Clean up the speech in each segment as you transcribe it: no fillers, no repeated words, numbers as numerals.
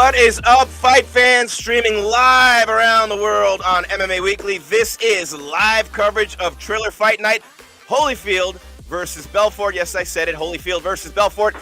What is up, fight fans? Streaming live around the world on MMA Weekly. This is live coverage of Triller Fight Night. Holyfield versus Belfort. Yes, I said it. Holyfield versus Belfort.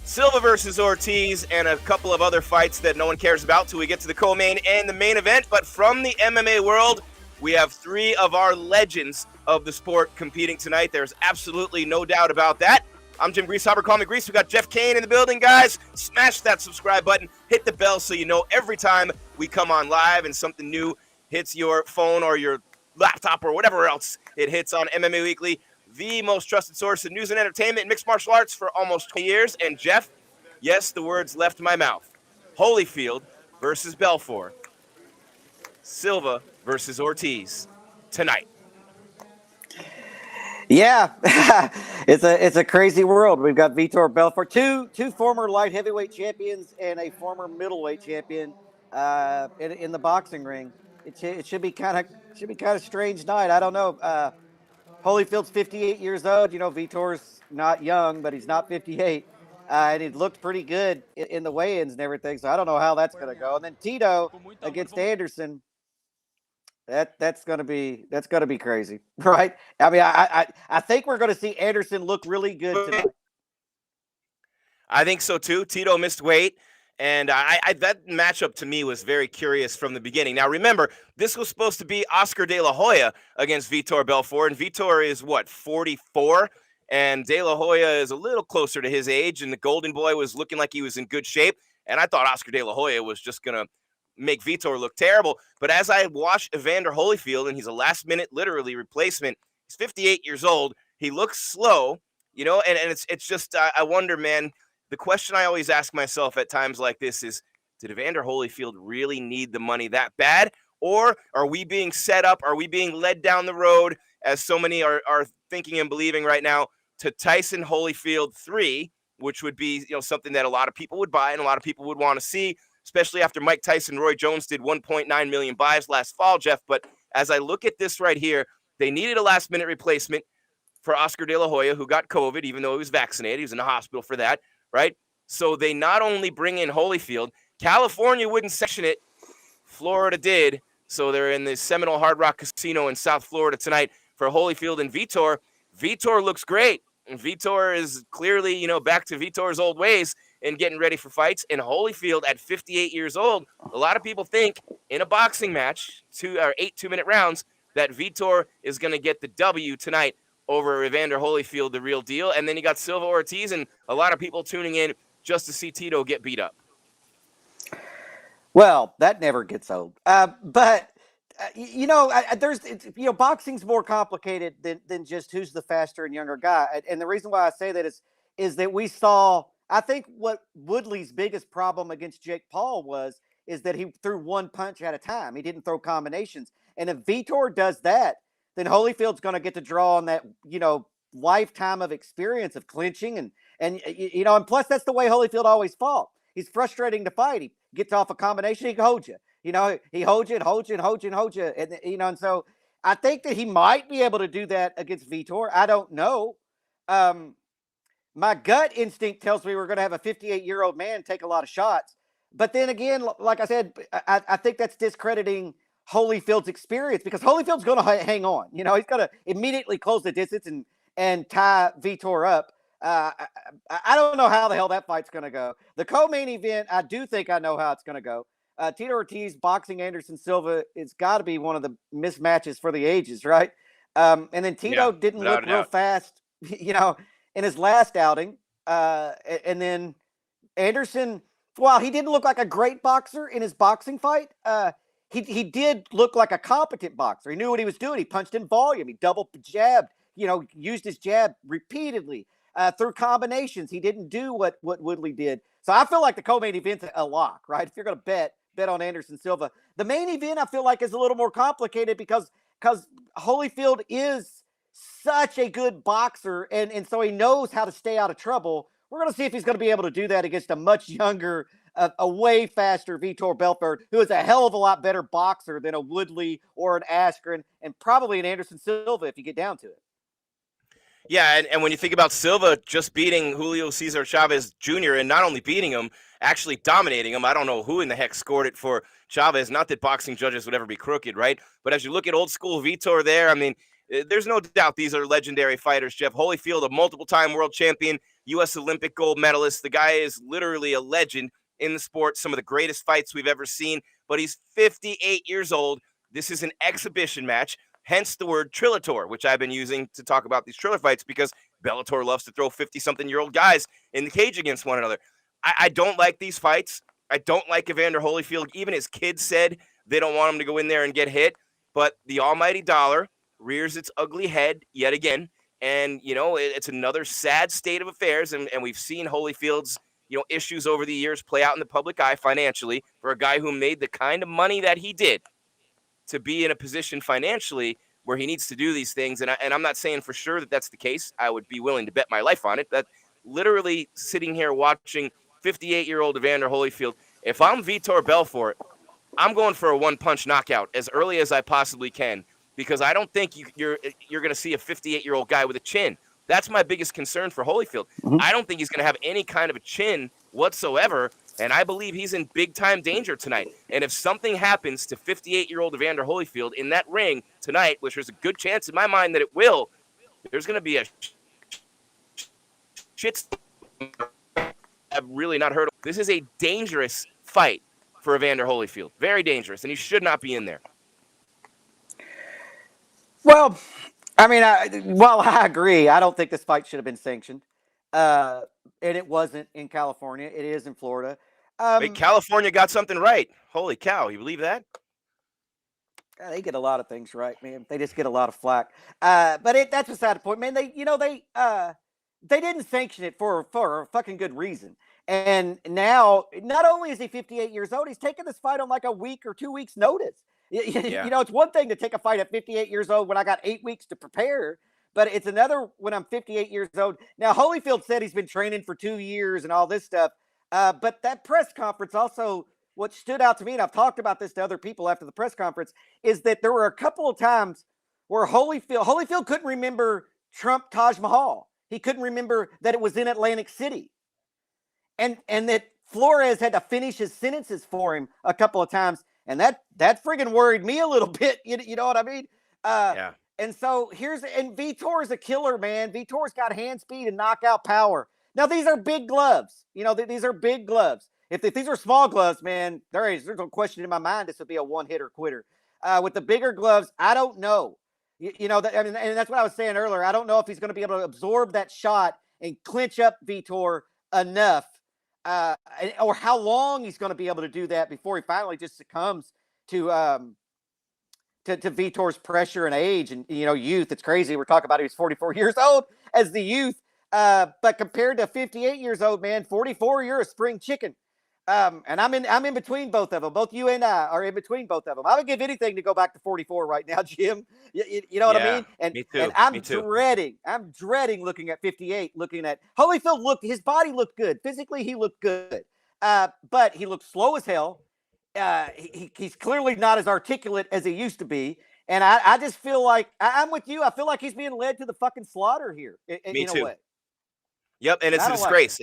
Silva versus Ortiz, and a couple of other fights that no one cares about till we get to the co-main and the main event. But from the MMA world, we have three of our legends of the sport competing tonight. There's absolutely no doubt about that. I'm Jim Grieshaber, call me Grease. We got Jeff Cain in the building, guys. Smash that subscribe button. Hit the bell so you know every time we come on live and something new hits your phone or your laptop or whatever else it hits on MMA Weekly, the most trusted source of news and entertainment and mixed martial arts for almost 20 years. And Jeff, yes, the words left my mouth. Holyfield versus Belfort. Silva versus Ortiz tonight. Yeah, it's a crazy world. We've got Vitor Belfort, two former light heavyweight champions and a former middleweight champion in the boxing ring. It should be kind of strange night. I don't know. Holyfield's 58 years old. You know, Vitor's not young, but he's not 58, and he looked pretty good in the weigh-ins and everything. So I don't know how that's going to go. And then Tito against Anderson. That's gonna be crazy, right? I mean, I think we're gonna see Anderson look really good tonight. I think so too. Tito missed weight, and that matchup to me was very curious from the beginning. Now remember, this was supposed to be Oscar De La Hoya against Vitor Belfort, and Vitor is what, 44, and De La Hoya is a little closer to his age, and the Golden Boy was looking like he was in good shape, and I thought Oscar De La Hoya was just gonna make Vitor look terrible. But as I watch Evander Holyfield, and he's a last-minute, literally, replacement, he's 58 years old. He looks slow, you know, and it's just, I wonder, man, the question I always ask myself at times like this is, did Evander Holyfield really need the money that bad? Or are we being set up? Are we being led down the road, as so many are thinking and believing right now, to Tyson Holyfield 3, which would be, you know, something that a lot of people would buy and a lot of people would want to see, especially after Mike Tyson, Roy Jones did 1.9 million buys last fall, Jeff. But as I look at this right here, they needed a last-minute replacement for Oscar De La Hoya, who got COVID, even though he was vaccinated. He was in the hospital for that, right? So they not only bring in Holyfield, California wouldn't sanction it, Florida did. So they're in the Seminole Hard Rock Casino in South Florida tonight for Holyfield and Vitor. Vitor looks great. And Vitor is clearly, you know, back to Vitor's old ways and getting ready for fights. And Holyfield at 58 years old, a lot of people think in a boxing match, 8 2-minute rounds, that Vitor is going to get the W tonight over Evander Holyfield, the real deal. And then you got Silva Ortiz, and a lot of people tuning in just to see Tito get beat up. Well, that never gets old. But you know, boxing's more complicated than just who's the faster and younger guy. And the reason why I say that is that we saw, I think what Woodley's biggest problem against Jake Paul is that he threw one punch at a time. He didn't throw combinations. And if Vitor does that, then Holyfield's going to get to draw on that, you know, lifetime of experience of clinching and you know, and plus that's the way Holyfield always fought. He's frustrating to fight. He gets off a combination, he can hold you. You know, he holds you and holds you and holds you and holds you. And, you know, and so I think that he might be able to do that against Vitor. I don't know. My gut instinct tells me we're going to have a 58-year-old man take a lot of shots. But then again, like I said, I think that's discrediting Holyfield's experience, because Holyfield's going to hang on. You know, he's going to immediately close the distance and tie Vitor up. I don't know how the hell that fight's going to go. The co-main event, I do think I know how it's going to go. Tito Ortiz boxing Anderson Silva, it's got to be one of the mismatches for the ages, right? And then Tito didn't look real fast, you know, in his last outing. And then Anderson, while he didn't look like a great boxer in his boxing fight, he did look like a competent boxer. He knew what he was doing. He punched in volume. He double jabbed, you know, used his jab repeatedly through combinations. He didn't do what Woodley did. So I feel like the co-main event's a lock, right? If you're going to bet on Anderson Silva. The main event, I feel like, is a little more complicated because Holyfield is such a good boxer, and so he knows how to stay out of trouble. We're going to see if he's going to be able to do that against a much younger, a way faster Vitor Belfort, who is a hell of a lot better boxer than a Woodley or an Askren, and probably an Anderson Silva if you get down to it. Yeah, and when you think about Silva just beating Julio Cesar Chavez Jr. and not only beating him, actually dominating him, I don't know who in the heck scored it for Chavez. Not that boxing judges would ever be crooked, right? But as you look at old school Vitor there, I mean, there's no doubt these are legendary fighters. Jeff Holyfield, a multiple-time world champion, U.S. Olympic gold medalist. The guy is literally a legend in the sport, some of the greatest fights we've ever seen. But he's 58 years old. This is an exhibition match. Hence the word Trillator, which I've been using to talk about these Triller fights because Bellator loves to throw 50-something-year-old guys in the cage against one another. I don't like these fights. I don't like Evander Holyfield. Even his kids said they don't want him to go in there and get hit. But the almighty dollar rears its ugly head yet again. And, it's another sad state of affairs. And we've seen Holyfield's, issues over the years play out in the public eye financially for a guy who made the kind of money that he did to be in a position financially where he needs to do these things. And I'm not saying for sure that that's the case. I would be willing to bet my life on it. That literally sitting here watching 58-year-old Evander Holyfield, if I'm Vitor Belfort, I'm going for a one-punch knockout as early as I possibly can because I don't think you're going to see a 58-year-old guy with a chin. That's my biggest concern for Holyfield. Mm-hmm. I don't think he's going to have any kind of a chin whatsoever. And I believe he's in big-time danger tonight. And if something happens to 58-year-old Evander Holyfield in that ring tonight, which there's a good chance in my mind that it will, there's going to be a shit. I've really not heard of. This is a dangerous fight for Evander Holyfield. Very dangerous, and he should not be in there. Well, I mean, I agree. I don't think this fight should have been sanctioned. And it wasn't in California. It is in Florida. Wait, California got something right. Holy cow. You believe that? They get a lot of things right, man. They just get a lot of flack. But that's beside the point, man. They didn't sanction it for a fucking good reason. And now, not only is he 58 years old, he's taking this fight on like a week or 2 weeks notice. Yeah. It's one thing to take a fight at 58 years old when I got 8 weeks to prepare. But it's another when I'm 58 years old. Now, Holyfield said he's been training for 2 years and all this stuff. But that press conference also, what stood out to me, and I've talked about this to other people after the press conference, is that there were a couple of times where Holyfield couldn't remember Trump Taj Mahal. He couldn't remember that it was in Atlantic City. And that Flores had to finish his sentences for him a couple of times. And that friggin' worried me a little bit. You know what I mean? Yeah. And so Vitor's a killer, man. Vitor's got hand speed and knockout power. Now, these are big gloves. These are big gloves. If these are small gloves, man, there's no question in my mind this would be a one-hitter quitter. With the bigger gloves, I don't know. And that's what I was saying earlier. I don't know if he's going to be able to absorb that shot and clinch up Vitor enough, or how long he's going to be able to do that before he finally just succumbs to Vitor's pressure and age and youth. It's crazy. We're talking about he was 44 years old as the youth, but compared to 58 years old, man, 44, you're a spring chicken. And I'm in between both of them. Both you and I are in between both of them. I would give anything to go back to 44 right now, Jim. You know what I mean? And me too. And I'm dreading looking at 58. Looking at Holyfield, his body looked good. Physically, he looked good, but he looked slow as hell. He's clearly not as articulate as he used to be. And I just feel like I'm with you. I feel like he's being led to the fucking slaughter here. Me too. A way. Yep, and it's a disgrace.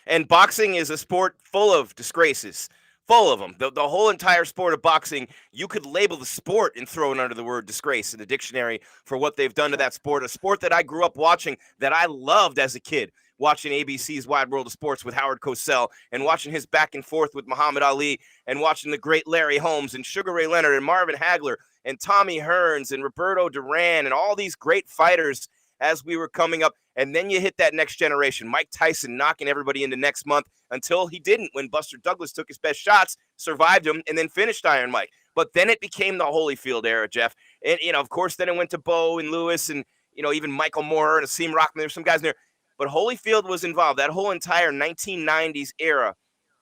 And boxing is a sport full of disgraces, full of them. The whole entire sport of boxing, you could label the sport and throw it under the word disgrace in the dictionary for what they've done to that sport, a sport that I grew up watching, that I loved as a kid, watching ABC's Wide World of Sports with Howard Cosell and watching his back and forth with Muhammad Ali and watching the great Larry Holmes and Sugar Ray Leonard and Marvin Hagler and Tommy Hearns and Roberto Duran and all these great fighters as we were coming up. And then you hit that next generation, Mike Tyson knocking everybody into next month until he didn't, when Buster Douglas took his best shots, survived him, and then finished Iron Mike. But then it became the Holyfield era, Jeff. And, of course, then it went to Bo and Lewis and, even Michael Moore and Asim Rockman. There's some guys in there. But Holyfield was involved. That whole entire 1990s era,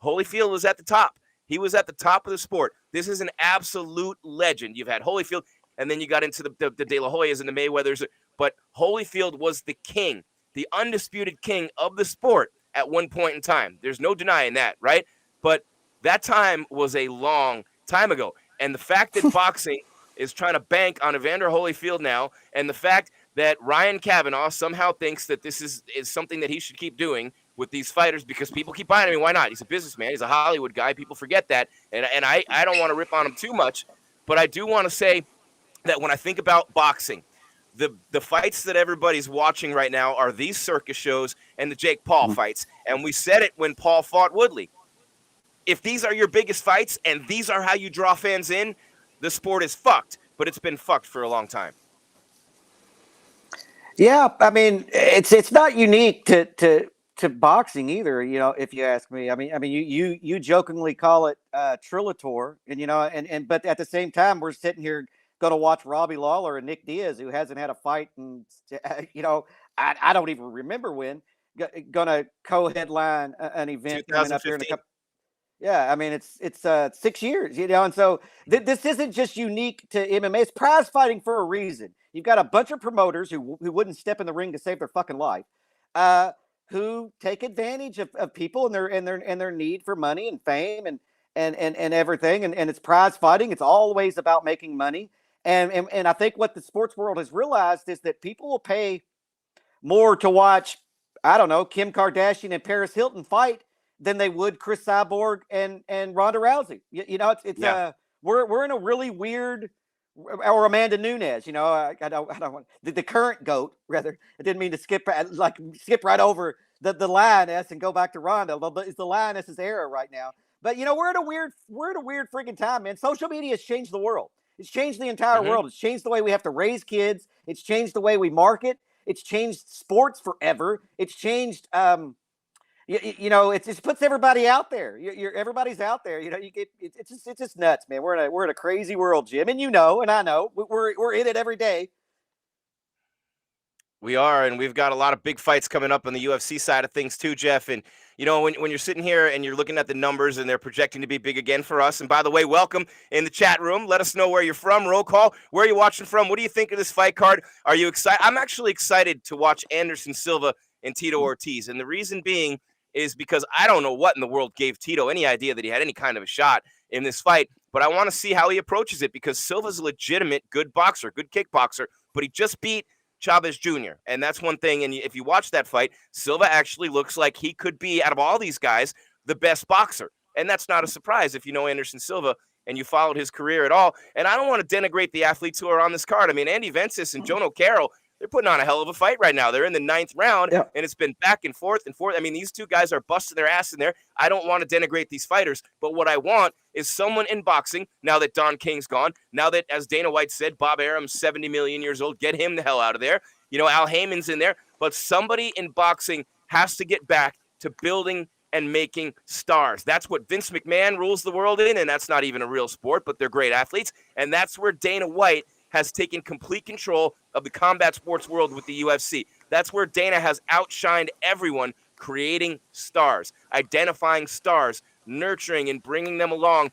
Holyfield was at the top. He was at the top of the sport. This is an absolute legend. You've had Holyfield, and then you got into the De La Hoyas and the Mayweathers. But Holyfield was the king, the undisputed king of the sport at one point in time. There's no denying that, right? But that time was a long time ago. And the fact that boxing is trying to bank on Evander Holyfield now, and the fact that Ryan Kavanaugh somehow thinks that this is something that he should keep doing with these fighters because people keep buying. I mean, why not? He's a businessman. He's a Hollywood guy. People forget that. And I don't want to rip on him too much, but I do want to say that when I think about boxing, the fights that everybody's watching right now are these circus shows and the Jake Paul fights. And we said it when Paul fought Woodley. If these are your biggest fights and these are how you draw fans in, the sport is fucked. But it's been fucked for a long time. Yeah, I mean, it's not unique to boxing either. You know, if you ask me, I mean, you jokingly call it Triller, and but at the same time, we're sitting here going to watch Robbie Lawler and Nick Diaz, who hasn't had a fight, and I don't even remember when, going to co-headline an event coming up here in a couple. Yeah, I mean it's 6 years, and so this isn't just unique to MMA. It's prize fighting for a reason. You've got a bunch of promoters who wouldn't step in the ring to save their fucking life, who take advantage of people and their need for money and fame and everything. And it's prize fighting. It's always about making money. And I think what the sports world has realized is that people will pay more to watch, I don't know, Kim Kardashian and Paris Hilton fight than they would Chris Cyborg and Ronda Rousey. We're in a really weird, or Amanda Nunes. I don't want the current GOAT, rather. I didn't mean to skip right over the lioness and go back to Ronda, but it's the lioness's era right now. But we're in a weird freaking time, man. Social media has changed the world. It's changed the entire world. It's changed the way we have to raise kids. It's changed the way we market. It's changed sports forever. It's changed it just puts everybody out there. Everybody's out there. It's just nuts, man. We're in a crazy world, Jim, and and I know we're in it every day. We are, and we've got a lot of big fights coming up on the UFC side of things too, Jeff. And when you're sitting here and you're looking at the numbers and they're projecting to be big again for us. And by the way, welcome in the chat room. Let us know where you're from. Roll call. Where are you watching from? What do you think of this fight card? Are you excited? I'm actually excited to watch Anderson Silva and Tito Ortiz, and the reason being is because I don't know what in the world gave Tito any idea that he had any kind of a shot in this fight, but I want to see how he approaches it because Silva's a legitimate good boxer, good kickboxer, but he just beat Chavez Jr., and that's one thing. And if you watch that fight, Silva actually looks like he could be, out of all these guys, the best boxer, and that's not a surprise if you know Anderson Silva and you followed his career at all. And I don't want to denigrate the athletes who are on this card. I mean, Andy Vences and Joan O'Carroll, they're putting on a hell of a fight right now. They're in the 9th round, and it's been back and forth and forth. I mean, these two guys are busting their ass in there. I don't want to denigrate these fighters, but what I want is someone in boxing, now that Don King's gone, now that, as Dana White said, Bob Arum's 70 million years old, get him the hell out of there. Al Heyman's in there, but somebody in boxing has to get back to building and making stars. That's what Vince McMahon rules the world in, and that's not even a real sport, but they're great athletes, and that's where Dana White has taken complete control of the combat sports world with the UFC. That's where Dana has outshined everyone, creating stars, identifying stars, nurturing and bringing them along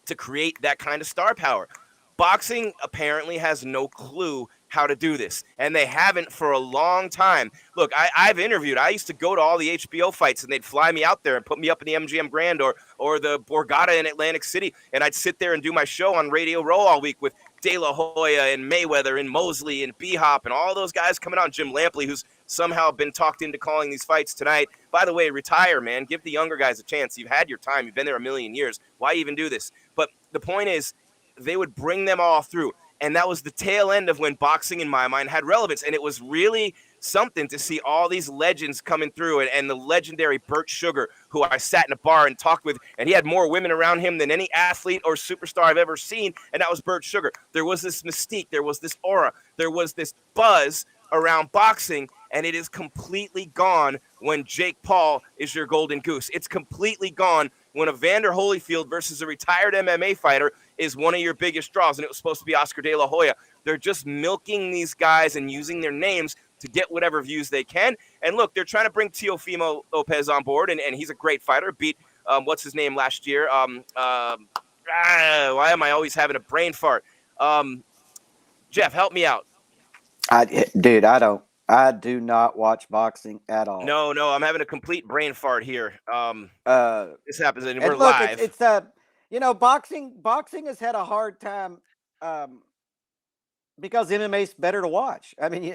to create that kind of star power. Boxing apparently has no clue how to do this, and they haven't for a long time. Look, I've interviewed. I used to go to all the HBO fights, and they'd fly me out there and put me up in the MGM Grand or the Borgata in Atlantic City, and I'd sit there and do my show on Radio Row all week with De La Hoya and Mayweather and Mosley and B-Hop and all those guys coming on. Jim Lampley, who's somehow been talked into calling these fights tonight. By the way, retire, man. Give the younger guys a chance. You've had your time. You've been there a million years. Why even do this? But the point is, they would bring them all through. And that was the tail end of when boxing, in my mind, had relevance. And it was really something to see all these legends coming through. And the legendary Burt Sugar, who I sat in a bar and talked with, and he had more women around him than any athlete or superstar I've ever seen. And that was Burt Sugar. There was this mystique. There was this aura. There was this buzz around boxing. And it is completely gone when Jake Paul is your golden goose. It's completely gone when Evander Holyfield versus a retired MMA fighter is one of your biggest draws, and it was supposed to be Oscar De La Hoya. They're just milking these guys and using their names to get whatever views they can. And look, they're trying to bring Teofimo Lopez on board, and he's a great fighter. Beat, what's his name last year? Why am I always having a brain fart? Jeff, help me out. I do not watch boxing at all. No, I'm having a complete brain fart here. This happens, and we're look, live. Boxing has had a hard time Because MMA's better to watch. I mean,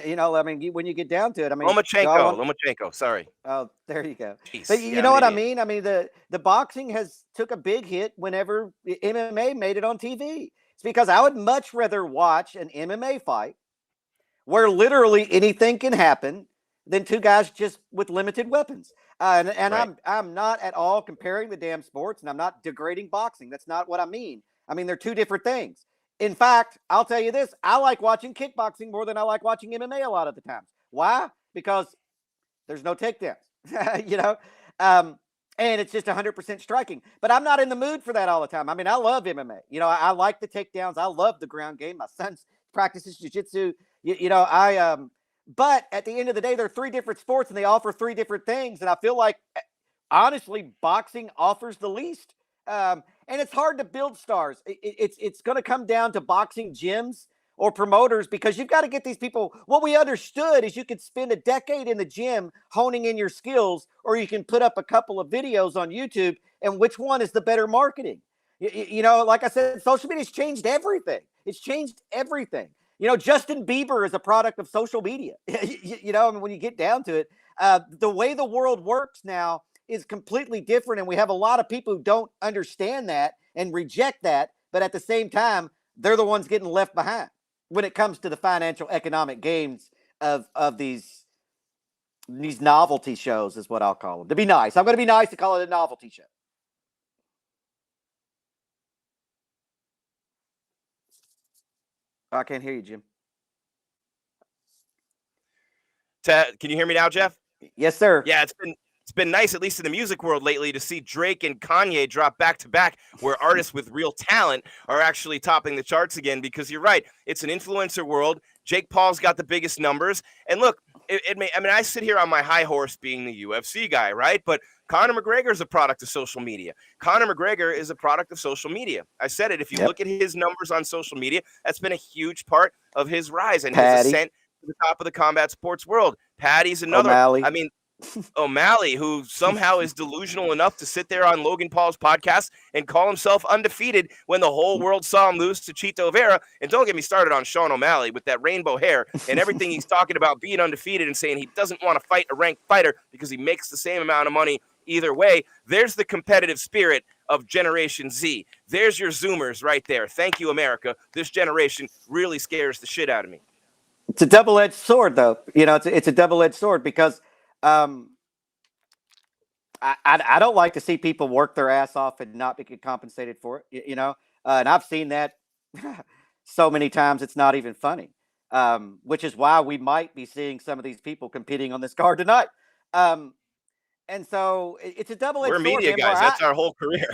when you get down to it, I mean, Lomachenko, sorry. Oh, there you go. But Jeez. you Yeah, know I'm an what I idiot. mean? I mean, the boxing has took a big hit whenever MMA made it on TV. It's because I would much rather watch an MMA fight where literally anything can happen than two guys just with limited weapons. And Right. I'm not at all comparing the damn sports, and I'm not degrading boxing. That's not what I mean. I mean, they're two different things. In fact, I'll tell you this: I like watching kickboxing more than I like watching MMA a lot of the times. Why? Because there's no takedowns, you know, um, and it's just 100% striking. But I'm not in the mood for that all the time. I mean, I love MMA. I like the takedowns. I love the ground game. My son practices jujitsu. But at the end of the day, they're three different sports and they offer three different things. And I feel like, honestly, boxing offers the least. And it's hard to build stars. It's going to come down to boxing gyms or promoters, because you've got to get these people. What we understood is you could spend a decade in the gym honing in your skills, or you can put up a couple of videos on YouTube, and which one is the better marketing? Like I said, social media has changed everything. It's changed everything. Justin Bieber is a product of social media. I mean, when you get down to it, the way the world works now is completely different. And we have a lot of people who don't understand that and reject that. But at the same time, they're the ones getting left behind when it comes to the financial economic gains of these novelty shows, is what I'll call them. To be nice, I'm going to be nice to call it a novelty show. I can't hear you, Jim. Can you hear me now, Jeff? Yes, sir. Yeah, it's been nice, at least in the music world lately, to see Drake and Kanye drop back to back, where artists with real talent are actually topping the charts again. Because you're right, it's an influencer world. Jake Paul's got the biggest numbers, and look, I sit here on my high horse being the UFC guy, right? But Conor McGregor is a product of social media. Conor McGregor is a product of social media. I said it. If you look at his numbers on social media, that's been a huge part of his rise and his ascent to the top of the combat sports world. Patty's another. O'Malley. I mean, O'Malley, who somehow is delusional enough to sit there on Logan Paul's podcast and call himself undefeated when the whole world saw him lose to Chito Vera. And don't get me started on Sean O'Malley with that rainbow hair and everything he's talking about being undefeated and saying he doesn't want to fight a ranked fighter because he makes the same amount of money either way. There's the competitive spirit of Generation Z. There's your Zoomers right there. Thank you, America. This generation really scares the shit out of me. It's a double-edged sword, though. It's a double-edged sword because I don't like to see people work their ass off and not get compensated for it, and I've seen that so many times it's not even funny, which is why we might be seeing some of these people competing on this card tonight. And so it's a double-edged sword. We're media guys. That's our whole career.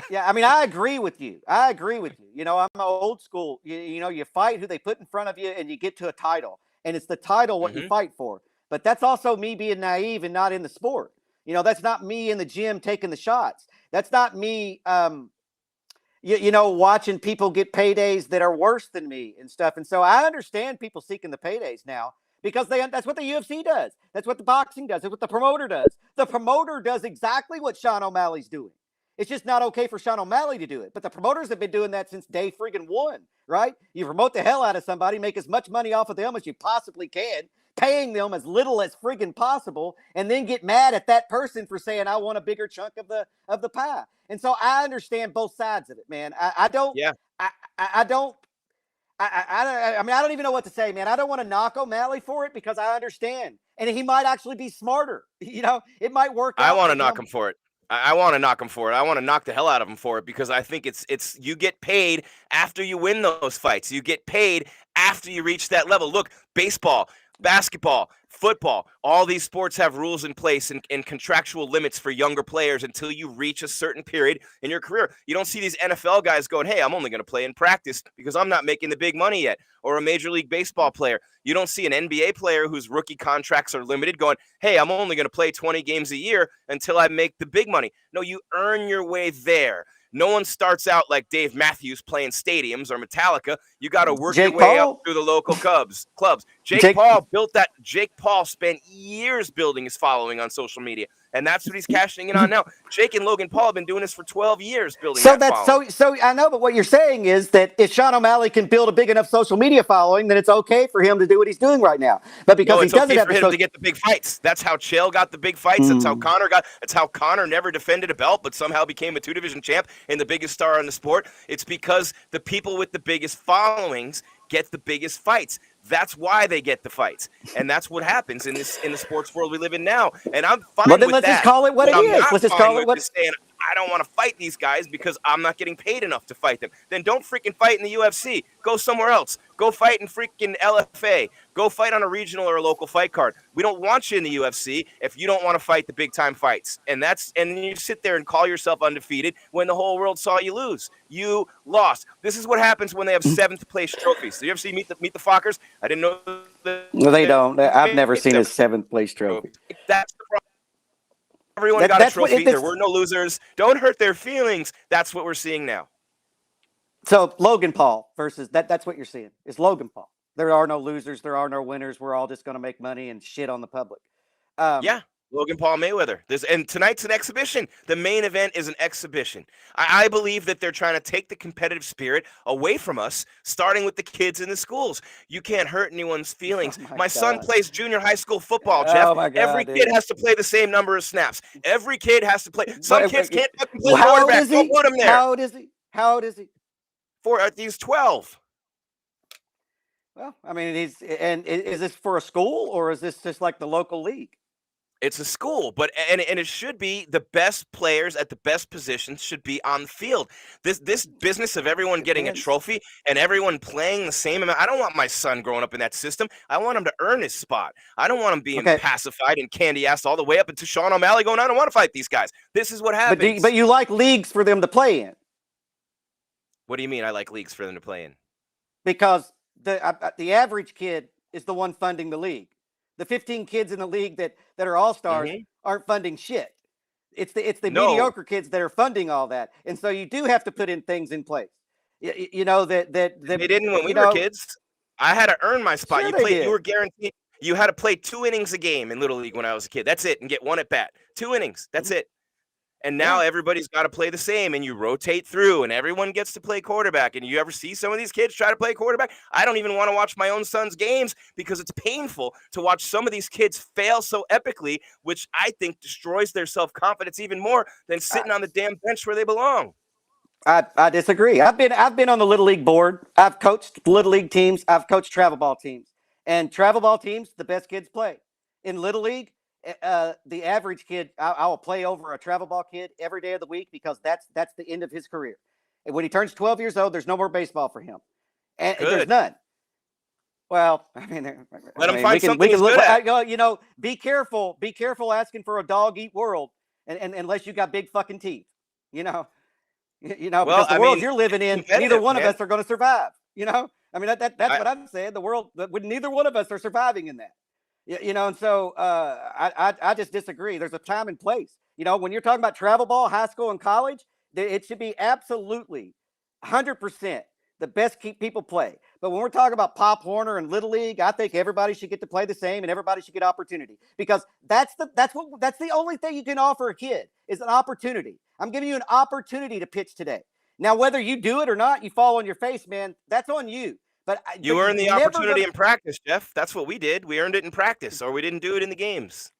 Yeah, I mean, I agree with you. I'm an old school. You fight who they put in front of you, and you get to a title, and it's the title what you fight for. But that's also me being naive and not in the sport. That's not me in the gym taking the shots. That's not me, watching people get paydays that are worse than me and stuff. And so I understand people seeking the paydays now because that's what the UFC does. That's what the boxing does. That's what the promoter does. The promoter does exactly what Sean O'Malley's doing. It's just not okay for Sean O'Malley to do it. But the promoters have been doing that since day friggin' one, right? You promote the hell out of somebody, make as much money off of them as you possibly can, paying them as little as friggin' possible, and then get mad at that person for saying, I want a bigger chunk of the pie. And so I understand both sides of it, man. I don't even know what to say, man. I don't want to knock O'Malley for it because I understand. And he might actually be smarter. It might work out. I want to knock him for it. I want to knock him for it. I want to knock the hell out of him for it because I think it's you get paid after you win those fights. You get paid after you reach that level. Look, baseball, basketball, football, all these sports have rules in place and contractual limits for younger players until you reach a certain period in your career. You don't see these NFL guys going, hey, I'm only going to play in practice because I'm not making the big money yet. Or a Major League Baseball player. You don't see an NBA player whose rookie contracts are limited going, hey, I'm only going to play 20 games a year until I make the big money. No, you earn your way there. No one starts out like Dave Matthews playing stadiums or Metallica. You got to work your way up through the local clubs. Jake Paul built that. Jake Paul spent years building his following on social media. And that's what he's cashing in on now. Jake and Logan Paul have been doing this for 12 years, building So that that's following. so I know, but what you're saying is that if Sean O'Malley can build a big enough social media following, then it's okay for him to do what he's doing right now. But because No, he it's doesn't okay have for him to get the big fights. That's how Chael got the big fights. That's how Conor got. That's how Conor never defended a belt, but somehow became a 2-division champ and the biggest star in the sport. It's because the people with the biggest followings get the biggest fights. That's why they get the fights, and that's what happens in the sports world we live in now. And I'm fine well, then with let's that. just call it what What it I'm is. not Let's just fine call it with what. is saying I don't want to fight these guys because I'm not getting paid enough to fight them. Then don't freaking fight in the UFC. Go somewhere else. Go fight in freaking LFA. Go fight on a regional or a local fight card. We don't want you in the UFC if you don't want to fight the big time fights. And you sit there and call yourself undefeated when the whole world saw you lose. You lost. This is what happens when they have 7th place trophies. Did you ever see Meet the Fockers? I didn't know Well, they don't. I've never made seen a 7th 7th place trophy. That's the problem. Everyone got a That's what trophy. it is. There were no losers. Don't hurt their feelings. That's what we're seeing now. So Logan Paul versus that's what you're seeing is Logan Paul. There are no losers. There are no winners. We're all just going to make money and shit on the public. Yeah. Logan Paul Mayweather. And tonight's an exhibition. The main event is an exhibition. I believe that they're trying to take the competitive spirit away from us, starting with the kids in the schools. You can't hurt anyone's feelings. Oh my son God. plays junior high school football, Jeff. Oh my God, Every dude. kid has to play the same number of snaps. Every kid has to play. Some kids can't fucking play How old quarterback. is he? Don't put him there. How old is he? How old is he? He's 12. Well, I mean, is this for a school or is this just like the local league? It's a school, but it should be the best players at the best positions should be on the field. This business of everyone getting a trophy and everyone playing the same amount. I don't want my son growing up in that system. I want him to earn his spot. I don't want him being pacified and candy-assed all the way up into Sean O'Malley going, I don't want to fight these guys. This is what happens. But you like leagues for them to play in. What do you mean I like leagues for them to play in? Because the average kid is the one funding the league. The 15 kids in the league that are all-stars aren't funding shit. It's the mediocre kids that are funding all that. And so you do have to put in things in place. You know that they didn't when we were kids. I had to earn my spot. Sure You were guaranteed. You had to play 2 innings a game in Little League when I was a kid. That's it, and get 1 at bat. 2 innings. That's it. And now everybody's got to play the same, and you rotate through, and everyone gets to play quarterback. And you ever see some of these kids try to play quarterback? I don't even want to watch my own son's games because it's painful to watch some of these kids fail so epically, which I think destroys their self-confidence even more than sitting on the damn bench where they belong. I disagree. I've been on the Little League board. I've coached Little League teams. I've coached travel ball teams. And travel ball teams, the best kids play. In Little League, the average kid, I will play over a travel ball kid every day of the week because that's the end of his career. And when he turns 12 years old, there's no more baseball for him. And there's none. Well, I mean, let him find something he's good at. You know, be careful asking for a dog eat world, and unless you got big fucking teeth, you know, because the world you're living in, neither one of us are going to survive. You know, I mean that's what I'm saying. The world, neither one of us are surviving in that. You know, and so I just disagree. There's a time and place. You know, when you're talking about travel ball, high school and college, it should be absolutely 100% the best people play. But when we're talking about Pop Warner and Little League, I think everybody should get to play the same and everybody should get opportunity because that's the only thing you can offer a kid is an opportunity. I'm giving you an opportunity to pitch today. Now, whether you do it or not, you fall on your face, man. That's on you. But you earned the opportunity in practice, Jeff. That's what we did. We earned it in practice, or we didn't do it in the games.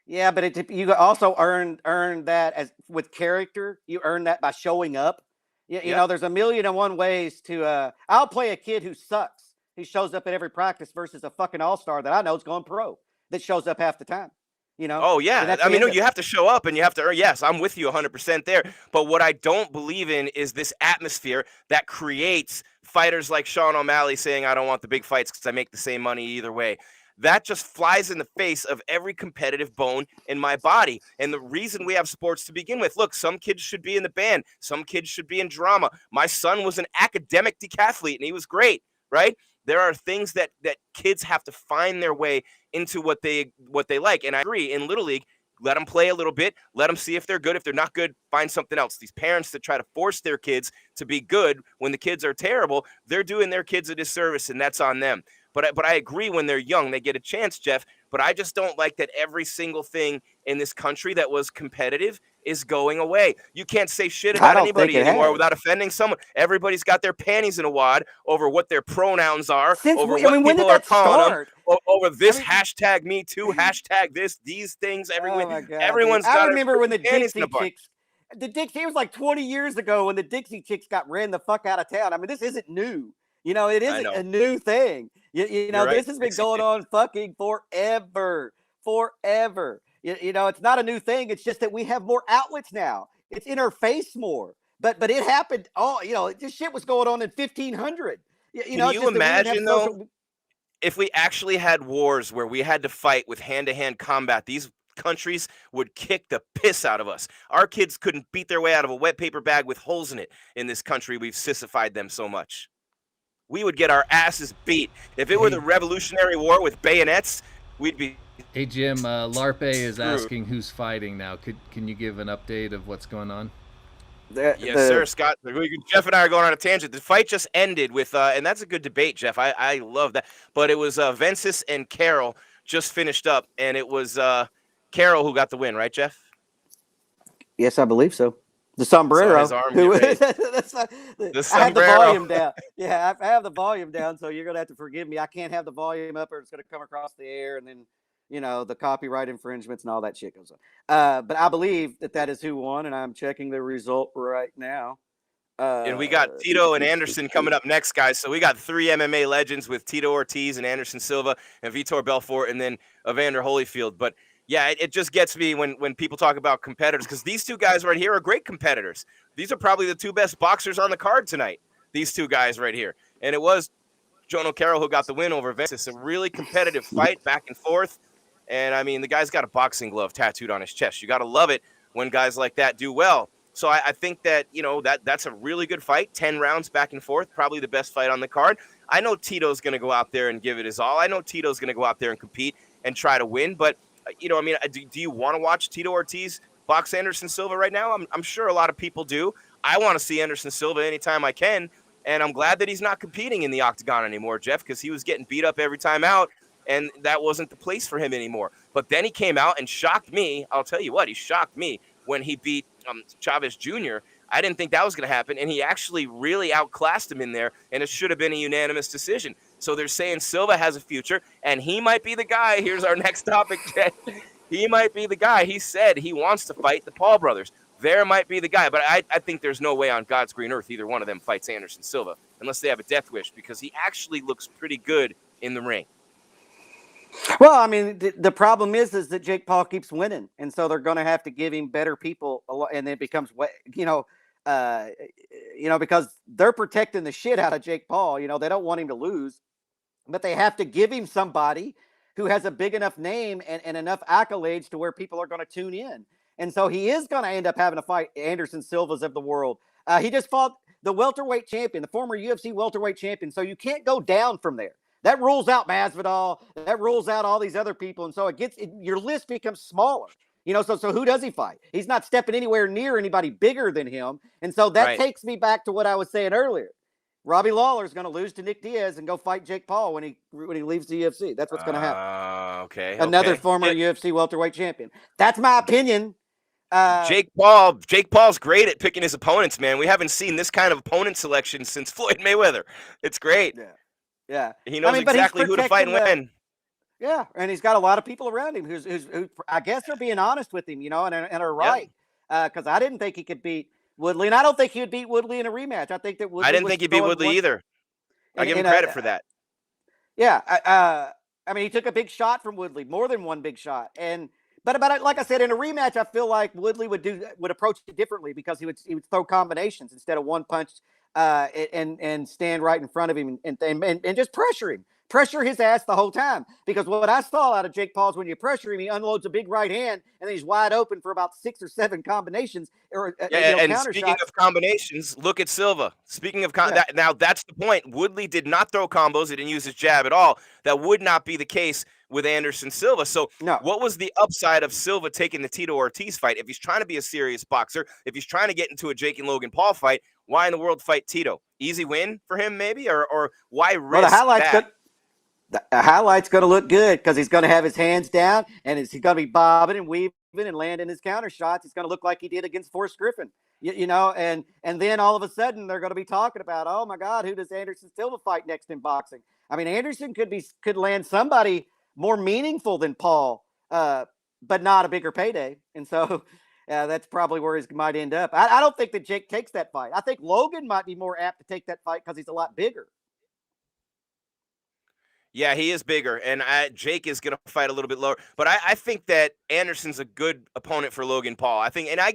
Yeah, but you also earn that as with character. You earn that by showing up. You know, there's 1,000,001 ways to. I'll play a kid who sucks, who shows up at every practice, versus a fucking all-star that I know is going pro that shows up half the time. You know. Oh yeah, I mean, no, you have to show up and you have to earn. Yes, I'm with you 100% there. But what I don't believe in is this atmosphere that creates fighters like Sean O'Malley saying, "I don't want the big fights because I make the same money either way." That just flies in the face of every competitive bone in my body. And the reason we have sports to begin with, look, some kids should be in the band. Some kids should be in drama. My son was an academic decathlete and he was great, right? There are things that kids have to find their way into what they like. And I agree, in Little League, let them play a little bit. Let them see if they're good. If they're not good, find something else. These parents that try to force their kids to be good when the kids are terrible, they're doing their kids a disservice, and that's on them. But I agree, when they're young, they get a chance, Jeff. But I just don't like that every single thing in this country that was competitive is going away. You can't say shit I about don't think anybody it anymore has. without offending someone. Everybody's got their panties in a wad over what their pronouns are, over I what mean, when did people are that calling them, start? over this I mean, hashtag me too, hashtag this, these things. oh my God, dude! Everyone's I got their remember when freaking the panties in a Dixie bunch. Chicks, it was like 20 years ago when the Dixie Chicks got ran the fuck out of town. I mean, this isn't new. It I isn't know. a new thing. You're right. This has been Dixie going Chick. on fucking forever. It's not a new thing. It's just that we have more outlets now. It's in our face more. But it happened. This shit was going on in 1500. Can It's you just that we didn't have imagine, though, social. if we actually had wars where we had to fight with hand-to-hand combat? These countries would kick the piss out of us. Our kids couldn't beat their way out of a wet paper bag with holes in it. In this country, we've sissified them so much. We would get our asses beat. If it were the Revolutionary War with bayonets, we'd be Hey Jim, Larpe is screwed. asking who's fighting now. Can you give an update of what's going on? Yes, sir, Scott. Jeff and I are going on a tangent. The fight just ended with, and that's a good debate, Jeff. I love that. But it was Vences and Carroll just finished up, and it was Carroll who got the win, right, Jeff? Yes, I believe so. The sombrero. Saw his arm get raised. The I have the sombrero. volume down. Yeah, I have the volume down, so you're gonna have to forgive me. I can't have the volume up, or it's gonna come across the air, and then the copyright infringements and all that shit goes on. But I believe that is who won, and I'm checking the result right now. And we got Tito and Anderson coming up next, guys. So we got 3 MMA legends with Tito Ortiz and Anderson Silva and Vitor Belfort, and then Evander Holyfield. But yeah, it just gets me when people talk about competitors, because these two guys right here are great competitors. These are probably the 2 best boxers on the card tonight, these 2 guys right here. And it was Jono Carroll who got the win over Vences. A really competitive fight, back and forth. And, I mean, the guy's got a boxing glove tattooed on his chest. You got to love it when guys like that do well. So I think that, that's a really good fight. 10 rounds back and forth, probably the best fight on the card. I know Tito's going to go out there and give it his all. I know Tito's going to go out there and compete and try to win. But, do you want to watch Tito Ortiz box Anderson Silva right now? I'm sure a lot of people do. I want to see Anderson Silva anytime I can. And I'm glad that he's not competing in the octagon anymore, Jeff, because he was getting beat up every time out. And that wasn't the place for him anymore. But then he came out and shocked me. I'll tell you what, he shocked me when he beat Chavez Jr. I didn't think that was going to happen. And he actually really outclassed him in there. And it should have been a unanimous decision. So they're saying Silva has a future. And he might be the guy. Here's our next topic, Jay. He might be the guy. He said he wants to fight the Paul brothers. There might be the guy. But I think there's no way on God's green earth either one of them fights Anderson Silva. Unless they have a death wish. Because he actually looks pretty good in the ring. Well, I mean, the problem is that Jake Paul keeps winning, and so they're going to have to give him better people, and it becomes, because they're protecting the shit out of Jake Paul. They don't want him to lose, but they have to give him somebody who has a big enough name and enough accolades to where people are going to tune in. And so he is going to end up having to fight Anderson Silva's of the world. He just fought the welterweight champion, the former UFC welterweight champion. So you can't go down from there. That rules out Masvidal. That rules out all these other people. And so your list becomes smaller. So who does he fight? He's not stepping anywhere near anybody bigger than him. And so that takes me back to what I was saying earlier. Robbie Lawler is going to lose to Nick Diaz and go fight Jake Paul when he leaves the UFC. That's what's going to happen. Okay. Another former UFC welterweight champion. That's my opinion. Jake Paul's great at picking his opponents, man. We haven't seen this kind of opponent selection since Floyd Mayweather. It's great. Yeah. He knows exactly who to fight and when. Yeah, and he's got a lot of people around him who I guess are being honest with him, and are right. Because I didn't think he could beat Woodley, and I don't think he would beat Woodley in a rematch. I think that Woodley I didn't think he'd beat Woodley either. I give him credit for that. Yeah, I mean, he took a big shot from Woodley, more than one big shot, but like I said, in a rematch, I feel like Woodley would approach it differently because he would throw combinations instead of one punch, and stand right in front of him and just pressure his ass the whole time. Because what I saw out of Jake Paul's, when you pressure him, he unloads a big right hand and then he's wide open for about 6 or 7 combinations. And speaking of combinations, look at Silva. Speaking of now that's the point. Woodley did not throw combos. He didn't use his jab at all. That would not be the case with Anderson Silva. So what was the upside of Silva taking the Tito Ortiz fight? If he's trying to be a serious boxer, if he's trying to get into a Jake and Logan Paul fight, why in the world fight Tito? Easy win for him, maybe? Or why risk that? The highlight's going to look good because he's going to have his hands down and he's going to be bobbing and weaving and landing his counter shots. It's going to look like he did against Forrest Griffin, and then all of a sudden they're going to be talking about, oh my God, who does Anderson Silva fight next in boxing? I mean, Anderson could land somebody more meaningful than Paul, but not a bigger payday. And so that's probably where he might end up. I don't think that Jake takes that fight. I think Logan might be more apt to take that fight because he's a lot bigger. Yeah, he is bigger, and Jake is going to fight a little bit lower. But I think that Anderson's a good opponent for Logan Paul. I think, and I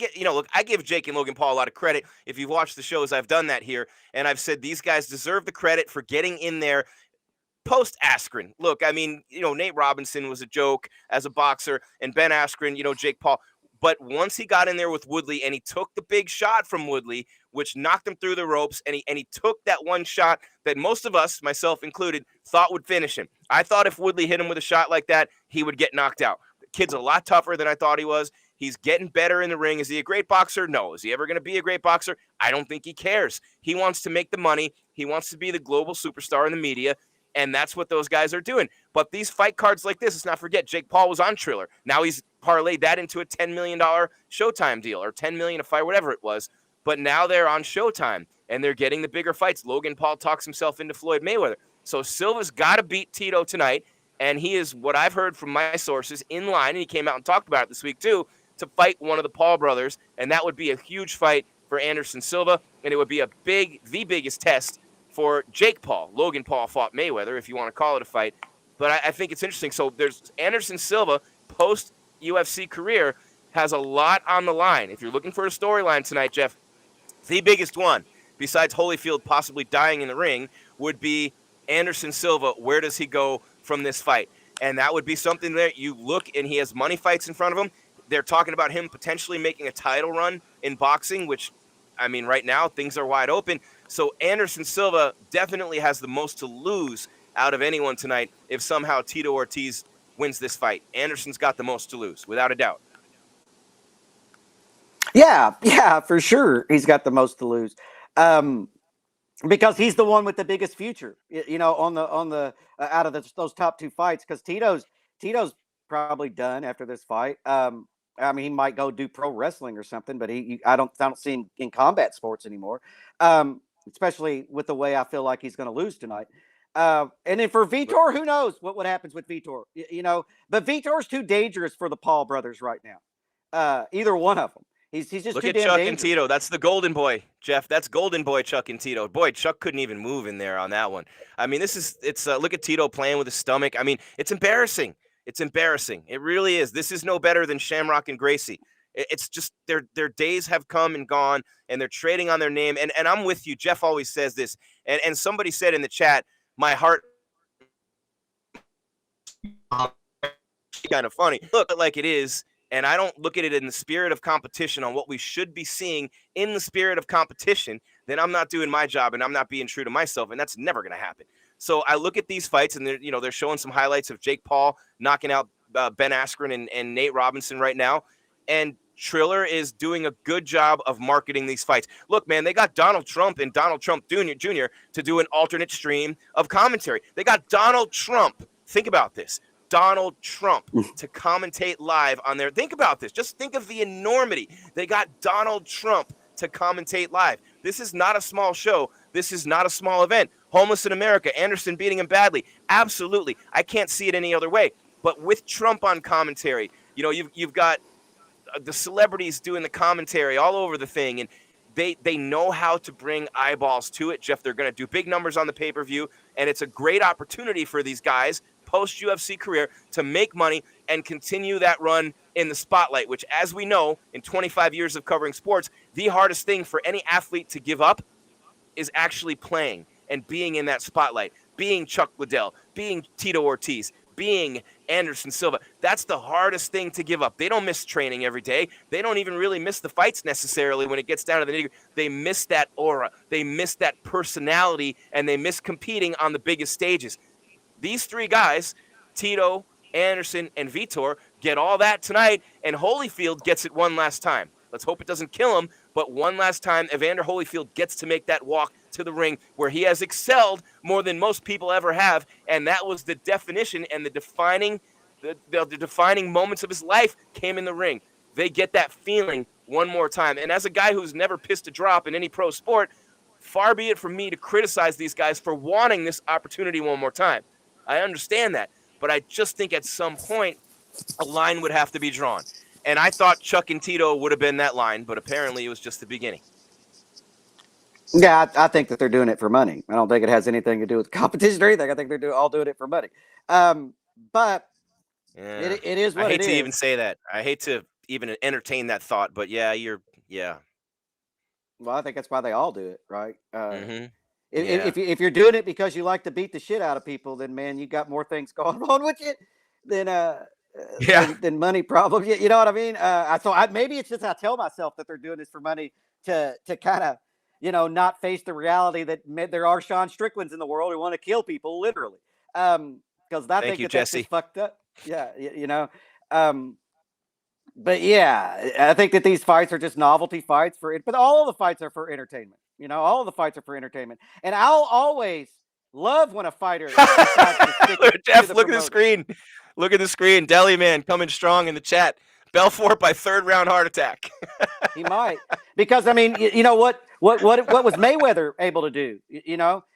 give Jake and Logan Paul a lot of credit. If you've watched the shows, I've done that here, and I've said these guys deserve the credit for getting in there post Askren. Look, I mean, Nate Robinson was a joke as a boxer, and Ben Askren, Jake Paul. But once he got in there with Woodley and he took the big shot from Woodley, which knocked him through the ropes, and he took that one shot that most of us, myself included, thought would finish him. I thought if Woodley hit him with a shot like that, he would get knocked out. The kid's a lot tougher than I thought he was. He's getting better in the ring. Is he a great boxer? No. Is he ever going to be a great boxer? I don't think he cares. He wants to make the money. He wants to be the global superstar in the media. And that's what those guys are doing. But these fight cards like this, let's not forget, Jake Paul was on Triller. Now he's parlayed that into a $10 million Showtime deal, or $10 million a fight, whatever it was. But now they're on Showtime, and they're getting the bigger fights. Logan Paul talks himself into Floyd Mayweather. So Silva's got to beat Tito tonight, and he is, what I've heard from my sources, in line, and he came out and talked about it this week too, to fight one of the Paul brothers, and that would be a huge fight for Anderson Silva, and it would be the biggest test for Jake Paul. Logan Paul fought Mayweather, if you want to call it a fight. But I think it's interesting. So there's Anderson Silva, post-UFC career, has a lot on the line. If you're looking for a storyline tonight, Jeff, the biggest one, besides Holyfield possibly dying in the ring, would be Anderson Silva. Where does he go from this fight? And that would be something that you look, and he has money fights in front of him. They're talking about him potentially making a title run in boxing, which, I mean, right now things are wide open. So Anderson Silva definitely has the most to lose out of anyone tonight if somehow Tito Ortiz wins this fight. Anderson's got the most to lose, without a doubt. Yeah, for sure. He's got the most to lose. Because he's the one with the biggest future, on the out of those top two fights. Because Tito's probably done after this fight. I mean, he might go do pro wrestling or something, but I don't see him in combat sports anymore. Especially with the way I feel like he's going to lose tonight. And then for Vitor, who knows what happens with Vitor? But Vitor's too dangerous for the Paul brothers right now. Either one of them. He's just Look too at damn Chuck dangerous. and Tito. That's the golden boy, Jeff. That's golden boy Chuck and Tito. Boy, Chuck couldn't even move in there on that one. I mean, look at Tito playing with his stomach. I mean, it's embarrassing. It's embarrassing. It really is. This is no better than Shamrock and Gracie. It's just their days have come and gone, and they're trading on their name. And I'm with you. Jeff always says this. And somebody said in the chat, my heart kind of funny. Look like it is. And I don't look at it in the spirit of competition on what we should be seeing in the spirit of competition, then I'm not doing my job and I'm not being true to myself. And that's never going to happen. So I look at these fights and they're showing some highlights of Jake Paul knocking out Ben Askren and Nate Robinson right now. And Triller is doing a good job of marketing these fights. Look, man, they got Donald Trump and Donald Trump Jr. to do an alternate stream of commentary. They got Donald Trump. Think about this. Donald Trump to commentate live on there. Think about this. Just think of the enormity. They got Donald Trump to commentate live. This is not a small show. This is not a small event. Homeless in America, Anderson beating him badly. Absolutely. I can't see it any other way. But with Trump on commentary, you've got the celebrities doing the commentary all over the thing, and they know how to bring eyeballs to it. Jeff, they're going to do big numbers on the pay-per-view, and it's a great opportunity for these guys post-UFC career to make money and continue that run in the spotlight, which, as we know, in 25 years of covering sports, the hardest thing for any athlete to give up is actually playing and being in that spotlight, being Chuck Liddell, being Tito Ortiz, being Anderson Silva. That's the hardest thing to give up. They don't miss training every day. They don't even really miss the fights necessarily when it gets down to the nitty-gritty. They miss that aura. They miss that personality, and they miss competing on the biggest stages. These three guys, Tito, Anderson, and Vitor, get all that tonight, and Holyfield gets it one last time. Let's hope it doesn't kill him, But one last time, Evander Holyfield gets to make that walk to the ring where he has excelled more than most people ever have. And that was the definition and the defining moments of his life came in the ring. They get that feeling one more time. And as a guy who's never pissed a drop in any pro sport, far be it from me to criticize these guys for wanting this opportunity one more time. I understand that. But I just think at some point, a line would have to be drawn. And I thought Chuck and Tito would have been that line, but apparently it was just the beginning. Yeah, I think that they're doing it for money. I don't think it has anything to do with competition or anything. I think they're all doing it for money. But yeah. it is what it is. I hate to even say that. I hate to even entertain that thought, but yeah. Well, I think that's why they all do it, right? If you're doing it because you like to beat the shit out of people, then man, you got more things going on with you than money problems. You know what I mean? Maybe it's just I tell myself that they're doing this for money to kind of, not face the reality that there are Sean Stricklands in the world who want to kill people literally. Because I think that's just fucked up. Yeah, but yeah, I think that these fights are just novelty fights but all of the fights are for entertainment. All of the fights are for entertainment. And I'll always love when a fighter decides to stick Jeff, to look at the screen. Look at the screen. Deli Man coming strong in the chat. Belfort by 3rd round heart attack. He might. Because I mean, what was Mayweather able to do?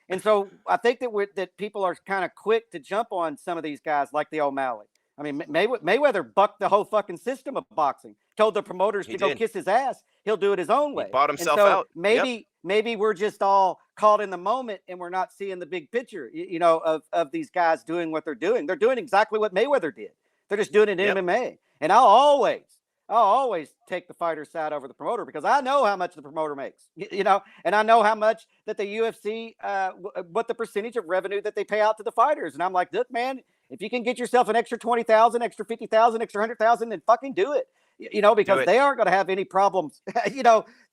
And so I think that people are kind of quick to jump on some of these guys like the O'Malley. I mean, Mayweather bucked the whole fucking system of boxing. Told the promoters to go kiss his ass. He'll do it his own way. He bought himself out. Maybe we're just all caught in the moment and we're not seeing the big picture, of these guys doing what they're doing. They're doing exactly what Mayweather did. They're just doing it in MMA. And I'll always take the fighter's side over the promoter because I know how much the promoter makes, and I know how much that the UFC, what the percentage of revenue that they pay out to the fighters. And I'm like, look, man, if you can get yourself an extra 20,000, extra 50,000, extra 100,000, then fucking do it. Because they aren't going to have any problems,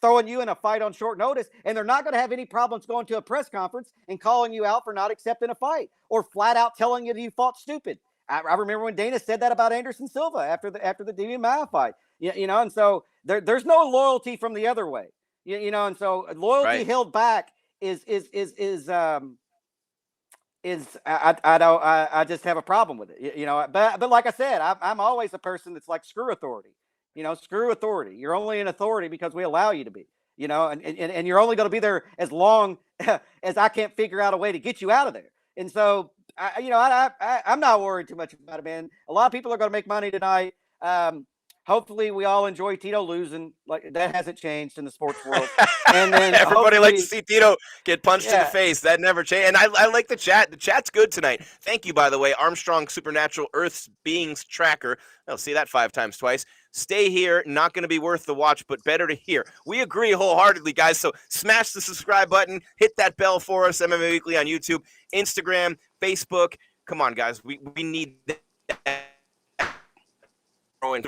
throwing you in a fight on short notice. And they're not going to have any problems going to a press conference and calling you out for not accepting a fight or flat out telling you that you fought stupid. I remember when Dana said that about Anderson Silva after the DMI fight, and so there's no loyalty from the other way, and so loyalty held back is I just have a problem with it, but like I said, I'm always a person that's like, screw authority, screw authority. You're only an authority because we allow you to be, and you're only going to be there as long as I can't figure out a way to get you out of there. And so, I'm not worried too much about it, man. A lot of people are going to make money tonight. Hopefully we all enjoy Tito losing. Like, that hasn't changed in the sports world. And then everybody likes to see Tito get punched in the face. That never changed. And I like the chat. The chat's good tonight. Thank you, by the way, Armstrong Supernatural Earth's Beings Tracker. I'll see that 5 times twice. Stay here. Not going to be worth the watch, but better to hear. We agree wholeheartedly, guys. So smash the subscribe button. Hit that bell for us. MMA Weekly on YouTube, Instagram, Facebook. Come on, guys. We need that.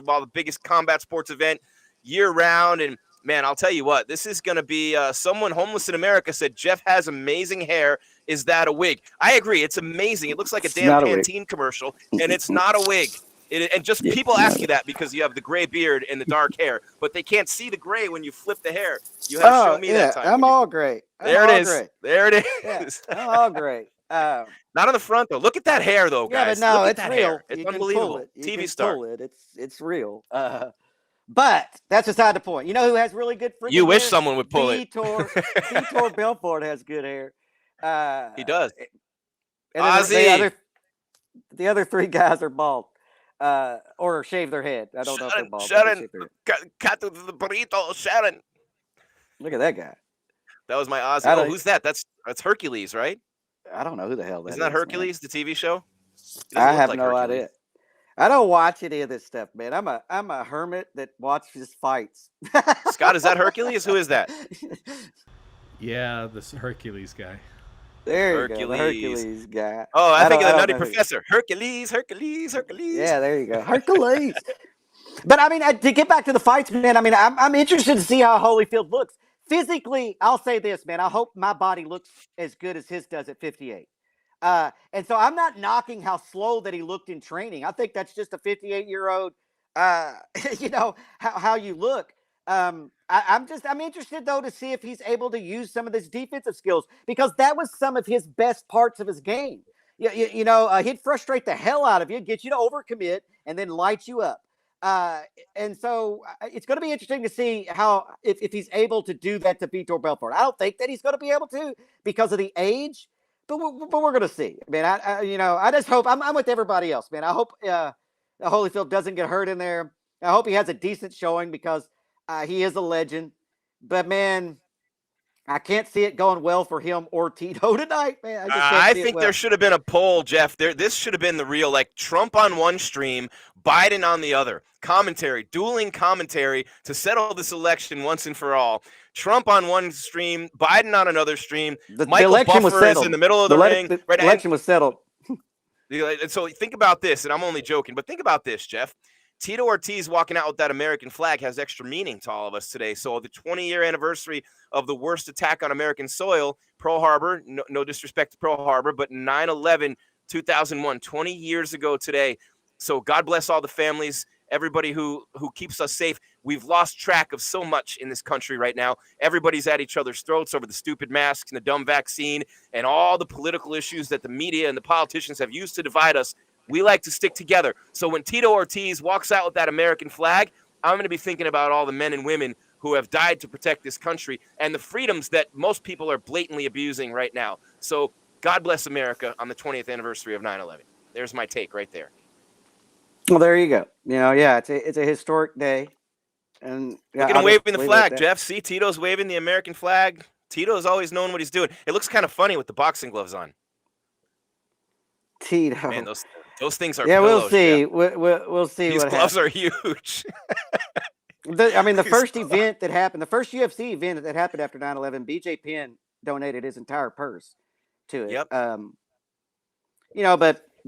While the biggest combat sports event year round. And man, I'll tell you what, this is going to be someone homeless in America said Jeff has amazing hair. Is that a wig? I agree. It's amazing. It looks like a damn Pantene commercial, and it's not a wig. And just people ask you that because you have the gray beard and the dark hair, but they can't see the gray when you flip the hair. You have to show me that time. I'm all gray. There it is. There it is. Yeah, I'm all gray. Not on the front though. Look at that hair though, guys. Yeah, but no, Look it's at that real. Hair. It's unbelievable. TV star. It's real. But that's beside the point. You know who has really good freaking You wish hair? someone would pull Vitor Belfort has good hair. He does. And then the other 3 guys are bald. Or shave their head. I don't know if they're bald. Sharon, cut the burrito, Sharon. Look at that guy. That was my Ozzy. Oh, who's that? That's Hercules, right? I don't know who the hell that is. Isn't that Hercules, man? The TV show? I have no idea. I don't watch any of this stuff, man. I'm a hermit that watches fights. Scott, is that Hercules? Who is that? Yeah, this Hercules guy. There you go, the Hercules guy. Oh, I think of the Nutty Professor. Hercules. Yeah, there you go, Hercules. But I mean, to get back to the fights, man. I mean, I'm interested to see how Holyfield looks physically. I'll say this, man. I hope my body looks as good as his does at 58. And so I'm not knocking how slow that he looked in training. I think that's just a 58-year-old, how you look. I'm interested though to see if he's able to use some of his defensive skills, because that was some of his best parts of his game. He'd frustrate the hell out of you, get you to overcommit, and then light you up. And so it's going to be interesting to see how if he's able to do that to Vitor Belfort. I don't think that he's going to be able to because of the age, but we're going to see. Man, I just hope I'm with everybody else, man. I hope Holyfield doesn't get hurt in there. I hope he has a decent showing because he is a legend. But man, I can't see it going well for him or Tito tonight, man. I just can't I see think it well. there should have been a poll, Jeff. This should have been the real, like, Trump on one stream, Biden on the other. Commentary, dueling commentary to settle this election once and for all. Trump on one stream, Biden on another stream. The election was settled. Is in the middle of the ring. The election was settled. So think about this, and I'm only joking, but think about this, Jeff. Tito Ortiz walking out with that American flag has extra meaning to all of us today. So the 20-year anniversary of the worst attack on American soil, Pearl Harbor, no disrespect to Pearl Harbor, but 9/11, 2001, 20 years ago today. So God bless all the families, everybody who keeps us safe. We've lost track of so much in this country right now. Everybody's at each other's throats over the stupid masks and the dumb vaccine and all the political issues that the media and the politicians have used to divide us. We like to stick together. So when Tito Ortiz walks out with that American flag, I'm going to be thinking about all the men and women who have died to protect this country and the freedoms that most people are blatantly abusing right now. So God bless America on the 20th anniversary of 9/11. There's my take right there. Well, there you go. It's a historic day. And look at him waving the flag, Jeff. See, Tito's waving the American flag. Tito's always known what he's doing. It looks kind of funny with the boxing gloves on. Tito. Man, those things are. Yeah, pillows, we'll see. Jeff. We'll see. These what gloves happens. are huge. The first event that happened, the first UFC event that happened after 9/11, BJ Penn donated his entire purse to it. Yep.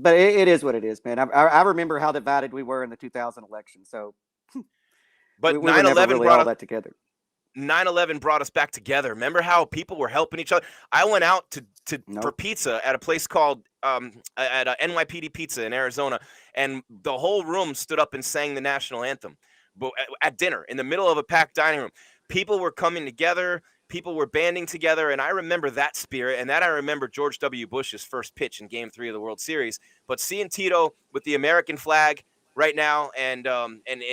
But it is what it is, man. I remember how divided we were in the 2000 election. So, but 9/11 really brought all that together. 9/11 brought us back together. Remember how people were helping each other? I went out for pizza at a place called at NYPD Pizza in Arizona, and the whole room stood up and sang the national anthem. But at dinner, in the middle of a packed dining room, people were coming together. People were banding together, and I remember that spirit, and that I remember George W. Bush's first pitch in Game 3 of the World Series. But seeing Tito with the American flag right now and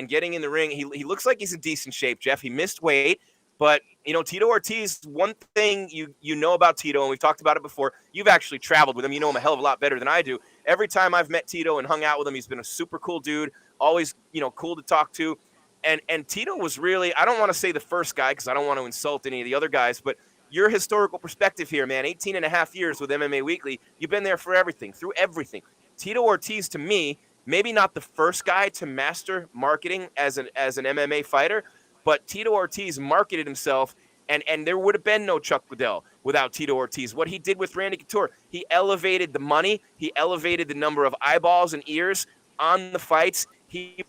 getting in the ring, he looks like he's in decent shape, Jeff. He missed weight, but Tito Ortiz, one thing you know about Tito, and we've talked about it before, you've actually traveled with him. You know him a hell of a lot better than I do. Every time I've met Tito and hung out with him, he's been a super cool dude, always cool to talk to. And Tito was really, I don't want to say the first guy because I don't want to insult any of the other guys, but your historical perspective here, man, 18 and a half years with MMA Weekly, you've been there for everything, through everything. Tito Ortiz, to me, maybe not the first guy to master marketing as an MMA fighter, but Tito Ortiz marketed himself, and there would have been no Chuck Liddell without Tito Ortiz. What he did with Randy Couture, he elevated the money, he elevated the number of eyeballs and ears on the fights. He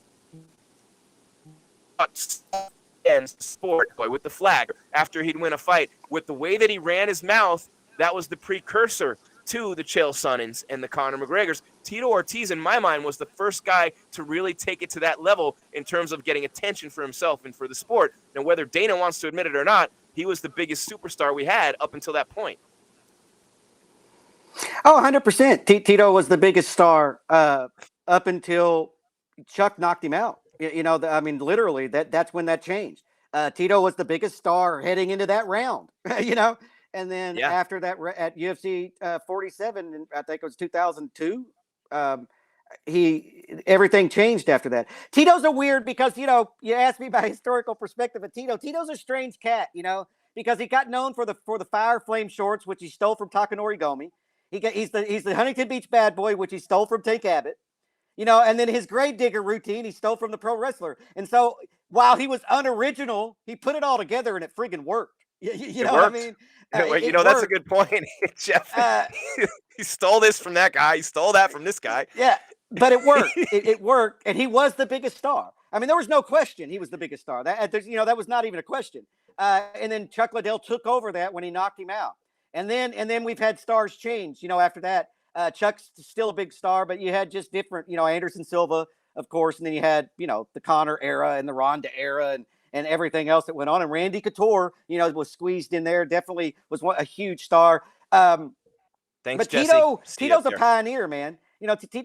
and sport with the flag after he'd win a fight. With the way that he ran his mouth, that was the precursor to the Chael Sonnens and the Conor McGregors. Tito Ortiz, in my mind, was the first guy to really take it to that level in terms of getting attention for himself and for the sport. Now, whether Dana wants to admit it or not, he was the biggest superstar we had up until that point. Oh, 100%. Tito was the biggest star up until Chuck knocked him out. Literally, that's when that changed. Tito was the biggest star heading into that round, and then after that at UFC 47, and I think it was 2002, everything changed after that. Tito's a weird because, you asked me about historical perspective of Tito. Tito's a strange cat, because he got known for the fire flame shorts, which he stole from Takanori Gomi. He's the Huntington Beach bad boy, which he stole from Tank Abbott. And then his grave digger routine, he stole from the pro wrestler. And so while he was unoriginal, he put it all together and it friggin' worked. You know what I mean? That's a good point, Jeff. He stole this from that guy. He stole that from this guy. Yeah, but it worked. It worked. And he was the biggest star. I mean, there was no question he was the biggest star. That was not even a question. And then Chuck Liddell took over that when he knocked him out. And then we've had stars change, after that. Chuck's still a big star, but you had just different, Anderson Silva, of course, and then you had, the Conor era and the Ronda era, and everything else that went on. And Randy Couture, was squeezed in there. Definitely was a huge star. Thanks, But Jesse. Tito's a pioneer, man.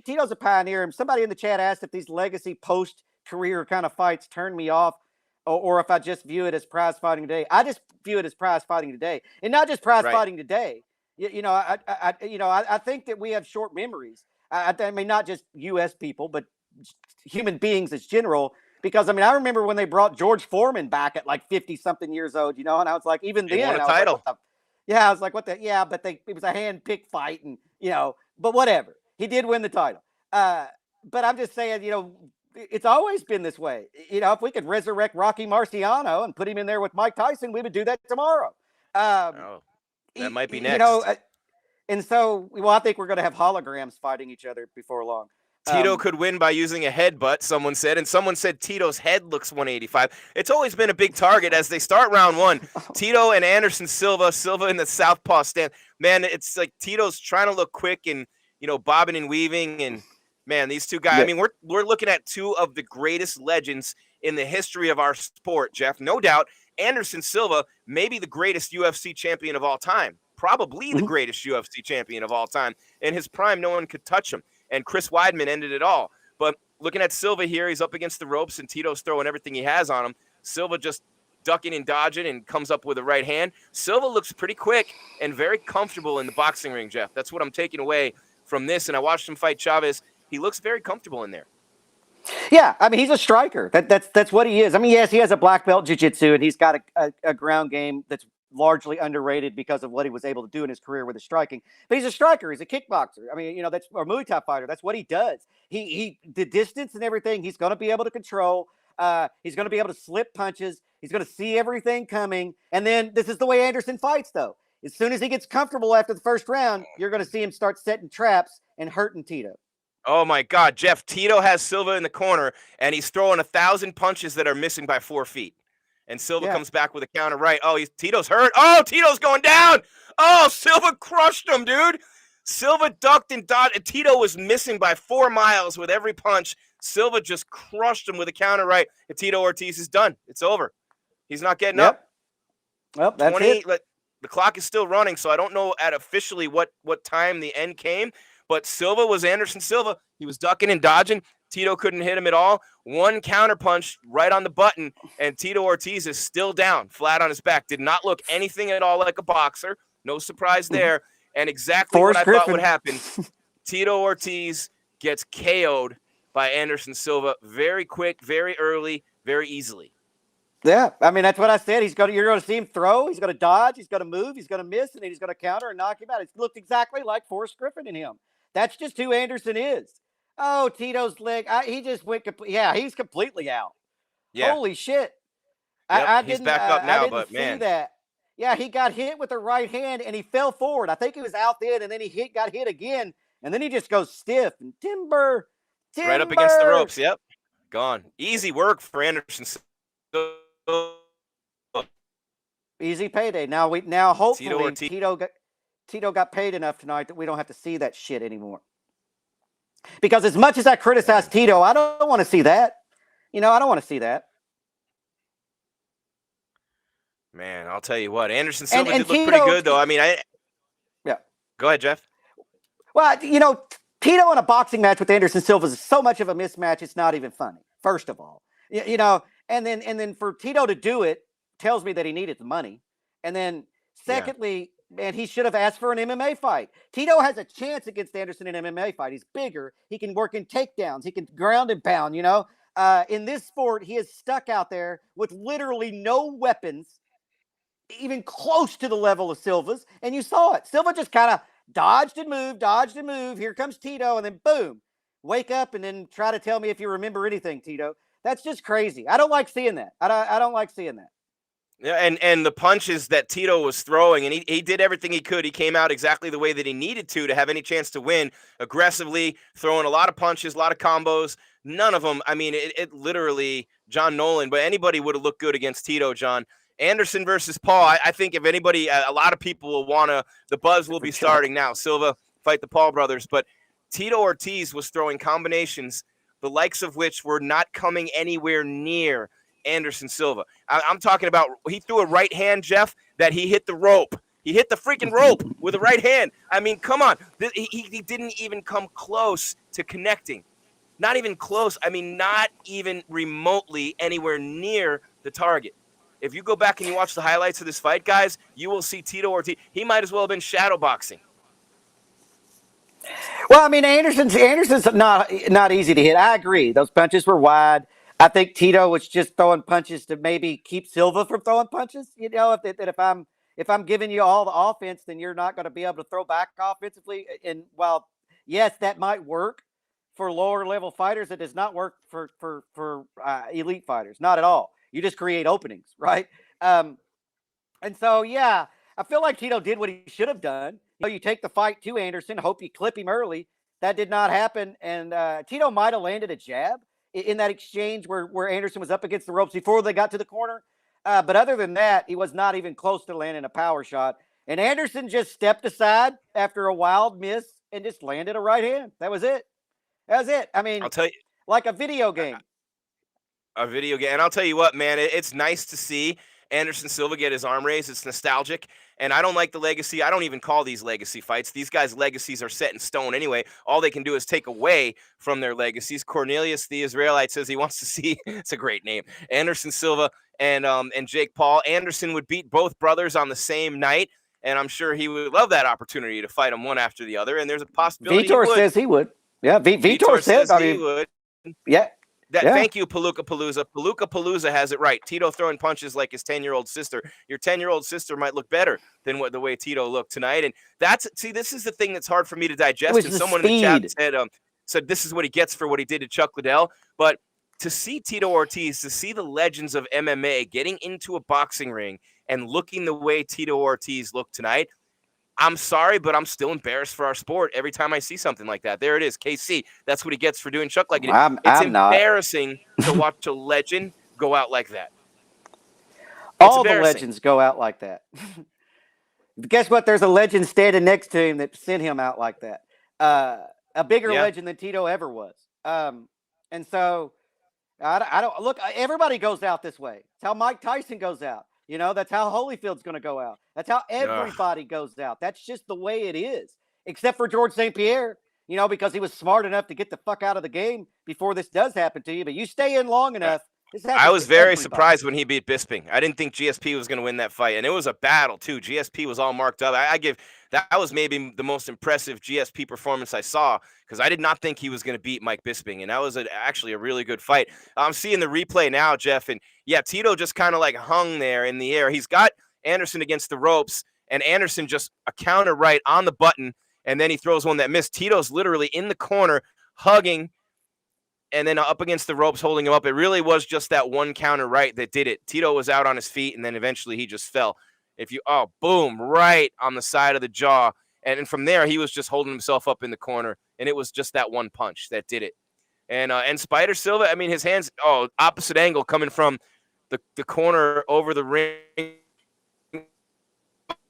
Tito's a pioneer. And somebody in the chat asked if these legacy post-career kind of fights turn me off, or if I just view it as prize fighting today. I just view it as prize fighting today, and not just prize fighting today. I think that we have short memories. I mean, not just U.S. people, but human beings as general. Because I remember when they brought George Foreman back at like 50-something years old, and I was like, even then, I was like, what the? Yeah, I was like, what the? Yeah, but it was a hand-picked fight, and but whatever. He did win the title. But I'm just saying, it's always been this way. If we could resurrect Rocky Marciano and put him in there with Mike Tyson, we would do that tomorrow. That might be next. And so, I think we're going to have holograms fighting each other before long. Tito could win by using a headbutt, someone said, and someone said Tito's head looks 185. It's always been a big target as they start round one. Tito and Anderson Silva in the southpaw stand. Man, it's like Tito's trying to look quick and, bobbing and weaving. And, man, these two guys, yeah. we're looking at two of the greatest legends in the history of our sport, Jeff. No doubt, Anderson Silva may be the greatest UFC champion of all time, probably the greatest UFC champion of all time. In his prime, no one could touch him. And Chris Weidman ended it all. But looking at Silva here, he's up against the ropes, and Tito's throwing everything he has on him. Silva just ducking and dodging and comes up with a right hand. Silva looks pretty quick and very comfortable in the boxing ring, Jeff. That's what I'm taking away from this. And I watched him fight Chavez. He looks very comfortable in there. Yeah, he's a striker. That's what he is. Yes, he has a black belt jiu-jitsu, and he's got a ground game that's largely underrated because of what he was able to do in his career with his striking. But he's a striker. He's a kickboxer. That's a Muay Thai fighter. That's what he does. He the distance and everything, he's going to be able to control. He's going to be able to slip punches. He's going to see everything coming. And then this is the way Anderson fights, though. As soon as he gets comfortable after the first round, you're going to see him start setting traps and hurting Tito. Oh, my God, Jeff. Tito has Silva in the corner, and he's throwing 1,000 punches that are missing by 4 feet. And Silva comes back with a counter right. Oh, Tito's hurt. Oh, Tito's going down. Oh, Silva crushed him, dude. Silva ducked and dodged. And Tito was missing by 4 miles with every punch. Silva just crushed him with a counter right. And Tito Ortiz is done. It's over. He's not getting up. Well, that's it. The clock is still running, so I don't know at officially what time the end came. But Silva was Anderson Silva. He was ducking and dodging. Tito couldn't hit him at all. One counter punch right on the button, and Tito Ortiz is still down, flat on his back. Did not look anything at all like a boxer. No surprise there. And exactly what I thought would happen. Tito Ortiz gets KO'd by Anderson Silva very quick, very early, very easily. Yeah, that's what I said. You're going to see him throw. He's going to dodge. He's going to move. He's going to miss, and then he's going to counter and knock him out. It looked exactly like Forrest Griffin in him. That's just who Anderson is. Oh, Tito's leg. He just went. He's completely out. Yeah. Holy shit. Yep, he's back up now, but man. That. Yeah, he got hit with the right hand and he fell forward. I think he was out then, and then he got hit again, and then he just goes stiff and timber. Right up against the ropes. Yep. Gone. Easy work for Anderson. Easy payday. Now hopefully Tito got paid enough tonight that we don't have to see that shit anymore. Because as much as I criticize Tito, I don't want to see that. I don't want to see that. Man, I'll tell you what. Anderson Silva did Tito, look pretty good, though. Yeah. Go ahead, Jeff. Well, Tito in a boxing match with Anderson Silva is so much of a mismatch, it's not even funny, first of all. And then for Tito to do it tells me that he needed the money. And then secondly, man, he should have asked for an MMA fight. Tito has a chance against Anderson in an MMA fight. He's bigger. He can work in takedowns. He can ground and pound, In this sport, he is stuck out there with literally no weapons, even close to the level of Silva's. And you saw it. Silva just kind of dodged and moved. Here comes Tito, and then boom. Wake up and then try to tell me if you remember anything, Tito. That's just crazy. I don't like seeing that. I don't like seeing that. Yeah, and the punches that Tito was throwing, and he did everything he could. He came out exactly the way that he needed to have any chance to win, aggressively, throwing a lot of punches, a lot of combos. None of them, it literally, John Nolan, but anybody would have looked good against Tito, John. Anderson versus Paul, I think if anybody, a lot of people will want to, the buzz will be starting now. Silva fight the Paul brothers, but Tito Ortiz was throwing combinations, the likes of which were not coming anywhere near Anderson Silva. I'm talking about he threw a right hand, Jeff, that he hit the rope. He hit the freaking rope with a right hand. I mean, come on. He didn't even come close to connecting. Not even close. I mean, not even remotely anywhere near the target. If you go back and you watch the highlights of this fight, guys, you will see Tito Ortiz. He might as well have been shadow boxing. Well, I mean, Anderson's not easy to hit. I agree. Those punches were wide. I think Tito was just throwing punches to maybe keep Silva from throwing punches. You know, if I'm giving you all the offense, then you're not going to be able to throw back offensively. And while yes, that might work for lower level fighters, it does not work for elite fighters. Not at all. You just create openings, right? And so, yeah, I feel like Tito did what he should have done. You know, you take the fight to Anderson, hope you clip him early. That did not happen. And Tito might have landed a jab in that exchange where Anderson was up against the ropes before they got to the corner. But other than that, he was not even close to landing a power shot. And Anderson just stepped aside after a wild miss and just landed a right hand. That was it. That was it. I mean, I'll tell you, like a video game. A video game. And I'll tell you what, man, it's nice to see Anderson Silva get his arm raised. It's nostalgic. And I don't like the legacy. I don't even call these legacy fights. These guys' legacies are set in stone anyway. All they can do is take away from their legacies. Cornelius, the Israelite, says he wants to see, it's a great name, Anderson Silva and Jake Paul. Anderson would beat both brothers on the same night. And I'm sure he would love that opportunity to fight them one after the other. And there's a possibility Vitor says he would. Yeah, Vitor says he would. Yeah. Thank you, Palooka Palooza. Palooka Palooza has it right. Tito throwing punches like his 10-year-old sister. Your 10-year-old sister might look better than the way Tito looked tonight. And this is the thing that's hard for me to digest. And someone in the chat said this is what he gets for what he did to Chuck Liddell. But to see Tito Ortiz, to see the legends of MMA getting into a boxing ring and looking the way Tito Ortiz looked tonight, I'm sorry, but I'm still embarrassed for our sport every time I see something like that. There it is, KC. That's what he gets for doing Chuck like it. It's embarrassing to watch a legend go out like that. All the legends go out like that. Guess what? There's a legend standing next to him that sent him out like that. A bigger legend than Tito ever was. And so I don't look. Everybody goes out this way. It's how Mike Tyson goes out. You know, that's how Holyfield's going to go out. That's how everybody goes out. That's just the way it is, except for George St. Pierre, you know, because he was smart enough to get the fuck out of the game before this does happen to you. But you stay in long enough. I was very surprised when he beat Bisping. I didn't think GSP was going to win that fight. And it was a battle, too. GSP was all marked up. That was maybe the most impressive GSP performance I saw because I did not think he was going to beat Mike Bisping. And that was actually a really good fight. I'm seeing the replay now, Jeff. And yeah, Tito just kind of like hung there in the air. He's got Anderson against the ropes, and Anderson just a counter right on the button. And then he throws one that missed. Tito's literally in the corner hugging and then up against the ropes holding him up. It really was just that one counter right that did it. Tito was out on his feet, and then eventually he just fell. Boom, right on the side of the jaw. And from there, he was just holding himself up in the corner, and it was just that one punch that did it. And Spider Silva, I mean, his hands, opposite angle coming from the corner over the ring.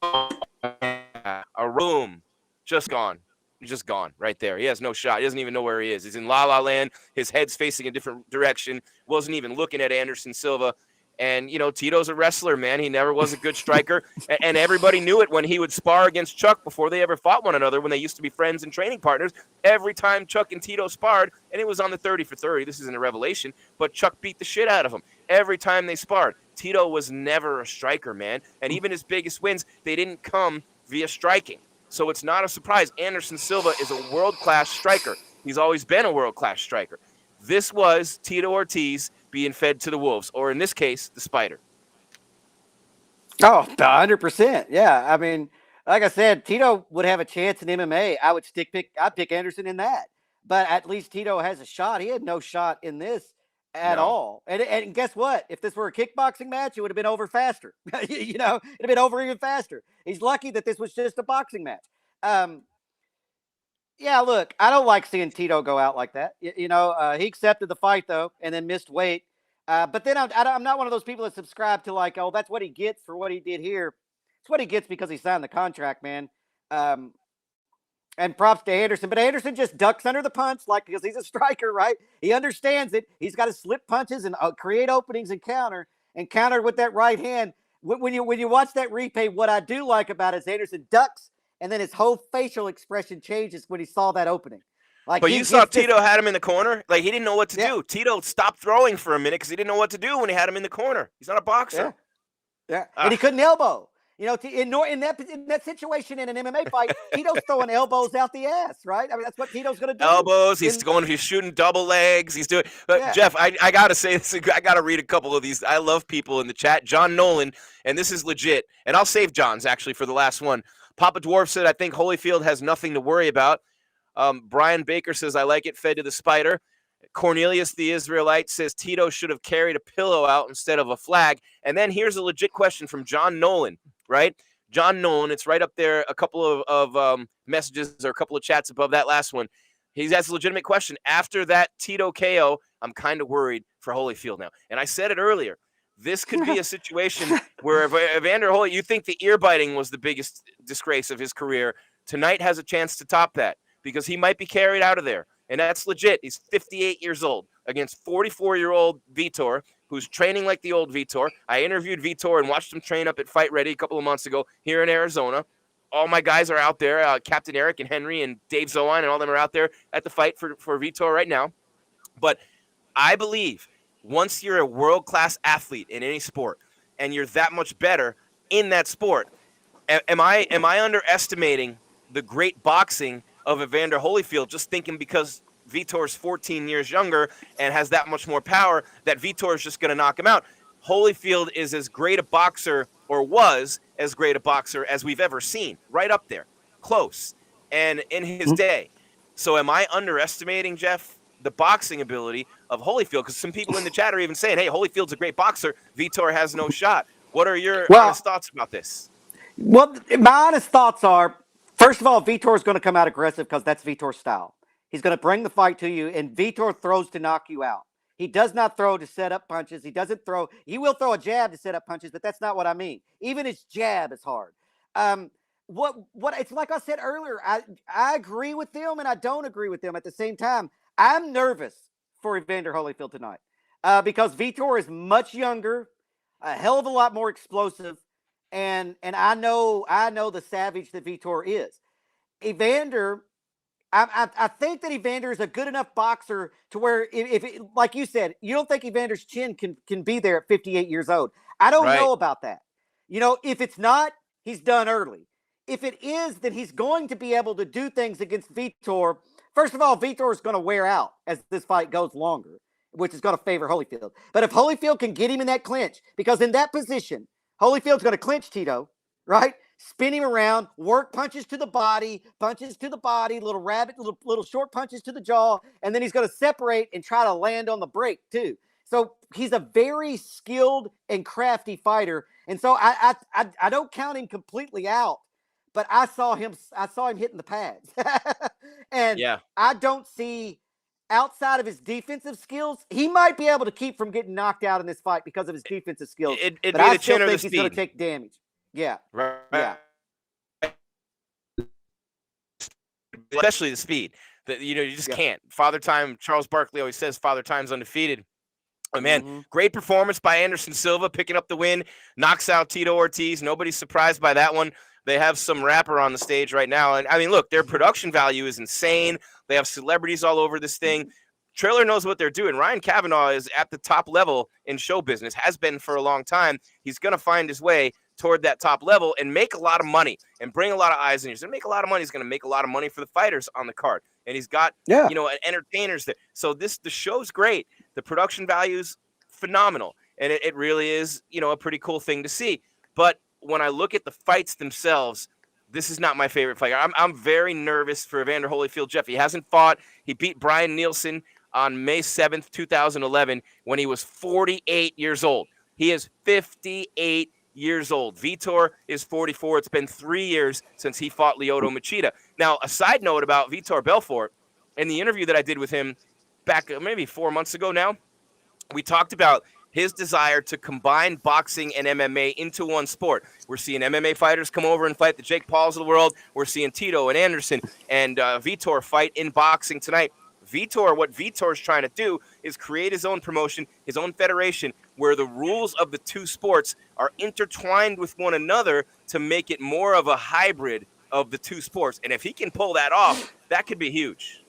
A room, just gone. Just gone right there. He has no shot. He doesn't even know where he is. He's in La La Land. His head's facing a different direction. Wasn't even looking at Anderson Silva. And, you know, Tito's a wrestler, man. He never was a good striker. And everybody knew it when he would spar against Chuck before they ever fought one another, when they used to be friends and training partners. Every time Chuck and Tito sparred, and it was on the 30 for 30. This isn't a revelation, but Chuck beat the shit out of him. Every time they sparred, Tito was never a striker, man. And even his biggest wins, they didn't come via striking. So it's not a surprise. Anderson Silva is a world-class striker. He's always been a world-class striker. This was Tito Ortiz being fed to the wolves, or in this case, the spider. Oh, 100%. Yeah. I mean, like I said, Tito would have a chance in MMA. I'd pick Anderson in that. But at least Tito has a shot. He had no shot in this at all. And guess what? If this were a kickboxing match, it would have been over faster. You know, it'd have been over even faster. He's lucky that this was just a boxing match. Yeah, look, I don't like seeing Tito go out like that. He accepted the fight, though, and then missed weight. But then I'm not one of those people that subscribe to like, oh, that's what he gets for what he did here. It's what he gets because he signed the contract, man. And props to Anderson, but Anderson just ducks under the punch, like, because he's a striker, right? He understands it. He's got to slip punches and create openings and counter with that right hand. When you watch that replay, what I do like about it is Anderson ducks, and then his whole facial expression changes when he saw that opening. Like, but you saw Tito had him in the corner. Like, he didn't know what to do. Tito stopped throwing for a minute because he didn't know what to do when he had him in the corner. He's not a boxer. Yeah. And he couldn't elbow. You know, in that situation in an MMA fight, Tito's throwing elbows out the ass, right? I mean, that's what Tito's going to do. Elbows. He's shooting double legs. He's doing. But Jeff, I gotta say this. I gotta read a couple of these. I love people in the chat. John Nolan, and this is legit. And I'll save John's actually for the last one. Papa Dwarf said, "I think Holyfield has nothing to worry about." Brian Baker says, "I like it fed to the spider." Cornelius the Israelite says Tito should have carried a pillow out instead of a flag. And then here's a legit question from John Nolan, right? John Nolan, it's right up there, a couple of messages or a couple of chats above that last one. He has a legitimate question. After that Tito KO, I'm kind of worried for Holyfield now. And I said it earlier. This could be a situation where Evander Holyfield, you think the ear biting was the biggest disgrace of his career. Tonight has a chance to top that because he might be carried out of there. And that's legit. He's 58 years old against 44-year-old Vitor, who's training like the old Vitor. I interviewed Vitor and watched him train up at Fight Ready a couple of months ago here in Arizona. All my guys are out there. Captain Eric and Henry and Dave Zohan and all them are out there at the fight for Vitor right now. But I believe once you're a world-class athlete in any sport and you're that much better in that sport, am I underestimating the great boxing of Evander Holyfield, just thinking because Vitor's 14 years younger and has that much more power that Vitor is just going to knock him out? Holyfield is as great a boxer, or was as great a boxer as we've ever seen, right up there, close, and in his day. So am I underestimating, Jeff, the boxing ability of Holyfield? Because some people in the chat are even saying, hey, Holyfield's a great boxer. Vitor has no shot. What are your honest thoughts about this? Well, my honest thoughts are, first of all, Vitor is going to come out aggressive because that's Vitor's style. He's going to bring the fight to you, and Vitor throws to knock you out. He does not throw to set up punches. He will throw a jab to set up punches, but that's not what I mean. Even his jab is hard. What it's like I said earlier, I agree with them and I don't agree with them at the same time. I'm nervous for Evander Holyfield tonight because Vitor is much younger, a hell of a lot more explosive, and I know the savage that Vitor is. Evander, I think that Evander is a good enough boxer to where, if like you said, you don't think Evander's chin can be there at 58 years old. I don't know about that. You know, if it's not, he's done early. If it is, then he's going to be able to do things against Vitor. First of all, Vitor is going to wear out as this fight goes longer, which is going to favor Holyfield. But if Holyfield can get him in that clinch, because in that position, Holyfield's going to clinch Tito, right? Spin him around, work punches to the body, little short punches to the jaw, and then he's going to separate and try to land on the break too. So he's a very skilled and crafty fighter, and so I don't count him completely out, but I saw him hitting the pads, and I don't see, outside of his defensive skills, he might be able to keep from getting knocked out in this fight because of his defensive skills. But I still think he's going to take damage. Yeah. Right. Yeah. Especially the speed. You just can't. Father Time, Charles Barkley always says Father Time's undefeated. Oh, man, great performance by Anderson Silva, picking up the win, knocks out Tito Ortiz. Nobody's surprised by that one. They have some rapper on the stage right now. And, I mean, look, their production value is insane. They have celebrities all over this thing. Triller knows what they're doing. Ryan Kavanaugh is at the top level in show business, has been for a long time. He's going to find his way toward that top level and make a lot of money and bring a lot of eyes in. He's going to make a lot of money. He's going to make a lot of money for the fighters on the card. And he's got, entertainers there. So the show's great. The production value's phenomenal. And it really is, a pretty cool thing to see. But when I look at the fights themselves, this is not my favorite fighter. I'm very nervous for Evander Holyfield. Jeff, he hasn't fought. He beat Brian Nielsen on May 7th, 2011, when he was 48 years old. He is 58 years old. Vitor is 44. It's been 3 years since he fought Lyoto Machida. Now, a side note about Vitor Belfort, in the interview that I did with him back maybe 4 months ago now, we talked about his desire to combine boxing and MMA into one sport. We're seeing MMA fighters come over and fight the Jake Pauls of the world. We're seeing Tito and Anderson and Vitor fight in boxing tonight. What Vitor's trying to do is create his own promotion, his own federation, where the rules of the two sports are intertwined with one another to make it more of a hybrid of the two sports. And if he can pull that off, that could be huge.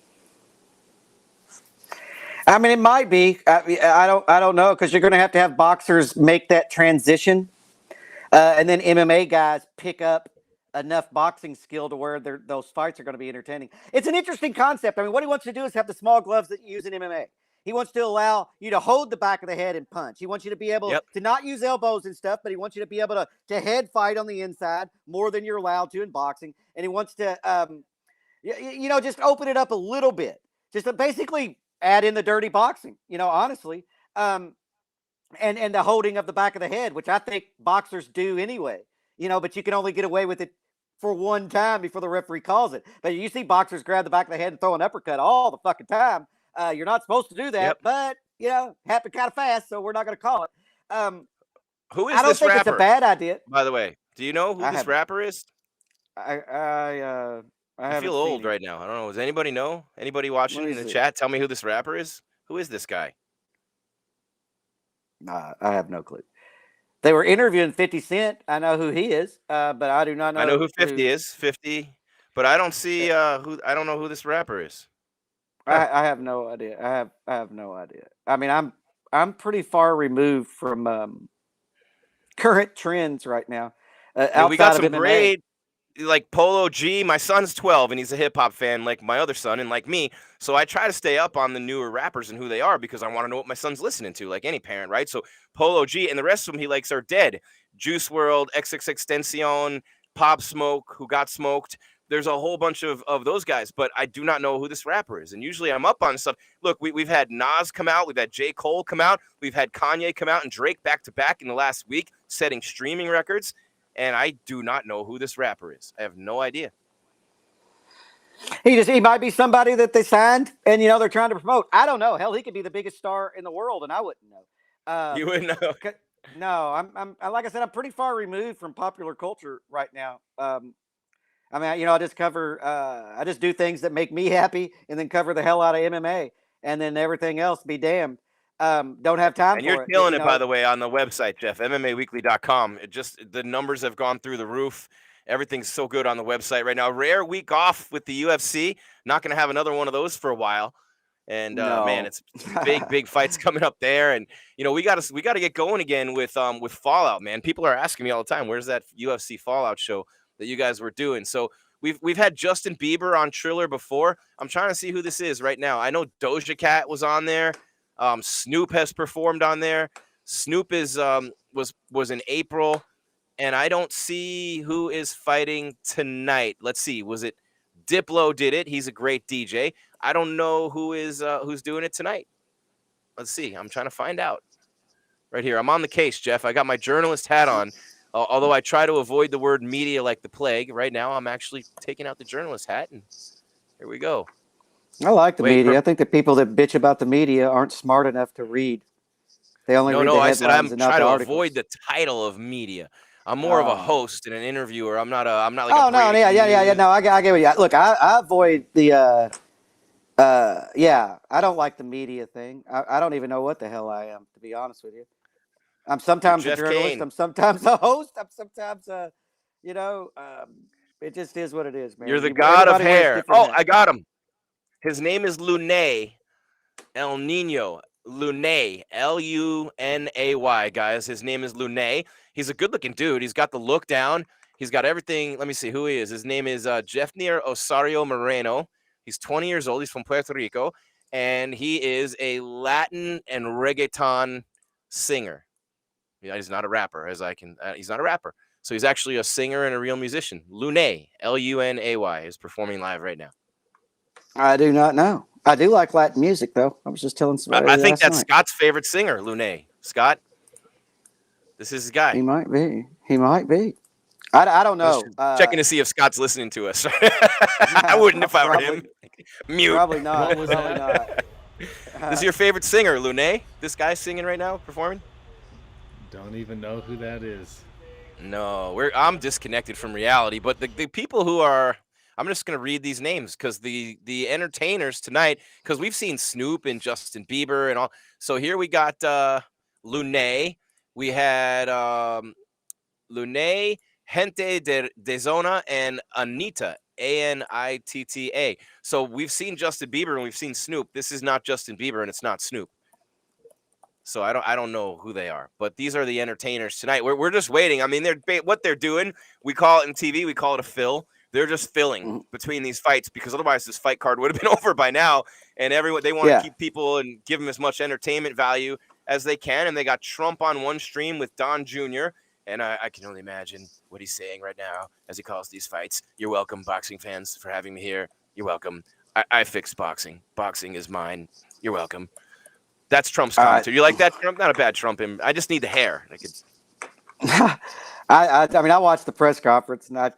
I mean, it might be. I don't know, because you're going to have boxers make that transition, and then MMA guys pick up enough boxing skill to where those fights are going to be entertaining. It's an interesting concept. I mean, what he wants to do is have the small gloves that you use in MMA. He wants to allow you to hold the back of the head and punch. He wants you to be able to not use elbows and stuff, but he wants you to be able to head fight on the inside more than you're allowed to in boxing. And he wants to, just open it up a little bit. Just to basically add in the dirty boxing, honestly. And the holding of the back of the head, which I think boxers do anyway, but you can only get away with it for one time before the referee calls it. But you see boxers grab the back of the head and throw an uppercut all the fucking time. You're not supposed to do that, but happened kind of fast, so we're not going to call it. Who is I don't this think rapper? It's a bad idea. By the way, do you know who this rapper is? I feel old right now. I don't know. Does anybody know? Anybody watching in the chat? Tell me who this rapper is. Who is this guy? Nah, I have no clue. They were interviewing 50 Cent. I know who he is, but I do not know. I know who 50 is. 50, but I don't see who. I don't know who this rapper is. I have no idea. I have no idea. I mean, I'm pretty far removed from current trends right now. We got some great, like Polo G. My son's 12 and he's a hip hop fan, like my other son and like me. So I try to stay up on the newer rappers and who they are because I want to know what my son's listening to, like any parent, right? So Polo G and the rest of them he likes are dead. Juice WRLD, XXXTentacion, Pop Smoke, Who Got Smoked. There's a whole bunch of those guys, but I do not know who this rapper is. And usually I'm up on stuff. Look, we've had Nas come out. We've had J. Cole come out. We've had Kanye come out and Drake back-to-back in the last week, setting streaming records. And I do not know who this rapper is. I have no idea. He might be somebody that they signed and, they're trying to promote. I don't know. Hell, he could be the biggest star in the world, and I wouldn't know. You wouldn't know? No, I'm like I said, I'm pretty far removed from popular culture right now. I mean, I just cover, I just do things that make me happy and then cover the hell out of MMA and then everything else be damned. Don't have time and for it. You're killing it, by the way, on the website, Jeff, MMAWeekly.com. The numbers have gone through the roof. Everything's so good on the website right now. Rare week off with the UFC. Not going to have another one of those for a while. And man, it's big fights coming up there. And we got to get going again with Fallout, man. People are asking me all the time, where's that UFC Fallout show that you guys were doing? So we've had Justin Bieber on Triller before. I'm trying to see who this is right now. I know Doja Cat was on there. Snoop has performed on there. Snoop is was in April, and I don't see who is fighting tonight. Let's see. Was it Diplo did it? He's a great DJ. I don't know who is who's doing it tonight. Let's see. I'm trying to find out. Right here. I'm on the case, Jeff. I got my journalist hat on. Although I try to avoid the word media like the plague, right now I'm actually taking out the journalist hat, and here we go. I like the media. I think the people that bitch about the media aren't smart enough to read. They only read the headlines. I said I'm trying to articles. Avoid the title of media. I'm more of a host and an interviewer. I'm not like. Oh no, yeah. No, I get what you. Look, I avoid the. I don't like the media thing. I don't even know what the hell I am, to be honest with you. I'm sometimes a journalist. Cain. I'm sometimes a host. I'm sometimes it just is what it is, man. You're the god of hair. Oh, I got him. His name is Lunay El Nino. Lunay, Lunay, guys. His name is Lunay. He's a good-looking dude. He's got the look down. He's got everything. Let me see who he is. His name is Jeffnier Osario Moreno. He's 20 years old. He's from Puerto Rico, and he is a Latin and reggaeton singer. Yeah, he's not a rapper, he's not a rapper. So he's actually a singer and a real musician. Lunay, Lunay, is performing live right now. I do not know. I do like Latin music, though. I was just telling somebody. I think that's Scott's favorite singer, Lunay. Scott, this is his guy. He might be. I don't know. Checking to see if Scott's listening to us. I wouldn't if I were him. Mute. Probably not. Probably not. This is your favorite singer, Lunay? This guy's singing right now, performing? Don't even know who that is. No, I'm disconnected from reality. But the people who are, I'm just gonna read these names because the entertainers tonight, because we've seen Snoop and Justin Bieber and all. So here we got Lune. We had Lune, Gente de Zona, and Anita. Anitta. So we've seen Justin Bieber and we've seen Snoop. This is not Justin Bieber and it's not Snoop. So I don't know who they are, but these are the entertainers tonight. We're just waiting. I mean, what they're doing. We call it in TV. We call it a fill. They're just filling between these fights because otherwise this fight card would have been over by now. And they want to keep people and give them as much entertainment value as they can. And they got Trump on one stream with Don Jr. And I can only imagine what he's saying right now as he calls these fights. You're welcome, boxing fans, for having me here. You're welcome. I fixed boxing. Boxing is mine. You're welcome. That's Trump's commentary. You like that, Trump? Not a bad Trump. I just need the hair. I mean, I watched the press conference, and I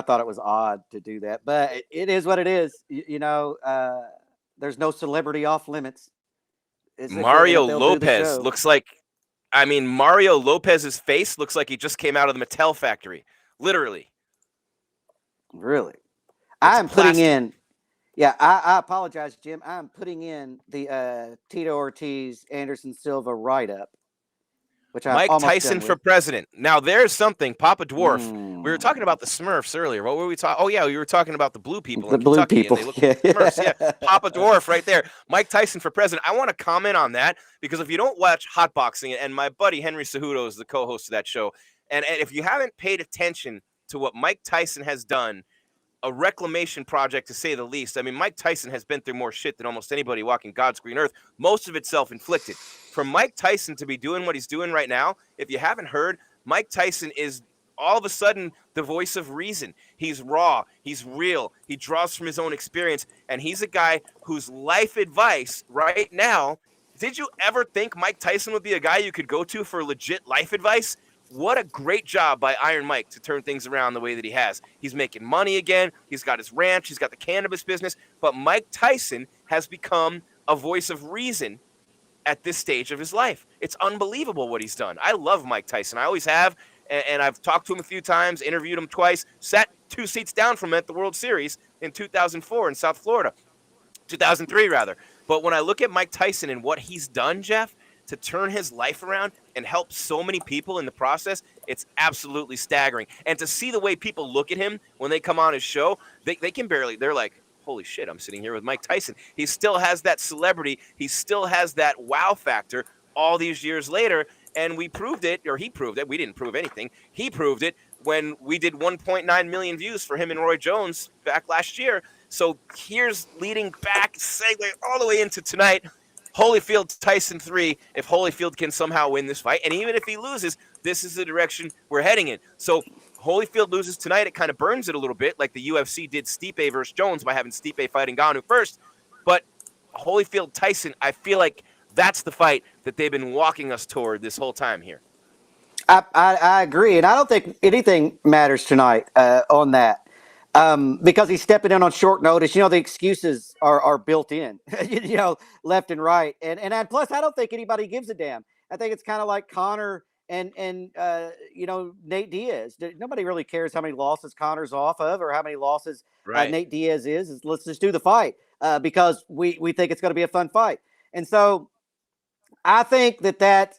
thought it was odd to do that, but it is what it is. There's no celebrity off limits. Mario Lopez looks like, Mario Lopez's face looks like he just came out of the Mattel factory, literally. Really, I'm putting in. Yeah, I apologize, Jim. I'm putting in the Tito Ortiz, Anderson Silva write-up, which I'm Mike Tyson for president. Now, there's something. Papa Dwarf. We were talking about the Smurfs earlier. What were we talking? Oh, yeah, we were talking about the blue people in Kentucky. Blue people. And they look like Smurfs. Yeah, Papa Dwarf right there. Mike Tyson for president. I want to comment on that because if you don't watch Hot Boxing, and my buddy Henry Cejudo is the co-host of that show, and if you haven't paid attention to what Mike Tyson has done, a reclamation project to say the least. I mean, Mike Tyson has been through more shit than almost anybody walking God's green earth, most of it self-inflicted. For Mike Tyson to be doing what he's doing right now, if you haven't heard, Mike Tyson is all of a sudden the voice of reason. He's raw, he's real, he draws from his own experience, and he's a guy whose life advice right now, did you ever think Mike Tyson would be a guy you could go to for legit life advice? What a great job by Iron Mike to turn things around the way that he has. He's making money again. He's got his ranch. He's got the cannabis business. But Mike Tyson has become a voice of reason at this stage of his life. It's unbelievable what he's done. I love Mike Tyson. I always have, and I've talked to him a few times, interviewed him twice, sat 2 seats down from him at the World Series in 2004 in South Florida. 2003, rather. But when I look at Mike Tyson and what he's done, Jeff, to turn his life around and help so many people in the process, it's absolutely staggering. And to see the way people look at him when they come on his show, they can barely, they're like, holy shit, I'm sitting here with Mike Tyson. He still has that celebrity. He still has that wow factor all these years later. And we proved it, or he proved it. We didn't prove anything. He proved it when we did 1.9 million views for him and Roy Jones back last year. So here's leading back, segue all the way into tonight. Holyfield, Tyson 3, if Holyfield can somehow win this fight. And even if he loses, this is the direction we're heading in. So Holyfield loses tonight, it kind of burns it a little bit, like the UFC did Stipe versus Jones by having Stipe fighting Ngannou first. But Holyfield, Tyson, I feel like that's the fight that they've been walking us toward this whole time here. I agree. And I don't think anything matters tonight on that. Because he's stepping in on short notice, the excuses are built in, left and right. And plus, I don't think anybody gives a damn. I think it's kind of like Conor and Nate Diaz. Nobody really cares how many losses Conor's off of or how many losses Nate Diaz is. Let's just do the fight because we think it's going to be a fun fight. And so I think that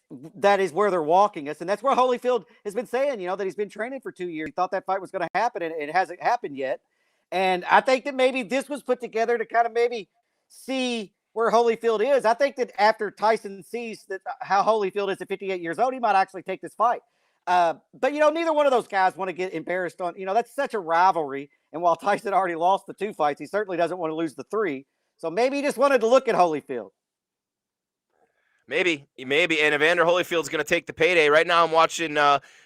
is where they're walking us. And that's where Holyfield has been saying, that he's been training for 2 years. He thought that fight was going to happen, and it hasn't happened yet. And I think that maybe this was put together to kind of maybe see where Holyfield is. I think that after Tyson sees that how Holyfield is at 58 years old, he might actually take this fight. But, neither one of those guys want to get embarrassed on, that's such a rivalry. And while Tyson already lost the 2 fights, he certainly doesn't want to lose the 3. So maybe he just wanted to look at Holyfield. Maybe. And Evander Holyfield's going to take the payday. Right now I'm watching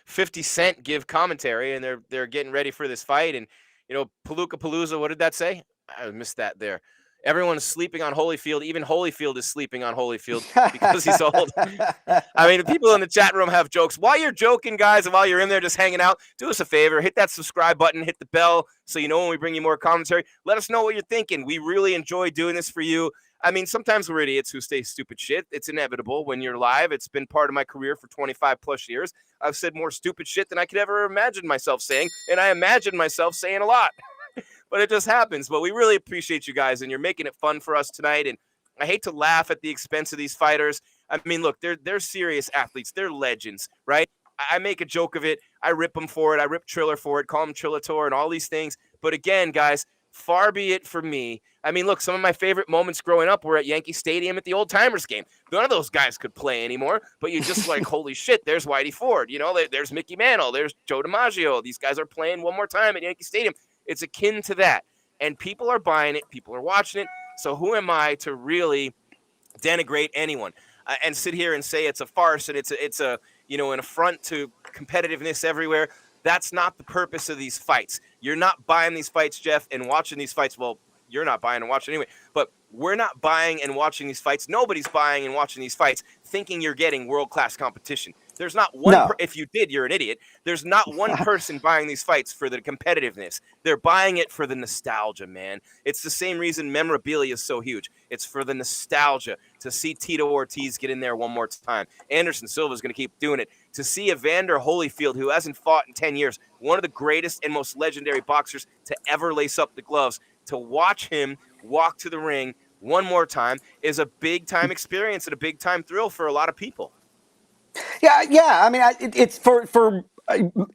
50 Cent give commentary, and they're getting ready for this fight. And, Palooka Palooza, what did that say? I missed that there. Everyone is sleeping on Holyfield. Even Holyfield is sleeping on Holyfield because he's old. I mean, the people in the chat room have jokes. While you're joking, guys, and while you're in there just hanging out, do us a favor. Hit that subscribe button. Hit the bell so you know when we bring you more commentary. Let us know what you're thinking. We really enjoy doing this for you. I mean, sometimes we're idiots who say stupid shit. It's inevitable when you're live. It's been part of my career for 25 plus years. I've said more stupid shit than I could ever imagine myself saying, and I imagine myself saying a lot. But it just happens. But we really appreciate you guys, and you're making it fun for us tonight. And I hate to laugh at the expense of these fighters. I mean, look, they're serious athletes. They're legends, right? I make a joke of it. I rip them for it. I rip Triller for it, call him Trillator and all these things. But again, guys, far be it for me. I mean, look, some of my favorite moments growing up were at Yankee Stadium at the Old Timers game. None of those guys could play anymore, but you just like, holy shit, there's Whitey Ford. You know, there's Mickey Mantle. There's Joe DiMaggio. These guys are playing one more time at Yankee Stadium. It's akin to that. And people are buying it. People are watching it. So who am I to really denigrate anyone and sit here and say it's a farce and it's a an affront to competitiveness everywhere? That's not the purpose of these fights. You're not buying these fights, Jeff, and watching these fights. Well, you're not buying and watching anyway, but we're not buying and watching these fights. Nobody's buying and watching these fights thinking you're getting world-class competition. There's not one. No. If you did, you're an idiot. There's not one person buying these fights for the competitiveness. They're buying it for the nostalgia, man. It's the same reason memorabilia is so huge. It's for the nostalgia to see Tito Ortiz get in there one more time. Anderson Silva is going to keep doing it. To see Evander Holyfield, who hasn't fought in 10 years, one of the greatest and most legendary boxers to ever lace up the gloves, to watch him walk to the ring one more time is a big-time experience and a big-time thrill for a lot of people. Yeah. I mean, it's for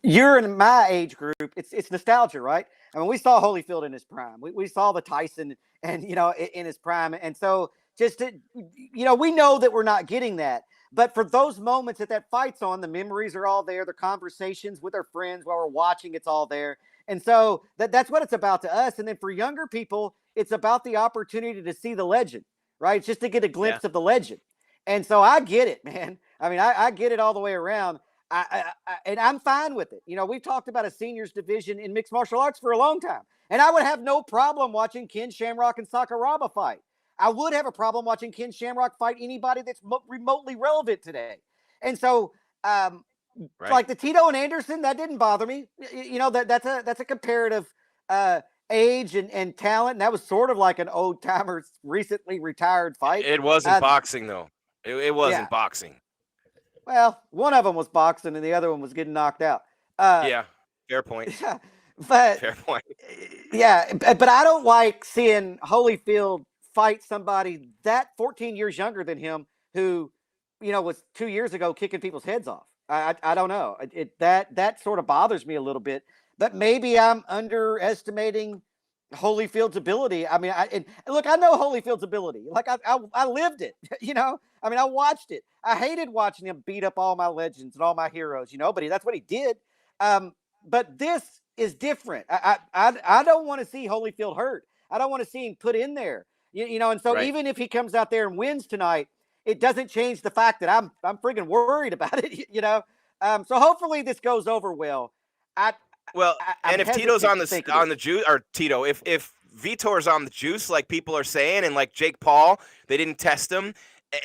your and my age group. It's nostalgia, right? I mean, we saw Holyfield in his prime. We saw the Tyson, and in his prime, and so just to, we know that we're not getting that. But for those moments that fight's on, the memories are all there. The conversations with our friends while we're watching, it's all there. And so that's what it's about to us. And then for younger people, it's about the opportunity to see the legend, right? It's just to get a glimpse of the legend. And so I get it, man. I mean, I get it all the way around. And I'm fine with it. We've talked about a seniors division in mixed martial arts for a long time. And I would have no problem watching Ken Shamrock and Sakuraba fight. I would have a problem watching Ken Shamrock fight anybody that's remotely relevant today. And so, like the Tito and Anderson, that didn't bother me. That's a comparative age and talent. And that was sort of like an old timer, recently retired fight. It wasn't boxing, though. It wasn't boxing. Well, one of them was boxing and the other one was getting knocked out. Fair point. But fair point. Yeah, but I don't like seeing Holyfield fight somebody that 14 years younger than him who, was 2 years ago kicking people's heads off. I don't know. That sort of bothers me a little bit. But maybe I'm underestimating Holyfield's ability. I mean, look, I know Holyfield's ability. Like I lived it. I mean, I watched it. I hated watching him beat up all my legends and all my heroes. But that's what he did. But this is different. I don't want to see Holyfield hurt. I don't want to see him put in there. And so even if he comes out there and wins tonight, it doesn't change the fact that I'm friggin' worried about it. So hopefully this goes over well. And if Tito's on the juice, or Tito, if Vitor's on the juice, like people are saying, and like Jake Paul, they didn't test him.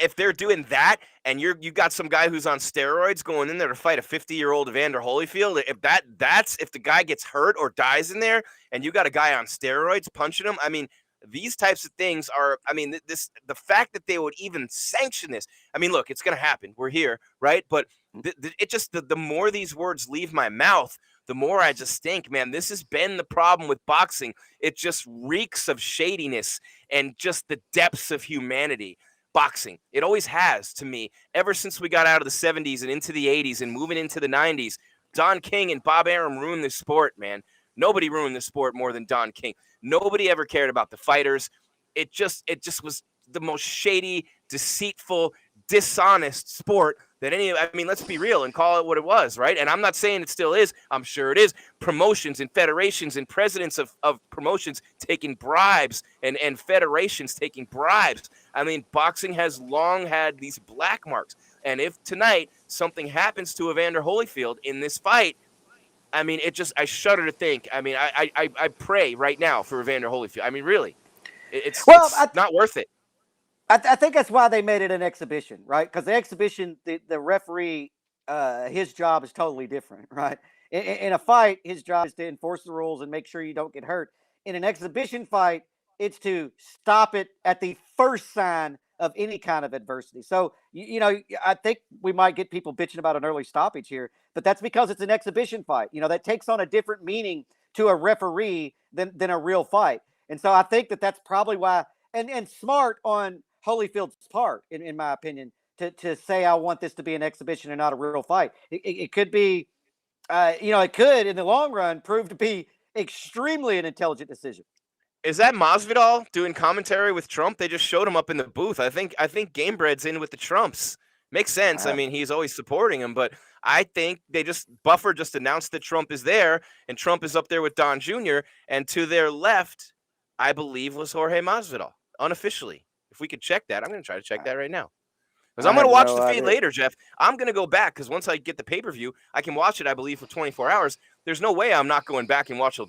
If they're doing that, and you got some guy who's on steroids going in there to fight a 50-year-old Evander Holyfield, if the guy gets hurt or dies in there, and you got a guy on steroids punching him, I mean, these types of things are, I mean, the fact that they would even sanction this, I mean, look, it's going to happen. We're here, right? But the more these words leave my mouth, the more I just think, man, this has been the problem with boxing. It just reeks of shadiness and just the depths of humanity. Boxing, it always has, to me, ever since we got out of the 70s and into the 80s and moving into the 90s. Don King and Bob Arum ruined the sport, man. Nobody ruined the sport more than Don King. Nobody ever cared about the fighters. It just was the most shady, deceitful, dishonest sport that let's be real and call it what it was, right? And I'm not saying it still is. I'm sure it is. Promotions and federations and presidents of promotions taking bribes and federations taking bribes. I mean, boxing has long had these black marks. And if tonight something happens to Evander Holyfield in this fight, I mean, I shudder to think. I mean, I pray right now for Evander Holyfield. I mean, really, it's not worth it. I think that's why they made it an exhibition, right? Because the exhibition, the referee, his job is totally different, right? In a fight, his job is to enforce the rules and make sure you don't get hurt. In an exhibition fight, It's to stop it at the first sign of any kind of adversity. So, I think we might get people bitching about an early stoppage here, but that's because it's an exhibition fight. That takes on a different meaning to a referee than a real fight. And so I think that's probably why, and smart on Holyfield's part, in my opinion, to say, I want this to be an exhibition and not a real fight. It could be, it could in the long run prove to be extremely an intelligent decision. Is that Masvidal doing commentary with Trump? They just showed him up in the booth. I think Gamebred's in with the Trumps. Makes sense. I mean, he's always supporting him, but I think Buffer just announced that Trump is there, and Trump is up there with Don Jr., and to their left, I believe, was Jorge Masvidal, unofficially. If we could check that, I'm going to try to check that right now. Because I'm going to watch the feed later, Jeff. I'm going to go back because once I get the pay-per-view, I can watch it, I believe, for 24 hours. There's no way I'm not going back and watching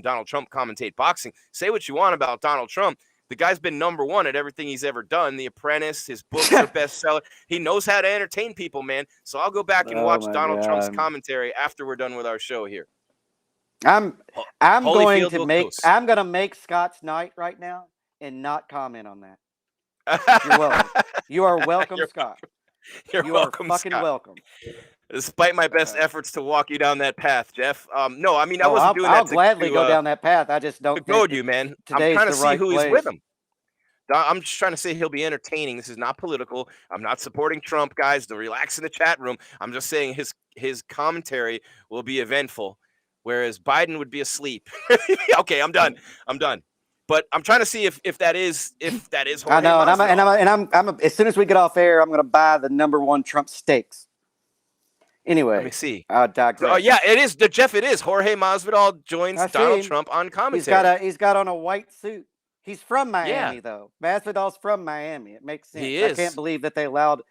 Donald Trump commentate boxing. Say what you want about Donald Trump. The guy's been #1 at everything he's ever done. The Apprentice, his books are bestseller. He knows how to entertain people, man. So I'll go back and watch Donald Trump's commentary after we're done with our show here. I'm going to make Scott's night right now and not comment on that. You're welcome. You are welcome, Scott. You are fucking Scott. Welcome. Despite my best efforts to walk you down that path, Jeff. No, I mean, I wasn't doing that. I'll gladly go down that path. I just don't to goad you, man. I'm trying to see who he's with him. I'm just trying to say he'll be entertaining. This is not political. I'm not supporting Trump, guys. To relax in the chat room. I'm just saying his commentary will be eventful, whereas Biden would be asleep. Okay, I'm done. But I'm trying to see if that is Jorge I know, Masvidal. and I'm as soon as we get off air, I'm going to buy the #1 Trump steaks. Anyway, let me see. I digress. Oh yeah, it is. Jeff, it is. Jorge Masvidal joins Donald Trump on commentary. He's got on a white suit. He's from Miami, though. Masvidal's from Miami. It makes sense. He is. I can't believe that they allowed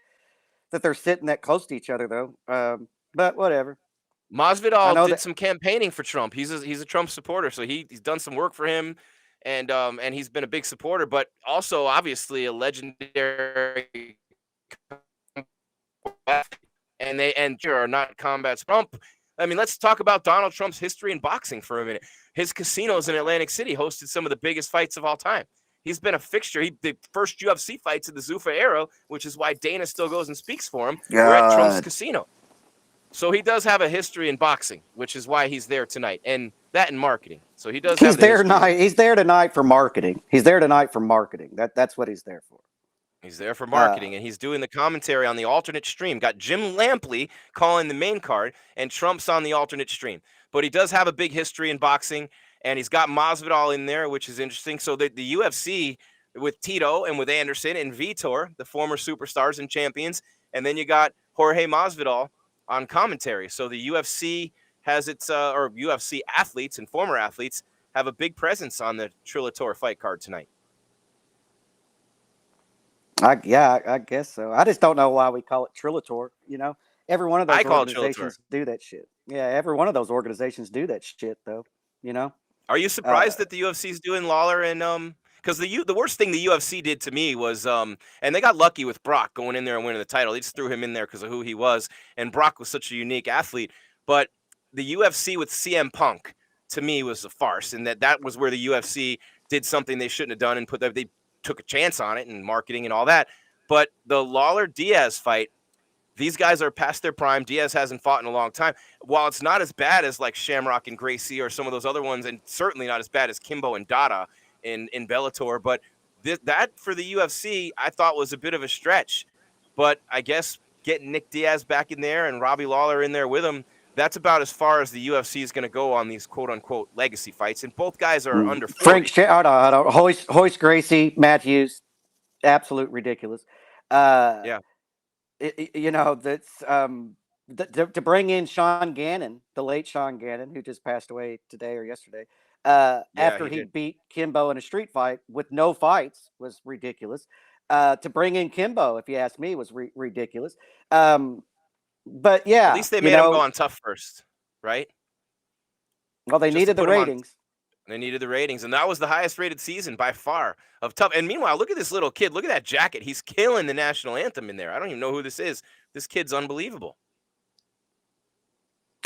that they're sitting that close to each other, though. But whatever. Masvidal did some campaigning for Trump. He's a Trump supporter, so he's done some work for him. And he's been a big supporter, but also obviously a legendary. And they are not combat Trump. I mean, let's talk about Donald Trump's history in boxing for a minute. His casinos in Atlantic City hosted some of the biggest fights of all time. He's been a fixture. The first UFC fights in the Zuffa era, which is why Dana still goes and speaks for him, were at Trump's casino. So he does have a history in boxing, which is why he's there tonight, and that in marketing. So he does. He's there tonight. He's there tonight for marketing. That's what he's there for. He's there for marketing, and he's doing the commentary on the alternate stream. Got Jim Lampley calling the main card, and Trump's on the alternate stream. But he does have a big history in boxing, and he's got Masvidal in there, which is interesting. So the UFC with Tito and with Anderson and Vitor, the former superstars and champions, and then you got Jorge Masvidal on commentary. So the UFC has its or UFC athletes and former athletes have a big presence on the Triller fight card tonight. I guess so. I just don't know why we call it Triller. Every one of those organizations do that shit. Yeah, every one of those organizations do that shit, though. Are you surprised that the UFC is doing Lawler and because the worst thing the UFC did to me was and they got lucky with Brock going in there and winning the title. They just threw him in there because of who he was, and Brock was such a unique athlete. But the UFC with CM Punk to me was a farce, and that was where the UFC did something they shouldn't have done and they took a chance on it and marketing and all that. But the Lawler-Diaz fight, these guys are past their prime. Diaz hasn't fought in a long time. While it's not as bad as like Shamrock and Gracie or some of those other ones, and certainly not as bad as Kimbo and Dada in Bellator, but that for the UFC I thought was a bit of a stretch. But I guess getting Nick Diaz back in there and Robbie Lawler in there with him, that's about as far as the UFC is going to go on these quote-unquote legacy fights. And both guys are under 40. Hoist Gracie, Matthews, absolute ridiculous. Yeah. That's to bring in Sean Gannon, the late Sean Gannon, who just passed away today or yesterday, after he beat Kimbo in a street fight with no fights, was ridiculous. To bring in Kimbo, if you ask me, was ridiculous. But yeah, at least they made him go on tough first, right? Well, they needed the ratings. They needed the ratings, and that was the highest rated season by far of Tough. And meanwhile, look at this little kid. Look at that jacket. He's killing the national anthem in there. I don't even know who this is. This kid's unbelievable.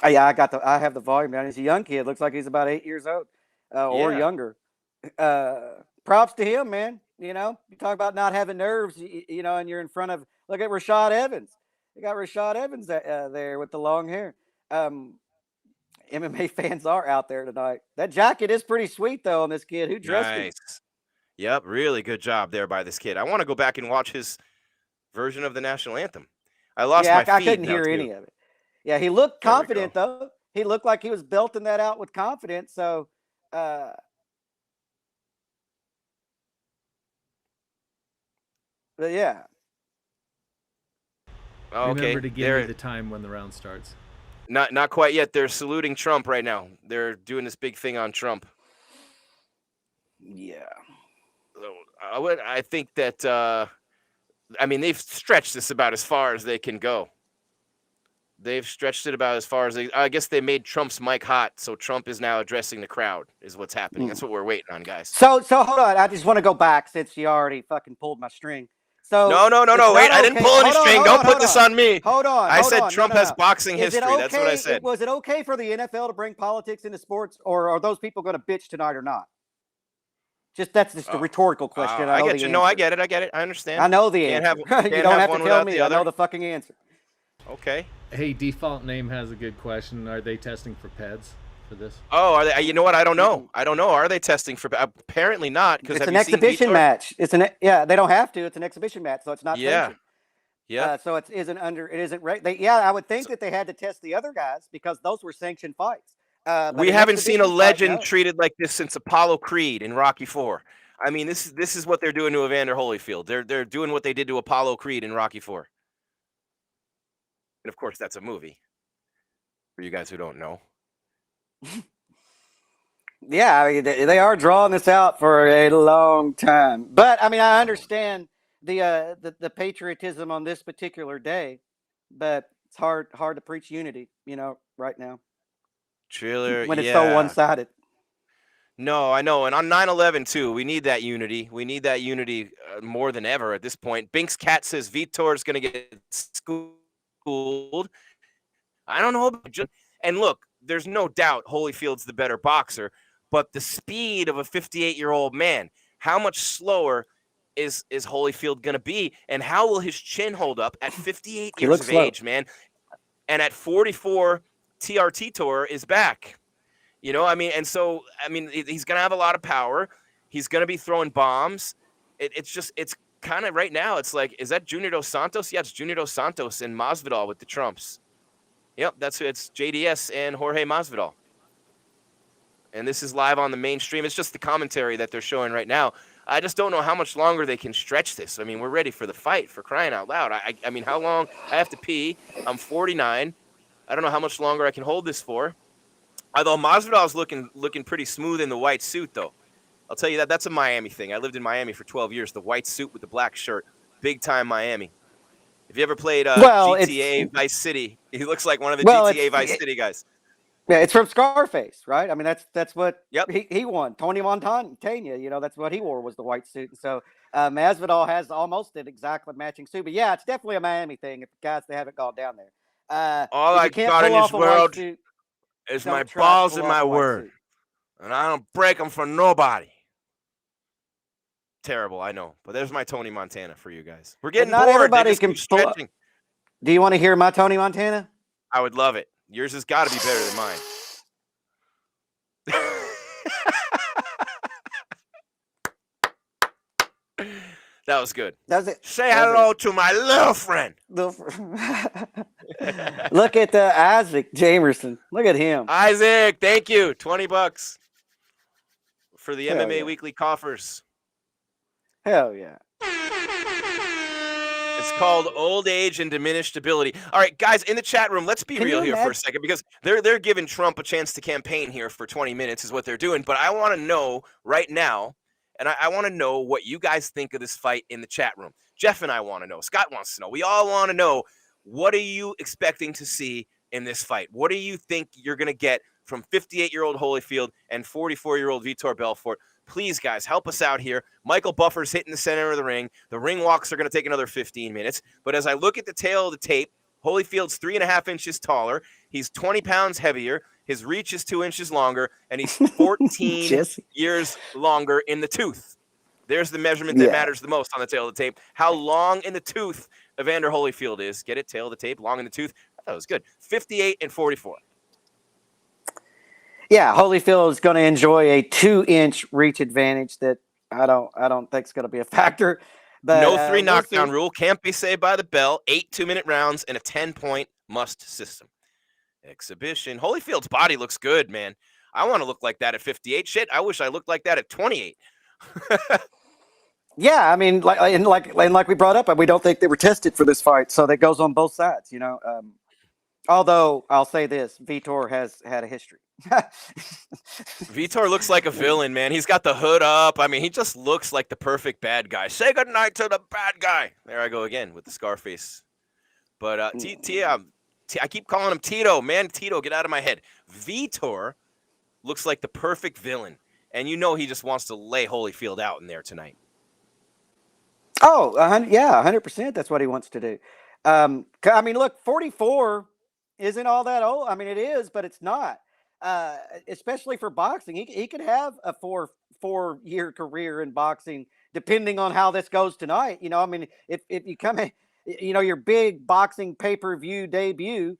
Yeah, I have the volume down. He's a young kid. Looks like he's about 8 years old or younger. props to him, man. You talk about not having nerves, and you're in front of, look at Rashad Evans. They got Rashad Evans there with the long hair. MMA fans are out there tonight. That jacket is pretty sweet, though, on this kid. Who dressed him? Nice. Yep, really good job there by this kid. I want to go back and watch his version of the national anthem. I lost my feed. I couldn't now, hear too. any of it. Yeah, he looked confident, though. He looked like he was belting that out with confidence. So, but yeah. Oh, okay. Remember to give me the time when the round starts. Not quite yet. They're saluting Trump right now. They're doing this big thing on Trump. Yeah. So I think that they've stretched this about as far as they can go. They've stretched it about as far as I guess they made Trump's mic hot, so Trump is now addressing the crowd. Is what's happening. That's what we're waiting on, guys. So hold on. I just want to go back since you already fucking pulled my string. So no. Wait, I didn't pull any string. Don't put this on me. Hold on. I said Trump has boxing history. That's what I said. Was it okay for the NFL to bring politics into sports, or are those people going to bitch tonight or not? That's just a rhetorical question. I get you. No, I get it. I understand. I know the answer. You don't have to tell me. I know the fucking answer. Okay. Hey, Default Name has a good question. Are they testing for PEDs for this? Oh, are they? You know what? I don't know. Are they testing for? Apparently not. Because it's an exhibition match. They don't have to. It's an exhibition match, so it's not sanctioned. Yeah. So it isn't. I would think that they had to test the other guys because those were sanctioned fights. We haven't seen a legend treated like this since Apollo Creed in Rocky IV. I mean, this is what they're doing to Evander Holyfield. They're doing what they did to Apollo Creed in Rocky IV. And of course, that's a movie. For you guys who don't know. Yeah, I mean, they are drawing this out for a long time. But I mean, I understand the patriotism on this particular day, but it's hard to preach unity, right now. Triller, when it's so one-sided. No, I know. And on 9/11 too, we need that unity. We need that unity more than ever at this point. Binks Cat says Vitor is going to get schooled. I don't know. And look, there's no doubt Holyfield's the better boxer, but the speed of a 58-year-old man, how much slower is Holyfield going to be? And how will his chin hold up at 58 years of age, man? And at 44, Tito is back. He's going to have a lot of power. He's going to be throwing bombs. It's kind of right now. It's like, is that Junior Dos Santos? Yeah, it's Junior Dos Santos and Masvidal with the Trumps. Yep, it's JDS and Jorge Masvidal. And this is live on the mainstream. It's just the commentary that they're showing right now. I just don't know how much longer they can stretch this. I mean, we're ready for the fight, for crying out loud. I mean, how long? I have to pee. I'm 49. I don't know how much longer I can hold this for. Although Masvidal's looking pretty smooth in the white suit, though. I'll tell you that. That's a Miami thing. I lived in Miami for 12 years. The white suit with the black shirt. Big time Miami. If you ever played GTA Vice City, he looks like one of the GTA Vice City guys. Yeah, it's from Scarface, right? I mean, that's what Yep. he won. Tony Montana, that's what he wore was the white suit. So Masvidal has almost an exactly matching suit. But yeah, it's definitely a Miami thing. If guys they haven't gone down there. All I got in this world is my balls and my word, and I don't break them for nobody. Terrible, I know, but there's my Tony Montana for you guys. We're getting bored. Everybody can stretching. Do you want to hear my Tony Montana? I would love it. Yours has got to be better than mine. That was good. That was it. Say hello to my little friend. Look at Isaac Jamerson. Look at him. Isaac, thank you. $20 for the MMA Weekly coffers. Hell yeah. It's called Old Age and Diminished Ability. All right, guys, in the chat room, let's be real here for a second, because they're giving Trump a chance to campaign here for 20 minutes is what they're doing. But I want to know right now, and I want to know what you guys think of this fight in the chat room. Jeff and I want to know. Scott wants to know. We all want to know, what are you expecting to see in this fight? What do you think you're going to get from 58-year-old Holyfield and 44-year-old Vitor Belfort? Please, guys, help us out here. Michael Buffer's hitting the center of the ring. The ring walks are going to take another 15 minutes. But as I look at the tail of the tape, Holyfield's 3.5 inches taller. He's 20 pounds heavier. His reach is 2 inches longer. And he's 14 years longer in the tooth. There's the measurement that matters the most on the tail of the tape. How long in the tooth Evander Holyfield is. Get it? Tail of the tape, long in the tooth. I thought it was good. 58 and 44. Yeah, Holyfield is going to enjoy a 2-inch reach advantage that I don't think is going to be a factor. But no 3 knockdown see. rule. Can't be saved by the bell. 8 2-minute rounds and a 10-point must system. Exhibition. Holyfield's body looks good, man. I want to look like that at 58. Shit, I wish I looked like that at 28. Yeah, I mean, like we brought up, we don't think they were tested for this fight, so that goes on both sides, Although I'll say this, Vitor has had a history. Vitor looks like a villain, man. He's got the hood up. I mean, he just looks like the perfect bad guy. Say goodnight to the bad guy. There I go again with the Scarface. But I keep calling him Tito. Man, Tito, get out of my head. Vitor looks like the perfect villain. And he just wants to lay Holyfield out in there tonight. Oh, 100%. That's what he wants to do. I mean, look, 44 isn't all that old. I mean, it is, but it's not. Especially for boxing, he could have a four-year career in boxing, depending on how this goes tonight. I mean, if you come in, your big boxing pay-per-view debut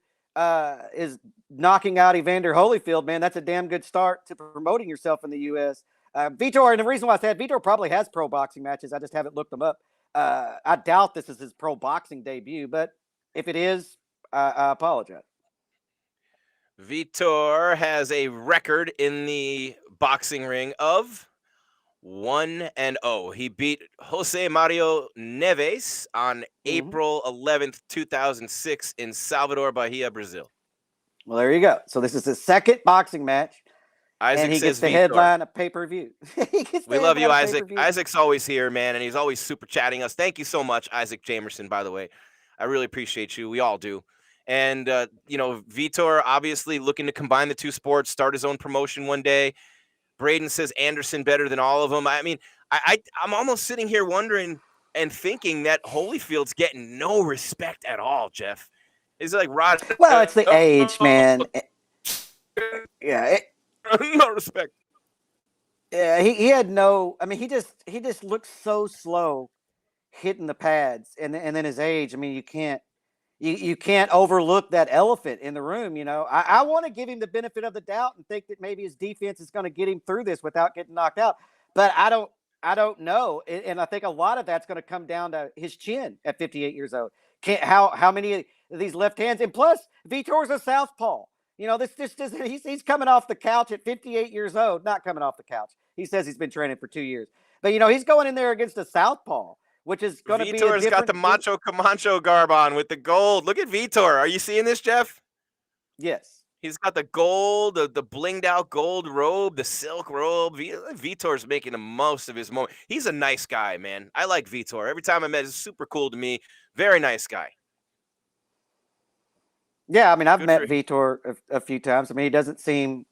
is knocking out Evander Holyfield, man, that's a damn good start to promoting yourself in the U.S. Vitor, and the reason why I said Vitor probably has pro boxing matches, I just haven't looked them up. I doubt this is his pro boxing debut, but if it is, I apologize. Vitor has a record in the boxing ring of 1-0. He beat Jose Mario Neves on April 11th, 2006 in Salvador, Bahia, Brazil. Well, there you go. So this is his second boxing match. Isaac and he says gets the Vitor. Headline a pay-per-view. We love you, Isaac. Isaac's always here, man, and he's always super chatting us. Thank you so much, Isaac Jamerson, by the way. I really appreciate you. We all do. And, Vitor obviously looking to combine the two sports, start his own promotion one day. Braden says Anderson better than all of them. I mean, I'm almost sitting here wondering and thinking that Holyfield's getting no respect at all, Jeff. He's like, Rod. Well, it's the age, man. Yeah. No respect. Yeah, he had no. I mean, he just looks so slow hitting the pads, and then his age. I mean, you can't overlook that elephant in the room. I want to give him the benefit of the doubt and think that maybe his defense is going to get him through this without getting knocked out. But I don't know, and I think a lot of that's going to come down to his chin at 58 years old. How many of these left hands, and plus Vitor's a southpaw. He's coming off the couch at 58 years old. Not coming off the couch. He says he's been training for 2 years. But, he's going in there against a southpaw, which is going to be Vitor's got the Macho Camacho garb on with the gold. Look at Vitor. Are you seeing this, Jeff? Yes. He's got the gold, the blinged out gold robe, the silk robe. Vitor's making the most of his moment. He's a nice guy, man. I like Vitor. Every time I met him, he's super cool to me. Very nice guy. Yeah, I mean, I've met Vitor a few times. I mean, he doesn't seem.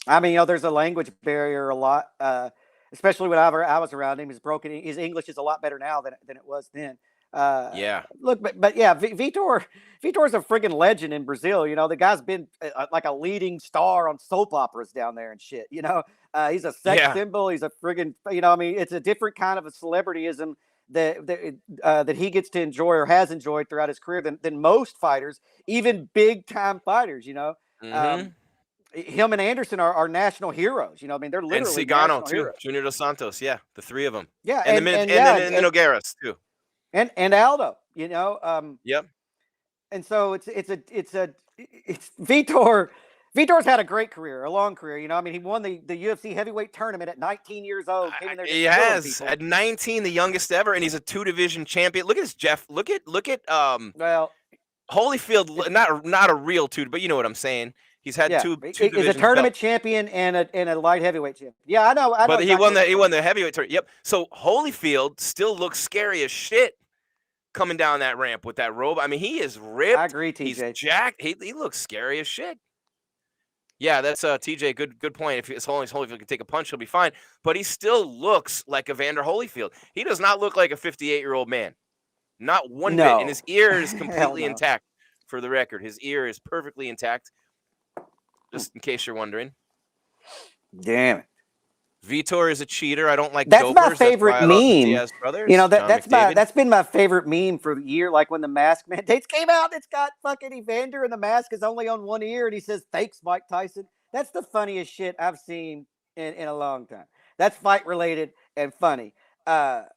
I mean, there's a language barrier a lot, especially whenever I was around him. He's broken. His English is a lot better now than it was then. Yeah. Look, but yeah, Vitor's a friggin' legend in Brazil. The guy's been like a leading star on soap operas down there and shit. He's a sex symbol. He's a friggin'. I mean, it's a different kind of a celebrityism that he gets to enjoy or has enjoyed throughout his career than most fighters, even big time fighters. Him and Anderson are national heroes. I mean, they're literally and Cigano national too. heroes. Junior Dos Santos, the three of them. Yeah, and the Nogueiras too. And Aldo. Yep. And so it's Vitor. Vitor's had a great career, a long career. I mean, he won the UFC heavyweight tournament at 19 years old. He has at 19, the youngest ever, and he's a 2-division champion. Look at this, Jeff. Look at Holyfield. Not a real 2, but you know what I'm saying. He's had two divisions. He's a tournament champion and a light heavyweight champion. Yeah, I know. But he won the heavyweight tournament. Yep. So Holyfield still looks scary as shit coming down that ramp with that robe. I mean, he is ripped. I agree, TJ. He's jacked. He looks scary as shit. Yeah, that's TJ. Good point. If Holyfield can take a punch, he'll be fine. But he still looks like Evander Holyfield. He does not look like a 58-year-old man. Not one bit. And his ear is completely intact. For the record, his ear is perfectly intact. Just in case you're wondering. Damn it. Vitor is a cheater. I don't like That's dopers. my favorite That's why I love the meme. Diaz brothers. You know, John McDavid. that's been my favorite meme for the year. Like when the mask mandates came out, it's got fucking Evander and the mask is only on one ear, and he says, "Thanks, Mike Tyson." That's the funniest shit I've seen in a long time. That's fight related and funny.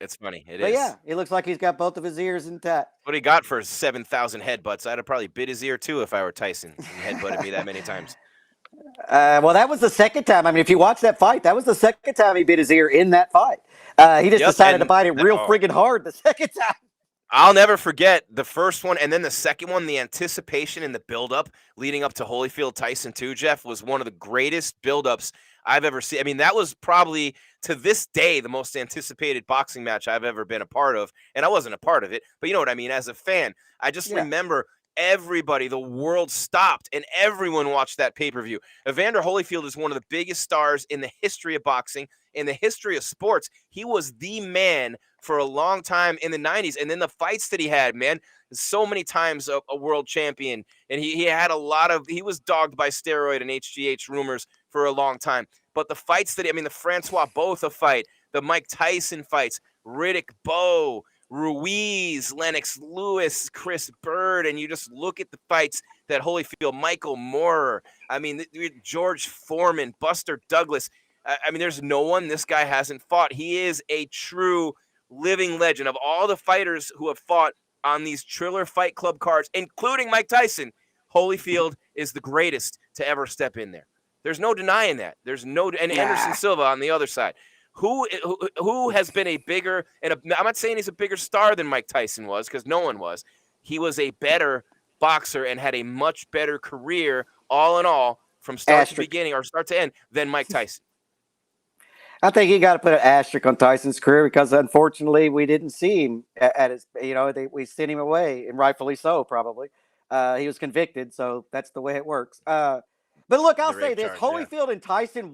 It's funny. It But is. yeah, it looks like he's got both of his ears intact. What he got for 7,000 headbutts, I'd have probably bit his ear too if I were Tyson. He headbutted me that many times. Well, that was the second time. I mean, if you watch that fight, that was the second time he bit his ear in that fight. He just decided to bite it real friggin' hard the second time. I'll never forget the first one, and then the second one. The anticipation and the buildup leading up to Holyfield Tyson 2, Jeff, was one of the greatest buildups I've ever seen. I mean, that was probably, to this day, the most anticipated boxing match I've ever been a part of. And I wasn't a part of it, but you know what I mean? As a fan, I just remember everybody, the world stopped, and everyone watched that pay-per-view. Evander Holyfield is one of the biggest stars in the history of boxing, in the history of sports. He was the man for a long time in the 90s. And then the fights that he had, man, so many times a world champion. And he had a lot of, he was dogged by steroid and HGH rumors for a long time. But the fights that, I mean, the Francois Botha fight, the Mike Tyson fights, Riddick Bowe, Ruiz, Lennox Lewis, Chris Bird, and you just look at the fights that Holyfield, Michael Moorer, I mean, George Foreman, Buster Douglas. I mean, there's no one this guy hasn't fought. He is a true living legend. Of all the fighters who have fought on these Triller Fight Club cards, including Mike Tyson, Holyfield is the greatest to ever step in there. There's no denying that. There's no, and Anderson Silva on the other side. Who has been a bigger, and I'm not saying he's a bigger star than Mike Tyson was, because no one was. He was a better boxer and had a much better career, all in all, from start to beginning or start to end, than Mike Tyson. I think you got to put an asterisk on Tyson's career because, unfortunately, we didn't see him at his. You know, we sent him away, and rightfully so, probably. He was convicted, so that's the way it works. But look, I'll say this: Holyfield and Tyson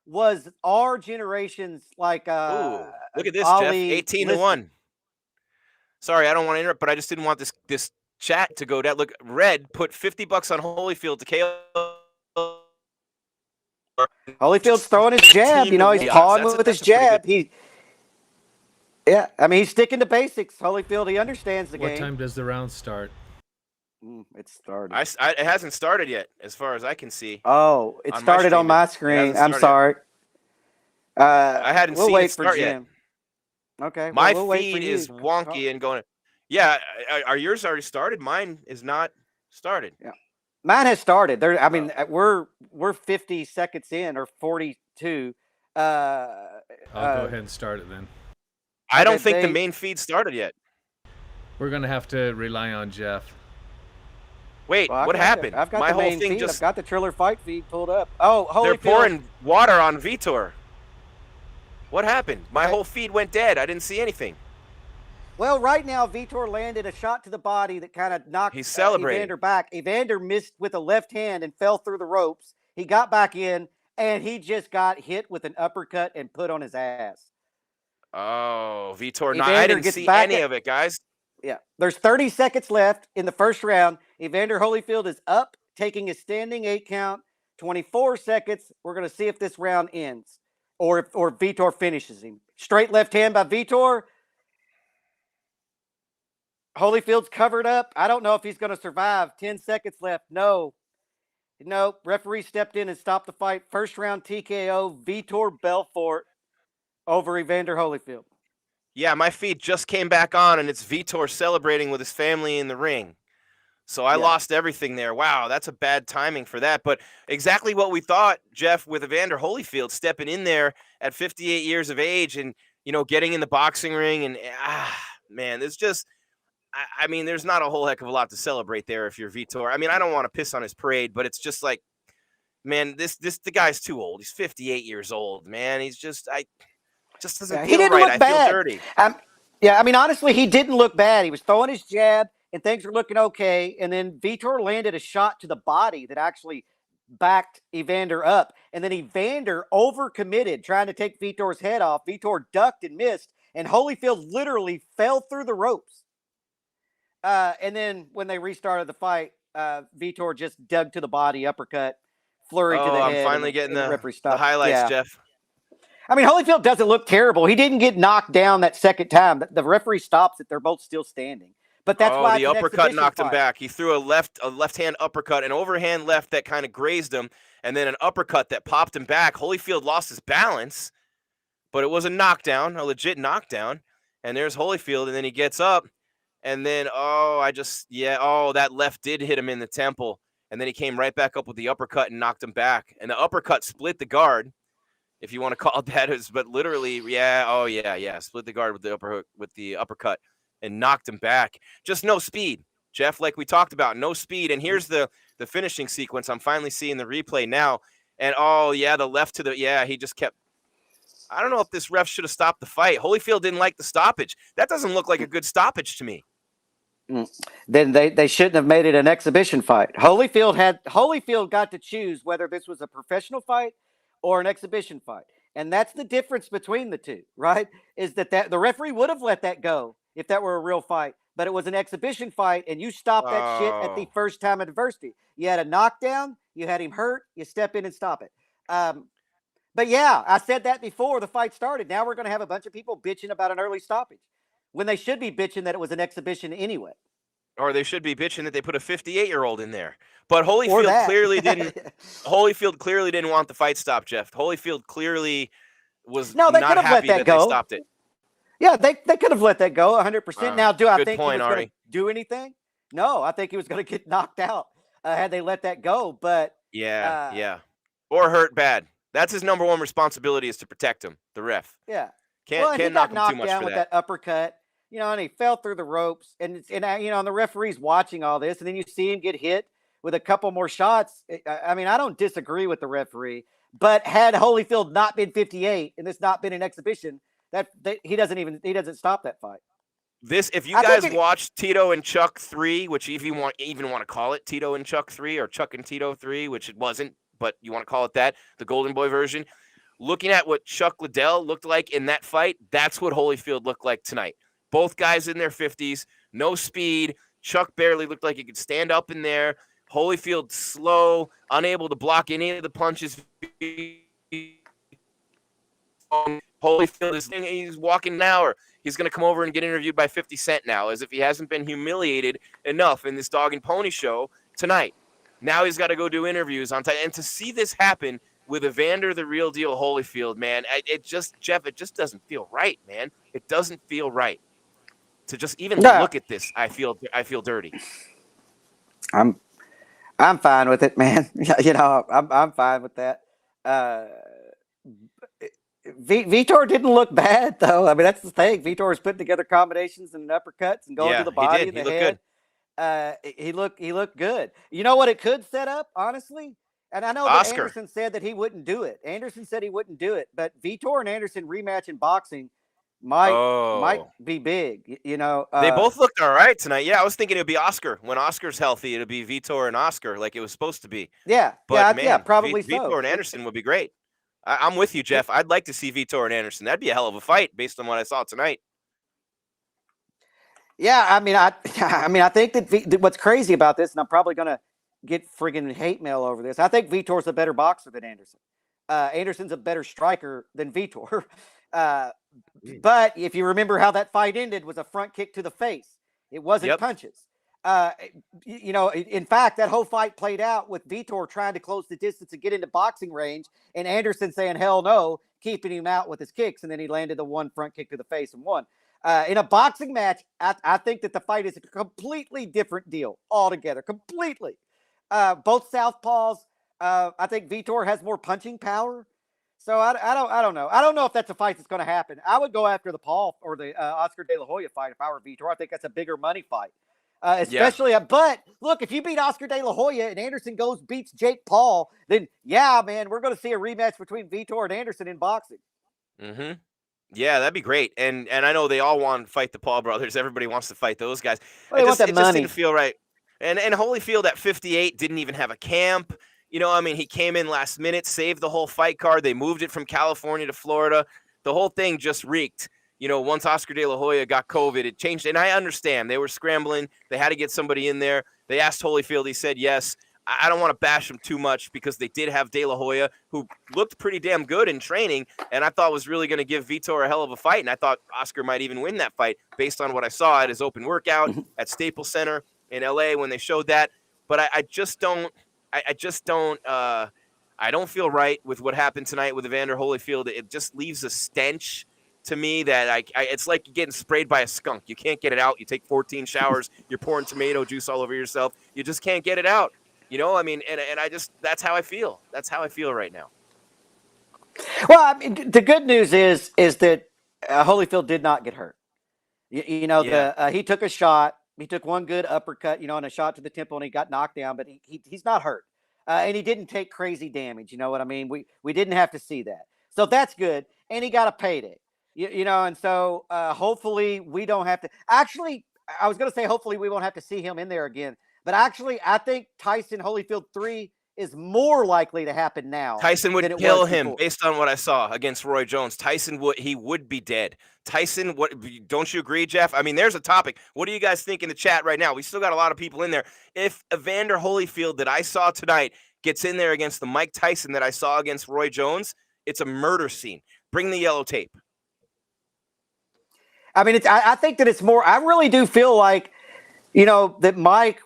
was our generation's like. Ooh, look at this, Ali Jeff. 18-1. Sorry, I don't want to interrupt, but I just didn't want this chat to go down. Look, Red put $50 on Holyfield to KO. Holyfield's throwing his jab. You know, he's pawing with his jab. I mean, he's sticking to basics. Holyfield, he understands the game. What time does the round start? It started. It hasn't started yet, as far as I can see. Oh, it started on my screen. I'm sorry. I hadn't seen it start yet. Okay. My feed is wonky and going. Yeah, are yours already started? Mine is not started. Yeah. Mine has started. I mean, we're 50 seconds in or 42. I'll go ahead and start it then. I don't think the main feed started yet. We're gonna have to rely on Jeff. Wait, what happened? I've got my the whole main thing feed. just. I've got the Triller fight feed pulled up. Oh, Holyfield. They're pouring water on Vitor. What happened? My whole feed went dead. I didn't see anything. Well, right now, Vitor landed a shot to the body that kind of knocked Evander back. Evander missed with a left hand and fell through the ropes. He got back in, and he just got hit with an uppercut and put on his ass. Oh, Vitor. I didn't see any of it, guys. Yeah. There's 30 seconds left in the first round. Evander Holyfield is up, taking a standing 8 count. 24 seconds. We're going to see if this round ends or Vitor finishes him. Straight left hand by Vitor. Holyfield's covered up. I don't know if he's going to survive. 10 seconds left. No. Referee stepped in and stopped the fight. First round TKO, Vitor Belfort over Evander Holyfield. Yeah, my feed just came back on, and it's Vitor celebrating with his family in the ring. So I lost everything there. Wow, that's a bad timing for that. But exactly what we thought, Jeff, with Evander Holyfield stepping in there at 58 years of age and, getting in the boxing ring. And, man, it's just... I mean, there's not a whole heck of a lot to celebrate there if you're Vitor. I mean, I don't want to piss on his parade, but it's just like, man, the guy's too old. He's 58 years old, man. He's just, doesn't feel right. I feel dirty. I mean, honestly, he didn't look bad. He was throwing his jab, and things were looking okay. And then Vitor landed a shot to the body that actually backed Evander up. And then Evander overcommitted, trying to take Vitor's head off. Vitor ducked and missed, and Holyfield literally fell through the ropes. And then when they restarted the fight, Vitor just dug to the body, uppercut, flurry to the head. I'm finally getting the highlights, Jeff. I mean, Holyfield doesn't look terrible. He didn't get knocked down that second time. The referee stops it. They're both still standing. But that's why the it's an uppercut exhibition knocked him fight. back. He threw a left-hand uppercut, an overhand left that kind of grazed him, and then an uppercut that popped him back. Holyfield lost his balance, but it was a knockdown, a legit knockdown. And there's Holyfield, and then he gets up, and then, that left did hit him in the temple. And then he came right back up with the uppercut and knocked him back. And the uppercut split the guard, if you want to call it that, but literally, split the guard with the uppercut and knocked him back. Just no speed, Jeff, like we talked about, no speed. And here's the finishing sequence. I'm finally seeing the replay now. And the left to he just kept. I don't know if this ref should have stopped the fight. Holyfield didn't like the stoppage. That doesn't look like a good stoppage to me. Then they shouldn't have made it an exhibition fight. Holyfield got to choose whether this was a professional fight or an exhibition fight. And that's the difference between the two, right? Is that the referee would have let that go if that were a real fight, but it was an exhibition fight, and you stopped that shit at the first time adversity. You had a knockdown, you had him hurt, you step in and stop it. But yeah, I said that before the fight started. Now we're going to have a bunch of people bitching about an early stoppage when they should be bitching that it was an exhibition anyway. Or they should be bitching that they put a 58-year-old in there. But Holyfield clearly didn't. Holyfield clearly didn't want the fight stopped, Jeff. Holyfield clearly was not happy that they stopped it. Yeah, they could have let that go 100%. Now, do I think he was going to do anything? No, I think he was going to get knocked out had they let that go. But or hurt bad. That's his number one responsibility, is to protect him, the ref. Yeah, can't knock him too much down for with that uppercut. And he fell through the ropes, and the referee's watching all this, and then you see him get hit with a couple more shots. I mean, I don't disagree with the referee, but had Holyfield not been 58 and this not been an exhibition, he doesn't stop that fight. If you guys watched Tito and Chuck 3, which if you even want to call it Tito and Chuck 3 or Chuck and Tito 3, which it wasn't, but you want to call it that, the Golden Boy version, looking at what Chuck Liddell looked like in that fight, that's what Holyfield looked like tonight. Both guys in their 50s, no speed. Chuck barely looked like he could stand up in there. Holyfield slow, unable to block any of the punches. Holyfield he's walking now, or he's going to come over and get interviewed by 50 Cent now, as if he hasn't been humiliated enough in this dog and pony show tonight. Now he's got to go do interviews on time. And to see this happen with Evander, the real deal Holyfield, man, it just doesn't feel right, man. It doesn't feel right. To just even look at this, I feel dirty. I'm fine with it, man. I'm fine with that. Vitor didn't look bad, though. I mean, that's the thing. Vitor was putting together combinations and uppercuts and going to the body and the head. He looked good. You know what it could set up, honestly? And I know that Anderson said that he wouldn't do it. Anderson said he wouldn't do it, but Vitor and Anderson rematch in boxing might be big. They both looked all right tonight. Yeah, I was thinking it would be Oscar. When Oscar's healthy, it'll be Vitor and Oscar like it was supposed to be. Yeah, but probably so. Vitor and Anderson would be great. I'm with you, Jeff. I'd like to see Vitor and Anderson. That'd be a hell of a fight based on what I saw tonight. Yeah, I mean, I think that what's crazy about this, and I'm probably gonna get friggin' hate mail over this. I think Vitor's a better boxer than Anderson. Anderson's a better striker than Vitor. But if you remember how that fight ended, was a front kick to the face. It wasn't punches. In fact, that whole fight played out with Vitor trying to close the distance and get into boxing range, and Anderson saying hell no, keeping him out with his kicks, and then he landed the one front kick to the face and won. In a boxing match, I think that the fight is a completely different deal altogether. Completely. Both southpaws. I think Vitor has more punching power. So I don't know. I don't know if that's a fight that's going to happen. I would go after the Paul or the Oscar De La Hoya fight if I were Vitor. I think that's a bigger money fight. Especially, but look, if you beat Oscar De La Hoya and Anderson beats Jake Paul, then man, we're going to see a rematch between Vitor and Anderson in boxing. Mm-hmm. Yeah, that'd be great. And I know they all want to fight the Paul brothers. Everybody wants to fight those guys. Well, it just didn't feel right. And Holyfield at 58 didn't even have a camp. He came in last minute, saved the whole fight card. They moved it from California to Florida. The whole thing just reeked. Once Oscar De La Hoya got COVID, it changed. And I understand. They were scrambling. They had to get somebody in there. They asked Holyfield. He said yes. I don't want to bash them too much because they did have De La Hoya, who looked pretty damn good in training, and I thought was really going to give Vitor a hell of a fight, and I thought Oscar might even win that fight based on what I saw at his open workout at Staples Center in LA when they showed that. But I just don't. I don't feel right with what happened tonight with Evander Holyfield. It just leaves a stench to me that it's like you're getting sprayed by a skunk. You can't get it out. You take 14 showers. You're pouring tomato juice all over yourself. You just can't get it out. You know, I mean, and I just, that's how I feel. That's how I feel right now. Well, I mean, the good news is that Holyfield did not get hurt. You know, he took a shot. He took one good uppercut, you know, and a shot to the temple, and he got knocked down. But he's not hurt, and he didn't take crazy damage. You know what I mean? We didn't have to see that, so that's good. And he got a payday, you know, and so hopefully we don't have to. Actually, I was going to say hopefully we won't have to see him in there again. But actually, I think Tyson Holyfield 3 is more likely to happen now. Tyson would kill him based on what I saw against Roy Jones. Tyson would be dead. Tyson, don't you agree, Jeff? I mean, there's a topic. What do you guys think in the chat right now? We still got a lot of people in there. If Evander Holyfield that I saw tonight gets in there against the Mike Tyson that I saw against Roy Jones, it's a murder scene. Bring the yellow tape. I mean, I think that it's more. I really do feel like, you know, that Mike.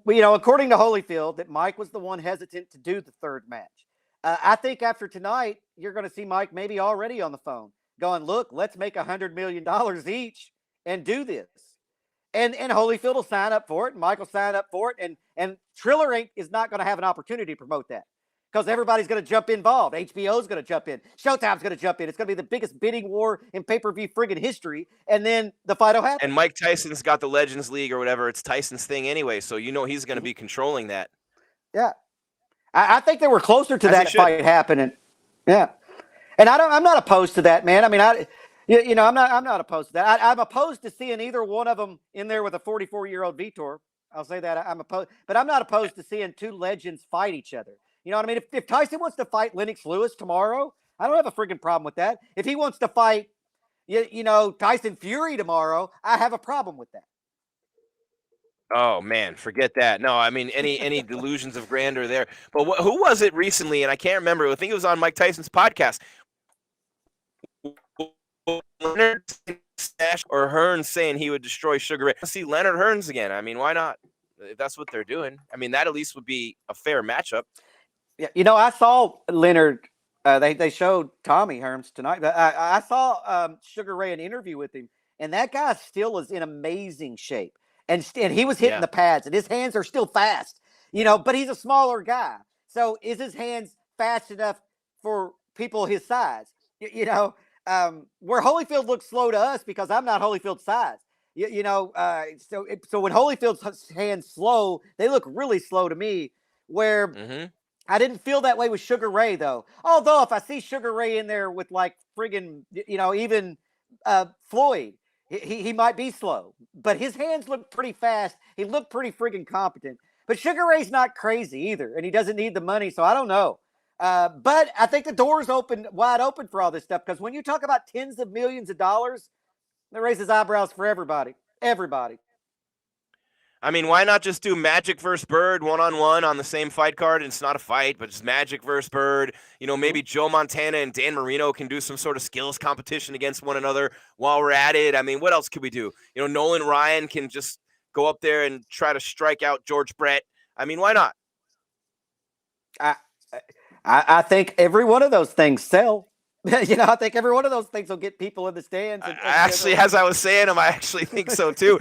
You know, according to Holyfield, that Mike was the one hesitant to do the third match. I think after tonight, you're going to see Mike maybe already on the phone going, look, let's make $100 million each and do this. And Holyfield will sign up for it, and Mike will sign up for it. And Triller is not going to have an opportunity to promote that because everybody's going to jump involved. HBO's going to jump in. Showtime's going to jump in. It's going to be the biggest bidding war in pay-per-view friggin' history. And then the fight will happen. And Mike Tyson's got the Legends League or whatever. It's Tyson's thing anyway, so you know he's going to be controlling that. Yeah. I think they were closer to that fight happening. Yeah. And I'm not opposed to that, man. I mean, I'm not opposed to that. I'm opposed to seeing either one of them in there with a 44-year-old Vitor. I'll say that I'm opposed, but I'm not opposed to seeing two legends fight each other. You know what I mean? If Tyson wants to fight Lennox Lewis tomorrow, I don't have a friggin' problem with that. If he wants to fight, you know, Tyson Fury tomorrow, I have a problem with that. Oh man, forget that. No, I mean any delusions of grandeur there. But who was it recently? And I can't remember. I think it was on Mike Tyson's podcast. Leonard or Hearns saying he would destroy Sugar Ray. See Leonard Hearns again. I mean, why not? If that's what they're doing. I mean, that at least would be a fair matchup. Yeah, you know, I saw Leonard. They showed Tommy Hearns tonight. I saw Sugar Ray an interview with him, and that guy still is in amazing shape. And he was hitting the pads, and his hands are still fast. You know, but he's a smaller guy. So is his hands fast enough for people his size? You know, where Holyfield looks slow to us because I'm not Holyfield's size. You know, so when Holyfield's hands slow, they look really slow to me. Where I didn't feel that way with Sugar Ray, though. Although if I see Sugar Ray in there with like friggin', you know, even Floyd, he might be slow, but his hands look pretty fast. He looked pretty friggin' competent. But Sugar Ray's not crazy either, and he doesn't need the money, so I don't know. But I think the door's wide open for all this stuff because when you talk about tens of millions of dollars, that raises eyebrows for everybody. Everybody. I mean, why not just do Magic versus Bird one-on-one on the same fight card? And it's not a fight, but just Magic versus Bird. You know, maybe Joe Montana and Dan Marino can do some sort of skills competition against one another while we're at it. I mean, what else could we do? You know, Nolan Ryan can just go up there and try to strike out George Brett. I mean, why not? I think every one of those things sell. You know, I think every one of those things will get people in the stands. Actually, as I was saying them, I actually think so too.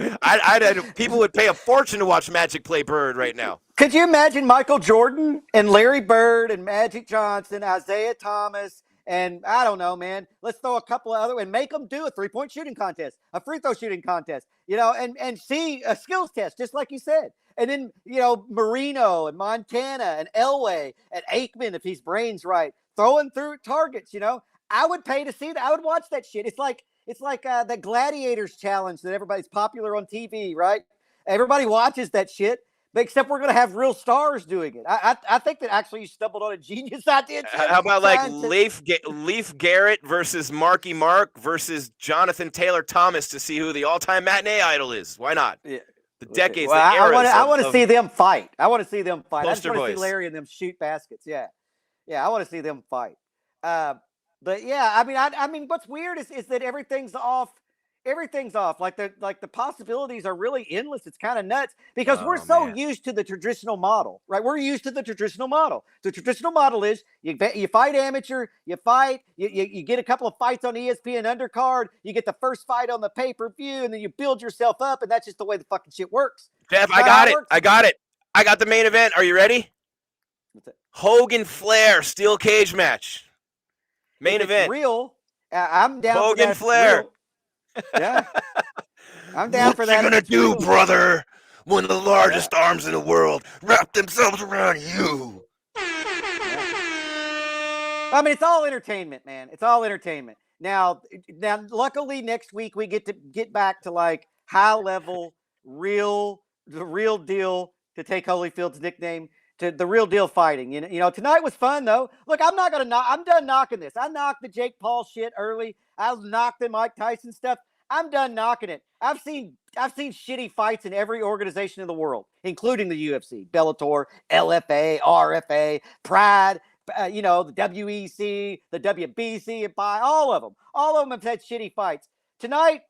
People would pay a fortune to watch Magic play Bird right now. Could you imagine Michael Jordan and Larry Bird and Magic Johnson, Isaiah Thomas, and I don't know, man. Let's throw a couple of other and make them do a 3-point shooting contest, a free throw shooting contest, you know, and see a skills test, just like you said. And then, you know, Marino and Montana and Elway and Aikman, if his brain's right, throwing through targets, you know. I would pay to see that. I would watch that shit. It's like the Gladiators challenge that everybody's popular on TV, right? Everybody watches that shit, but except we're going to have real stars doing it. I think that actually you stumbled on a genius idea. How about like Leif Garrett versus Marky Mark versus Jonathan Taylor Thomas to see who the all-time matinee idol is? Why not? Yeah. The decades, Well, the eras. I want to see them fight. I want to see them fight. I just Poster want to see boys. Larry and them shoot baskets. Yeah, I want to see them fight. But yeah, I mean, what's weird is that everything's off. Everything's off. Like the possibilities are really endless. It's kind of nuts because we're Oh, so man. used to the traditional model, right? We're used to the traditional model. The traditional model is you fight amateur, you fight, you get a couple of fights on ESPN undercard, you get the first fight on the pay-per-view, and then you build yourself up, and that's just the way the fucking shit works. Jeff, It's I not how got it it. works. I got it. I got the main event. Are you ready? What's it? Hogan Flair steel cage match. Main If it's event. real, I'm down for Hogan that. Flair. Real. Yeah, I'm down for What that. you if gonna it's do, real. brother? When the largest arms in the world wrap themselves around you. I mean, it's all entertainment, man. It's all entertainment. Now, luckily, next week we get to get back to like high level, the real deal. To take Holyfield's nickname, to the real deal fighting. You know, tonight was fun though. Look, I'm not gonna knock. I'm done knocking this. I knocked the Jake Paul shit early. I knocked the Mike Tyson stuff. I'm done knocking it. I've seen shitty fights in every organization in the world, including the UFC, Bellator, LFA, RFA, Pride. You know, the WEC, the WBC, and by all of them. All of them have had shitty fights. Tonight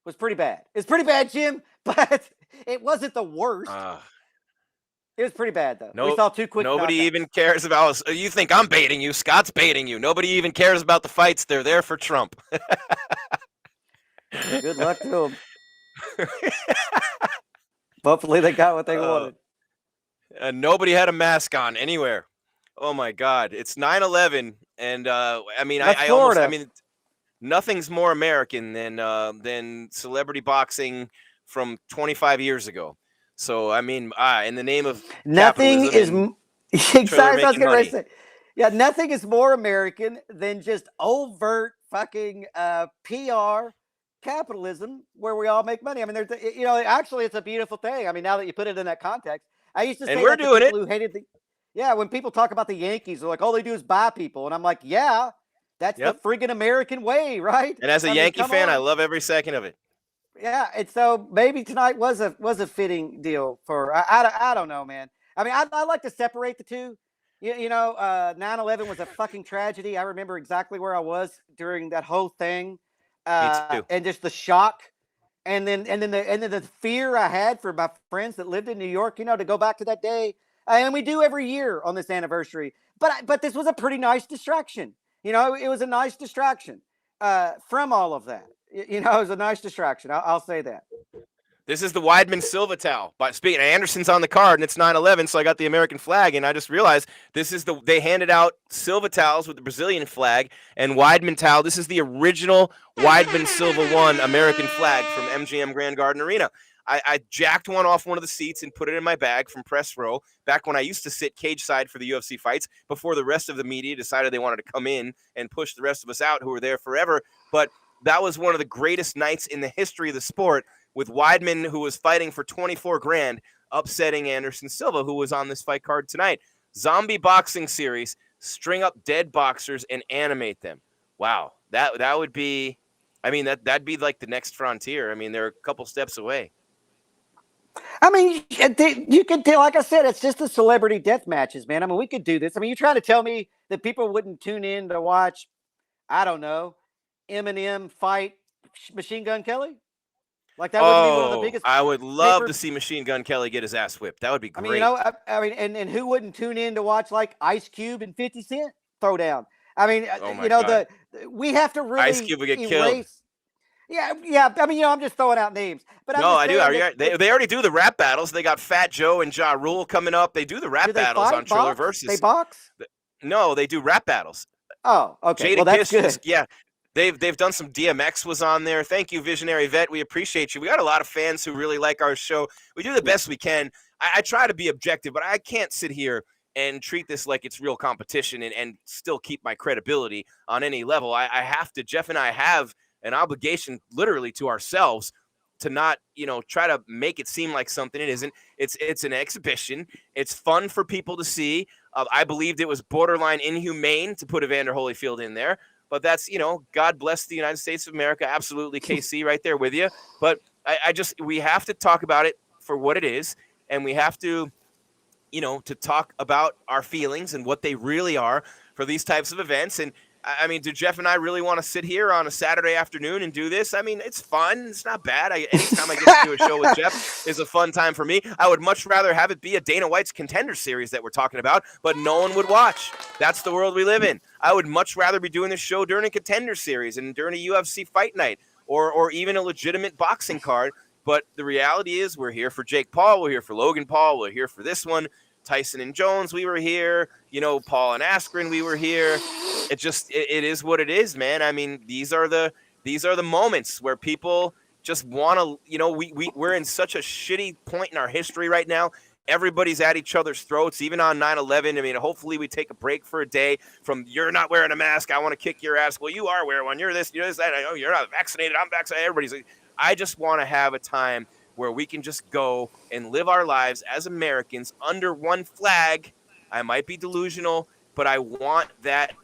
was pretty bad. It's pretty bad, Jim, but it wasn't the worst. It was pretty bad, though. We saw two quick Nobody knockouts. even cares about us. You think I'm baiting you. Scott's baiting you. Nobody even cares about the fights. They're there for Trump. Good luck to them. Hopefully they got what they wanted. Nobody had a mask on anywhere. Oh, my God. It's 9/11. And, I mean, I mean, nothing's more American than celebrity boxing from 25 years ago. So, I mean, in the name of nothing is exactly. I was going to say, yeah, nothing is more American than just overt fucking PR capitalism where we all make money. I mean, there's, you know, actually, it's a beautiful thing. I mean, now that you put it in that context, I used to say, and we're doing it. Who hated when people talk about the Yankees, they're like, all they do is buy people, and I'm like, yeah, that's the friggin' American way, right? And as a Yankee fan, I love every second of it. Yeah, and so maybe tonight was a fitting deal for I don't know, man. I mean, I like to separate the two. You know, 9/11 was a fucking tragedy. I remember exactly where I was during that whole thing, Me too. and just the shock, and then the fear I had for my friends that lived in New York. You know, to go back to that day, and we do every year on this anniversary. But this was a pretty nice distraction. You know, it was a nice distraction from all of that. You know, it was a nice distraction. I'll say that. This is the Weidman Silva towel. But speaking, Anderson's on the card, and it's 9/11, so I got the American flag, and I just realized they handed out Silva towels with the Brazilian flag and Weidman towel. This is the original Weidman Silva 1 American flag from MGM Grand Garden Arena. I jacked one off one of the seats and put it in my bag from press row back when I used to sit cage side for the UFC fights before the rest of the media decided they wanted to come in and push the rest of us out who were there forever. But that was one of the greatest nights in the history of the sport, with Weidman, who was fighting for 24 grand, upsetting Anderson Silva, who was on this fight card tonight. Zombie boxing series, string up dead boxers and animate them. Wow, that would be, I mean, that'd be like the next frontier. I mean, they're a couple steps away. I mean, you could do, like I said, it's just the celebrity death matches, man. I mean, we could do this. I mean, you're trying to tell me that people wouldn't tune in to watch, I don't know, Eminem fight Machine Gun Kelly? Like that would be one of the biggest. I would love to see Machine Gun Kelly get his ass whipped. That would be great. I mean, you know, I mean, and who wouldn't tune in to watch like Ice Cube and 50 Cent throw down? I mean, you know, God. we have to really Ice Cube would get killed. Yeah. I mean, you know, I'm just throwing out names. But no, I do. They already do the rap battles. They got Fat Joe and Ja Rule coming up. They do the rap battles on Triller Versus. They box? No, they do rap battles. Oh, okay. Jada well, that's good. Yeah. They've done some. DMX was on there. Thank you, Visionary Vet. We appreciate you. We got a lot of fans who really like our show. We do the best we can. I try to be objective, but I can't sit here and treat this like it's real competition and still keep my credibility on any level. I have to. Jeff and I have an obligation, literally, to ourselves to not, you know, try to make it seem like something it isn't. It's an exhibition. It's fun for people to see. I believed it was borderline inhumane to put Evander Holyfield in there. but that's, God bless the United States of America. Absolutely, KC, right there with you. But we have to talk about it for what it is, and we have to, to talk about our feelings and what they really are for these types of events. And I mean, do Jeff and I really want to sit here on a Saturday afternoon and do this? I mean, it's fun. It's not bad. Anytime I get to do a show with Jeff is a fun time for me. I would much rather have it be a Dana White's Contender Series that we're talking about, but no one would watch. That's the world we live in. I would much rather be doing this show during a Contender Series and during a UFC fight night or even a legitimate boxing card. But the reality is we're here for Jake Paul. We're here for Logan Paul. We're here for this one. Tyson and Jones, we were here. Paul and Askren, we were here. It is what it is, man. I mean, these are the moments where people just want to, we're in such a shitty point in our history right now. Everybody's at each other's throats, even on 9/11. I mean, hopefully we take a break for a day from you're not wearing a mask, I want to kick your ass. Well, you are wearing one. You're this, that. Oh, you're not vaccinated. I'm vaccinated. Everybody's like, I just want to have a time where we can just go and live our lives as Americans under one flag. I might be delusional, but I want that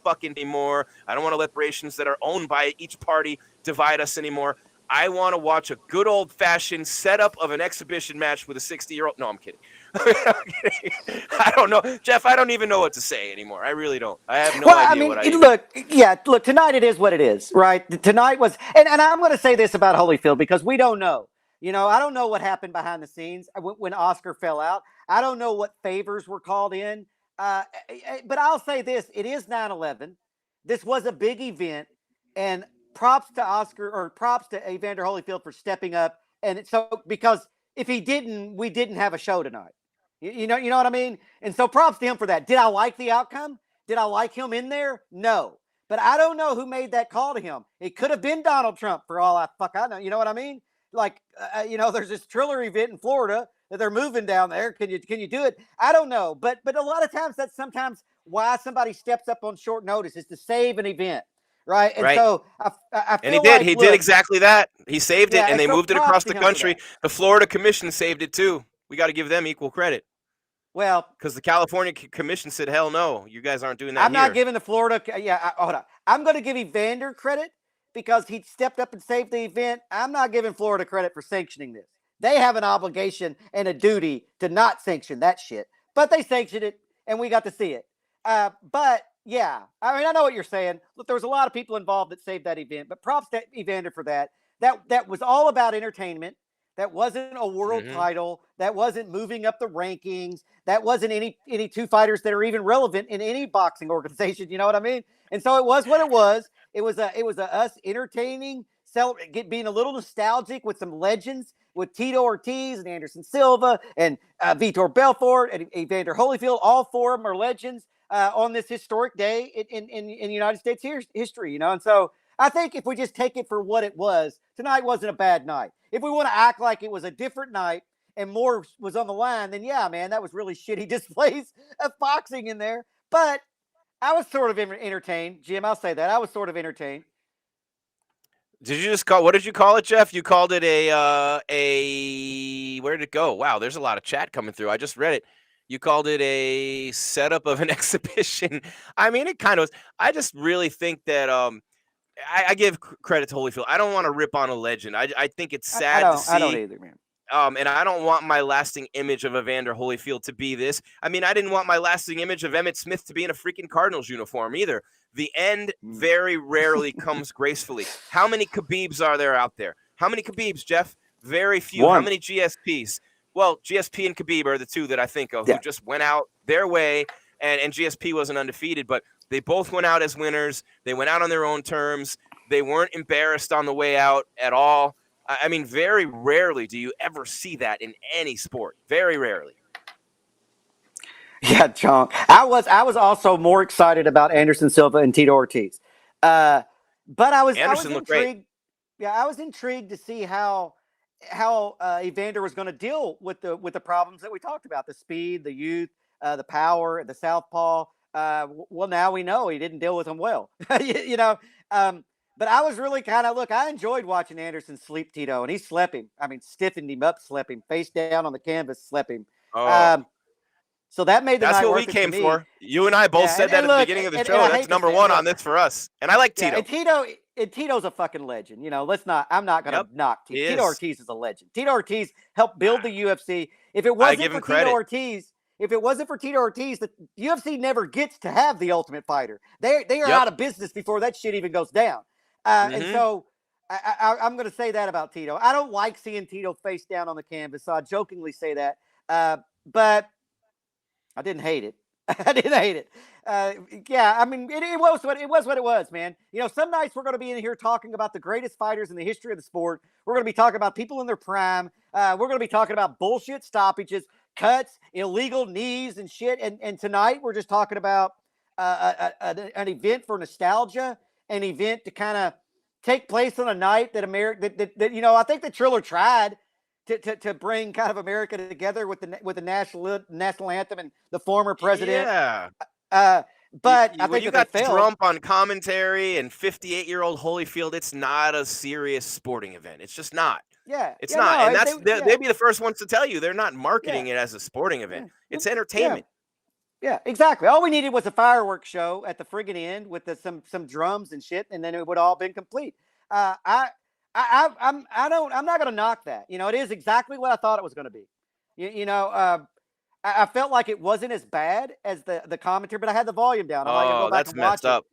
fucking anymore. I don't want to let reparations that are owned by each party divide us anymore. I want to watch a good old-fashioned setup of an exhibition match with a 60-year-old. No, I'm kidding. I don't know. Jeff, I don't even know what to say anymore. I really don't. I have no idea what I look, tonight it is what it is, right? Tonight was, and I'm going to say this about Holyfield because we don't know. I don't know what happened behind the scenes when Oscar fell out. I don't know what favors were called in. But I'll say this. It is 9/11. This was a big event, and props to Oscar or props to Evander Holyfield for stepping up. And so, because if he didn't, we didn't have a show tonight. You know what I mean? And so props to him for that. Did I like the outcome? Did I like him in there? No. But I don't know who made that call to him. It could have been Donald Trump for all I know. You know what I mean? Like, there's this Triller event in Florida that they're moving down there. Can you do it? I don't know. But a lot of times that's sometimes why somebody steps up on short notice is to save an event. Right. And so I feel and he did. He did exactly that. He saved it, and they moved it across the country. The Florida Commission saved it too. We got to give them equal credit. Well, because the California Commission said, "Hell no, you guys aren't doing that." I'm not giving the Florida. Hold on. I'm going to give Evander credit because he stepped up and saved the event. I'm not giving Florida credit for sanctioning this. They have an obligation and a duty to not sanction that shit, but they sanctioned it, and we got to see it. But yeah, I mean, I know what you're saying. Look, there was a lot of people involved that saved that event, but props to Evander for that. That was all about entertainment. That wasn't a world title. That wasn't moving up the rankings. That wasn't any two fighters that are even relevant in any boxing organization. You know what I mean? And so it was what it was. It was us entertaining, being a little nostalgic with some legends, with Tito Ortiz and Anderson Silva and VITOR BELFORT and Evander Holyfield. All four of them are legends on this historic day in United States history. And so I think if we just take it for what it was, tonight wasn't a bad night. If we want to act like it was a different night and more was on the line, then yeah, man, that was really shitty displays of boxing in there. But I was sort of entertained, Jim. I'll say that. I was sort of entertained. Did you just what did you call it, Jeff? You called it a where did it go? Wow, there's a lot of chat coming through. I just read it. You called it a setup of an exhibition. I mean, it kind of was. I just really think that I give credit to Holyfield. I don't want to rip on a legend. I think it's sad to see. I don't either, man. And I don't want my lasting image of Evander Holyfield to be this. I mean, I didn't want my lasting image of Emmett Smith to be in a freaking Cardinals uniform either. The end very rarely comes gracefully. How many Khabibs are there out there? How many Khabibs, Jeff? Very few. One. How many GSPs? Well, GSP and Khabib are the two that I think of who just went out their way, and GSP wasn't undefeated, but they both went out as winners. They went out on their own terms. They weren't embarrassed on the way out at all. I mean, very rarely do you ever see that in any sport. Very rarely. Yeah, Chong. I was also more excited about Anderson Silva and Tito Ortiz. But I was intrigued. Great. Yeah, I was intrigued to see how Evander was going to deal with the problems that we talked about: the speed, the youth, the power, the southpaw. Well, now we know he didn't deal with them well. But I was really I enjoyed watching Anderson sleep Tito, and he slept him. I mean, stiffened him up, slept him face down on the canvas, slept him. Oh. So that made the That's night what worth we it to came me. for. You and I both said that at the Look, beginning of the and show. I That's hate to number say, one look, on this for us. And I like Tito. and Tito's a fucking legend. You know, I'm not going to Yep, knock he Tito. Tito is. Ortiz is a legend. Tito Ortiz helped build the UFC. If it I wasn't give for him Tito credit. Ortiz, the UFC never gets to have the Ultimate Fighter. They are Yep. out of business before that shit even goes down. And so I'm going to say that about Tito. I don't like seeing Tito face down on the canvas, so I jokingly say that. But I didn't hate it. I didn't hate it. Yeah, I mean, it was what it was, man. You know, some nights we're going to be in here talking about the greatest fighters in the history of the sport. We're going to be talking about people in their prime. We're going to be talking about bullshit stoppages, cuts, illegal knees, and shit. And tonight we're just talking about an event for nostalgia, an event to kind of take place on a night that that you know, I think that Triller tried to bring kind of America together with the national anthem and the former president. Yeah. But I When think you that they got failed. Trump on commentary and 58-year-old Holyfield, it's not a serious sporting event. It's just not. Yeah, It's yeah, not. no, And yeah, they'd be the first ones to tell you they're not marketing yeah, it as a sporting event. yeah, It's entertainment. yeah, exactly. All we needed was a fireworks show at the friggin' end with some drums and shit, and then it would all been complete. I'm not gonna knock that. You know, it is exactly what I thought it was gonna be. I felt like it wasn't as bad as the commentary, but I had the volume down. I'm like, I go Oh, back that's and watch messed it. up.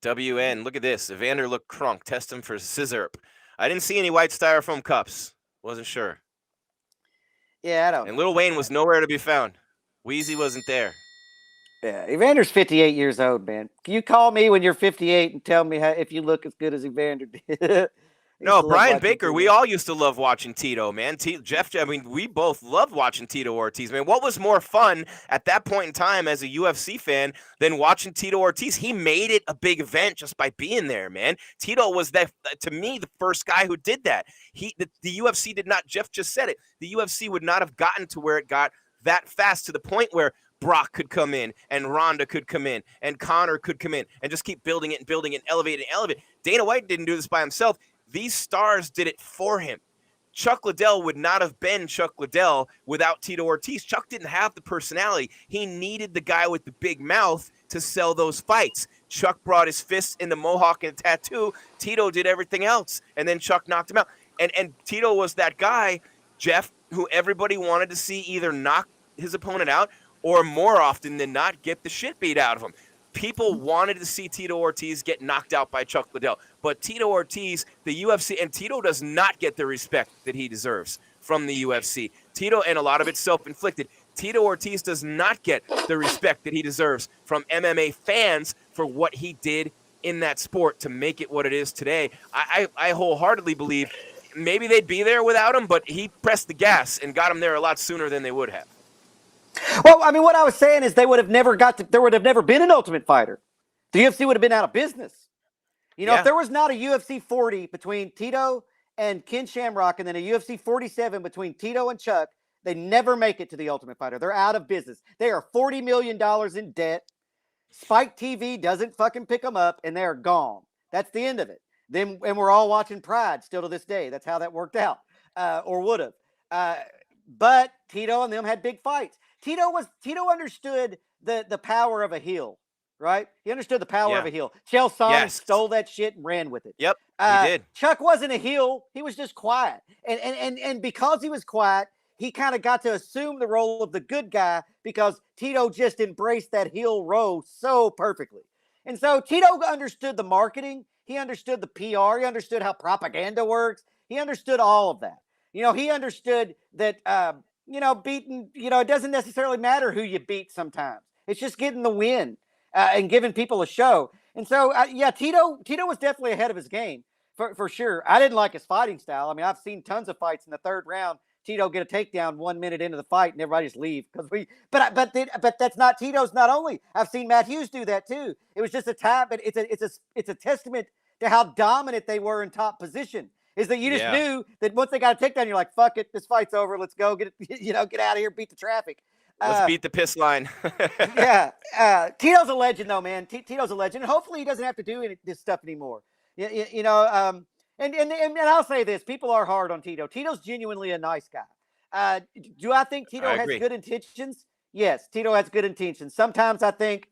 WN, look at this. Evander looked crunk. Test him for scissor. I didn't see any white styrofoam cups. Wasn't sure. Yeah, I don't And know. Lil Wayne was nowhere to be found. Wheezy wasn't there. Yeah, Evander's 58 years old, man. Can you call me when you're 58 and tell me if you look as good as Evander did? I used No, to love Brian watching Baker, we Tito. all used to love watching Tito, man. I mean, we both loved watching Tito Ortiz, man. What was more fun at that point in time as a UFC fan than watching Tito Ortiz? He made it a big event just by being there, man. Tito was, to me, the first guy who did that. The UFC did not, Jeff just said it, the UFC would not have gotten to where it got that fast, to the point where Brock could come in and Ronda could come in and Conor could come in and just keep building it and building it and elevate it and elevate it. Dana White didn't do this by himself. These stars did it for him. Chuck Liddell would not have been Chuck Liddell without Tito Ortiz. Chuck didn't have the personality. He needed the guy with the big mouth to sell those fights. Chuck brought his fists in the mohawk and the tattoo. Tito did everything else, and then Chuck knocked him out. And Tito was that guy, Jeff, who everybody wanted to see either knock his opponent out or, more often than not, get the shit beat out of him. People wanted to see Tito Ortiz get knocked out by Chuck Liddell. But Tito Ortiz, the UFC, and Tito does not get the respect that he deserves from the UFC. Tito, and a lot of it's self-inflicted, Tito Ortiz does not get the respect that he deserves from MMA fans for what he did in that sport to make it what it is today. I wholeheartily believe maybe they'd be there without him, but he pressed the gas and got him there a lot sooner than they would have. Well, I mean, what I was saying is there would have never been an Ultimate Fighter. The UFC would have been out of business. You know, if there was not a UFC 40 between Tito and Ken Shamrock and then a UFC 47 between Tito and Chuck, they never make it to the Ultimate Fighter. They're out of business. They are $40 million in debt. Spike TV doesn't fucking pick them up, and they're gone. That's the end of it. And we're all watching Pride still to this day. That's how that worked out, or would have. But Tito and them had big fights. Tito understood the power of a heel, right? He understood the power of a heel. Chael Sonnen stole that shit and ran with it. Yep, he did. Chuck wasn't a heel. He was just quiet. And because he was quiet, he kind of got to assume the role of the good guy because Tito just embraced that heel role so perfectly. And so Tito understood the marketing. He understood the PR. He understood how propaganda works. He understood all of that. You know, he understood that, beating, it doesn't necessarily matter who you beat sometimes. It's just getting the win and giving people a show. And so, Tito was definitely ahead of his game for sure. I didn't like his fighting style. I mean, I've seen tons of fights in the third round. Tito get a takedown 1 minute into the fight and everybody just leave but that's not Tito's. Not only I've seen Matt Hughes do that too. It was just a time, but it's a testament to how dominant they were in top position. Is that you just knew that once they got a takedown, you're like, fuck it, this fight's over. Let's go get it, get out of here, beat the traffic. Let's beat the piss line. Tito's a legend though, man. Tito's a legend. And hopefully he doesn't have to do this stuff anymore. And I'll say this: people are hard on Tito. Tito's genuinely a nice guy. Do I think Tito has good intentions? yes, Tito has good intentions. Sometimes I think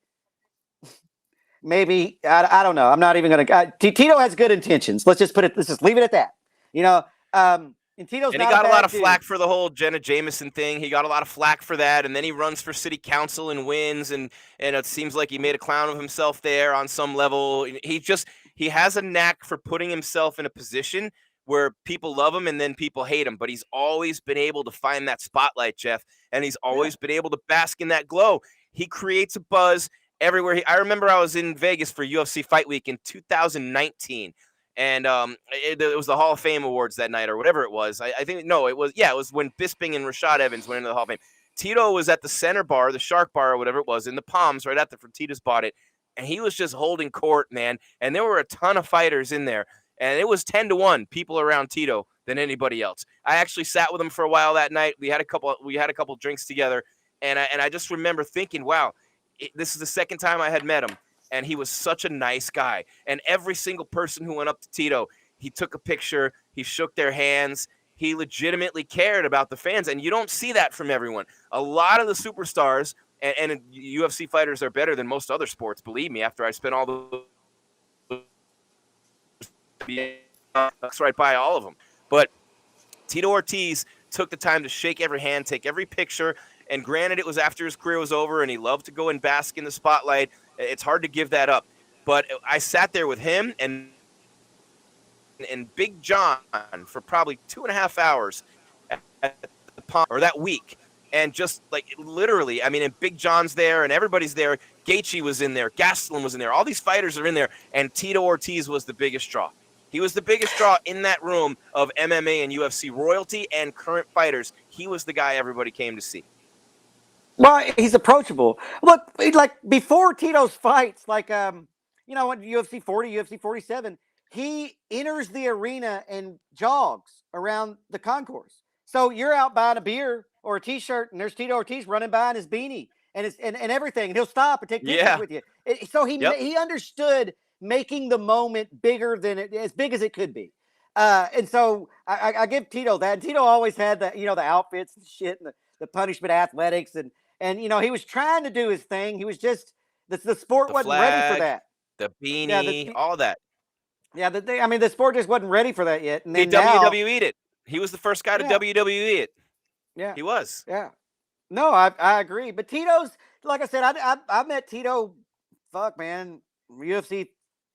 maybe I don't know. I'm not even gonna. Tito has good intentions. Let's just leave it at that. You know, and Tito's And he not got a lot bad of dude. flack for the whole Jenna Jameson thing. He got a lot of flack for that, and then he runs for city council and wins, and it seems like he made a clown of himself there on some level. He has a knack for putting himself in a position where people love him and then people hate him, but he's always been able to find that spotlight, Jeff, and he's always been able to bask in that glow. He creates a buzz everywhere. I remember I was in Vegas for UFC Fight Week in 2019. And it was the Hall of Fame Awards that night or whatever it was. I think, no, it was when Bisping and Rashad Evans went into the Hall of Fame. Tito was at the center bar, the Shark Bar or whatever it was, in the Palms right after Fertitas bought it. And he was just holding court, man. And there were a ton of fighters in there. And it was 10-1 people around Tito than anybody else. I actually sat with him for a while that night. We had a couple drinks together. And I just remember thinking, wow, this is the second time I had met him. And he was such a nice guy. And every single person who went up to Tito, he took a picture, he shook their hands, he legitimately cared about the fans. And you don't see that from everyone. A lot of the superstars and UFC fighters are better than most other sports, believe me, after I spent all the right by all of them. But Tito Ortiz took the time to shake every hand, take every picture. And granted, it was after his career was over and he loved to go and bask in the spotlight. It's hard to give that up. But I sat there with him and Big John for probably 2.5 hours at the pond, or that week. And just like literally, I mean, and Big John's there and everybody's there. Gaethje was in there. Gastelum was in there. All these fighters are in there. And Tito Ortiz was the biggest draw. He was the biggest draw in that room of MMA and UFC royalty and current fighters. He was the guy everybody came to see. Well, he's approachable. Look, like before Tito's fights, like when UFC 40, UFC 47, he enters the arena and jogs around the concourse. So you're out buying a beer or a T-shirt, and there's Tito Ortiz running by in his beanie and everything, and he'll stop and take pictures with you. So he understood making the moment bigger than as big as it could be. And so I give Tito that. And Tito always had the outfits and shit and the punishment athletics and he was trying to do his thing. He was just the sport wasn't ready for that. The beanie, all that. Yeah, the sport just wasn't ready for that yet. And then he WWE'd it. He was the first guy to WWE it. Yeah, he was. Yeah, no, I agree. But Tito's, like I said, I met Tito. Fuck, man, UFC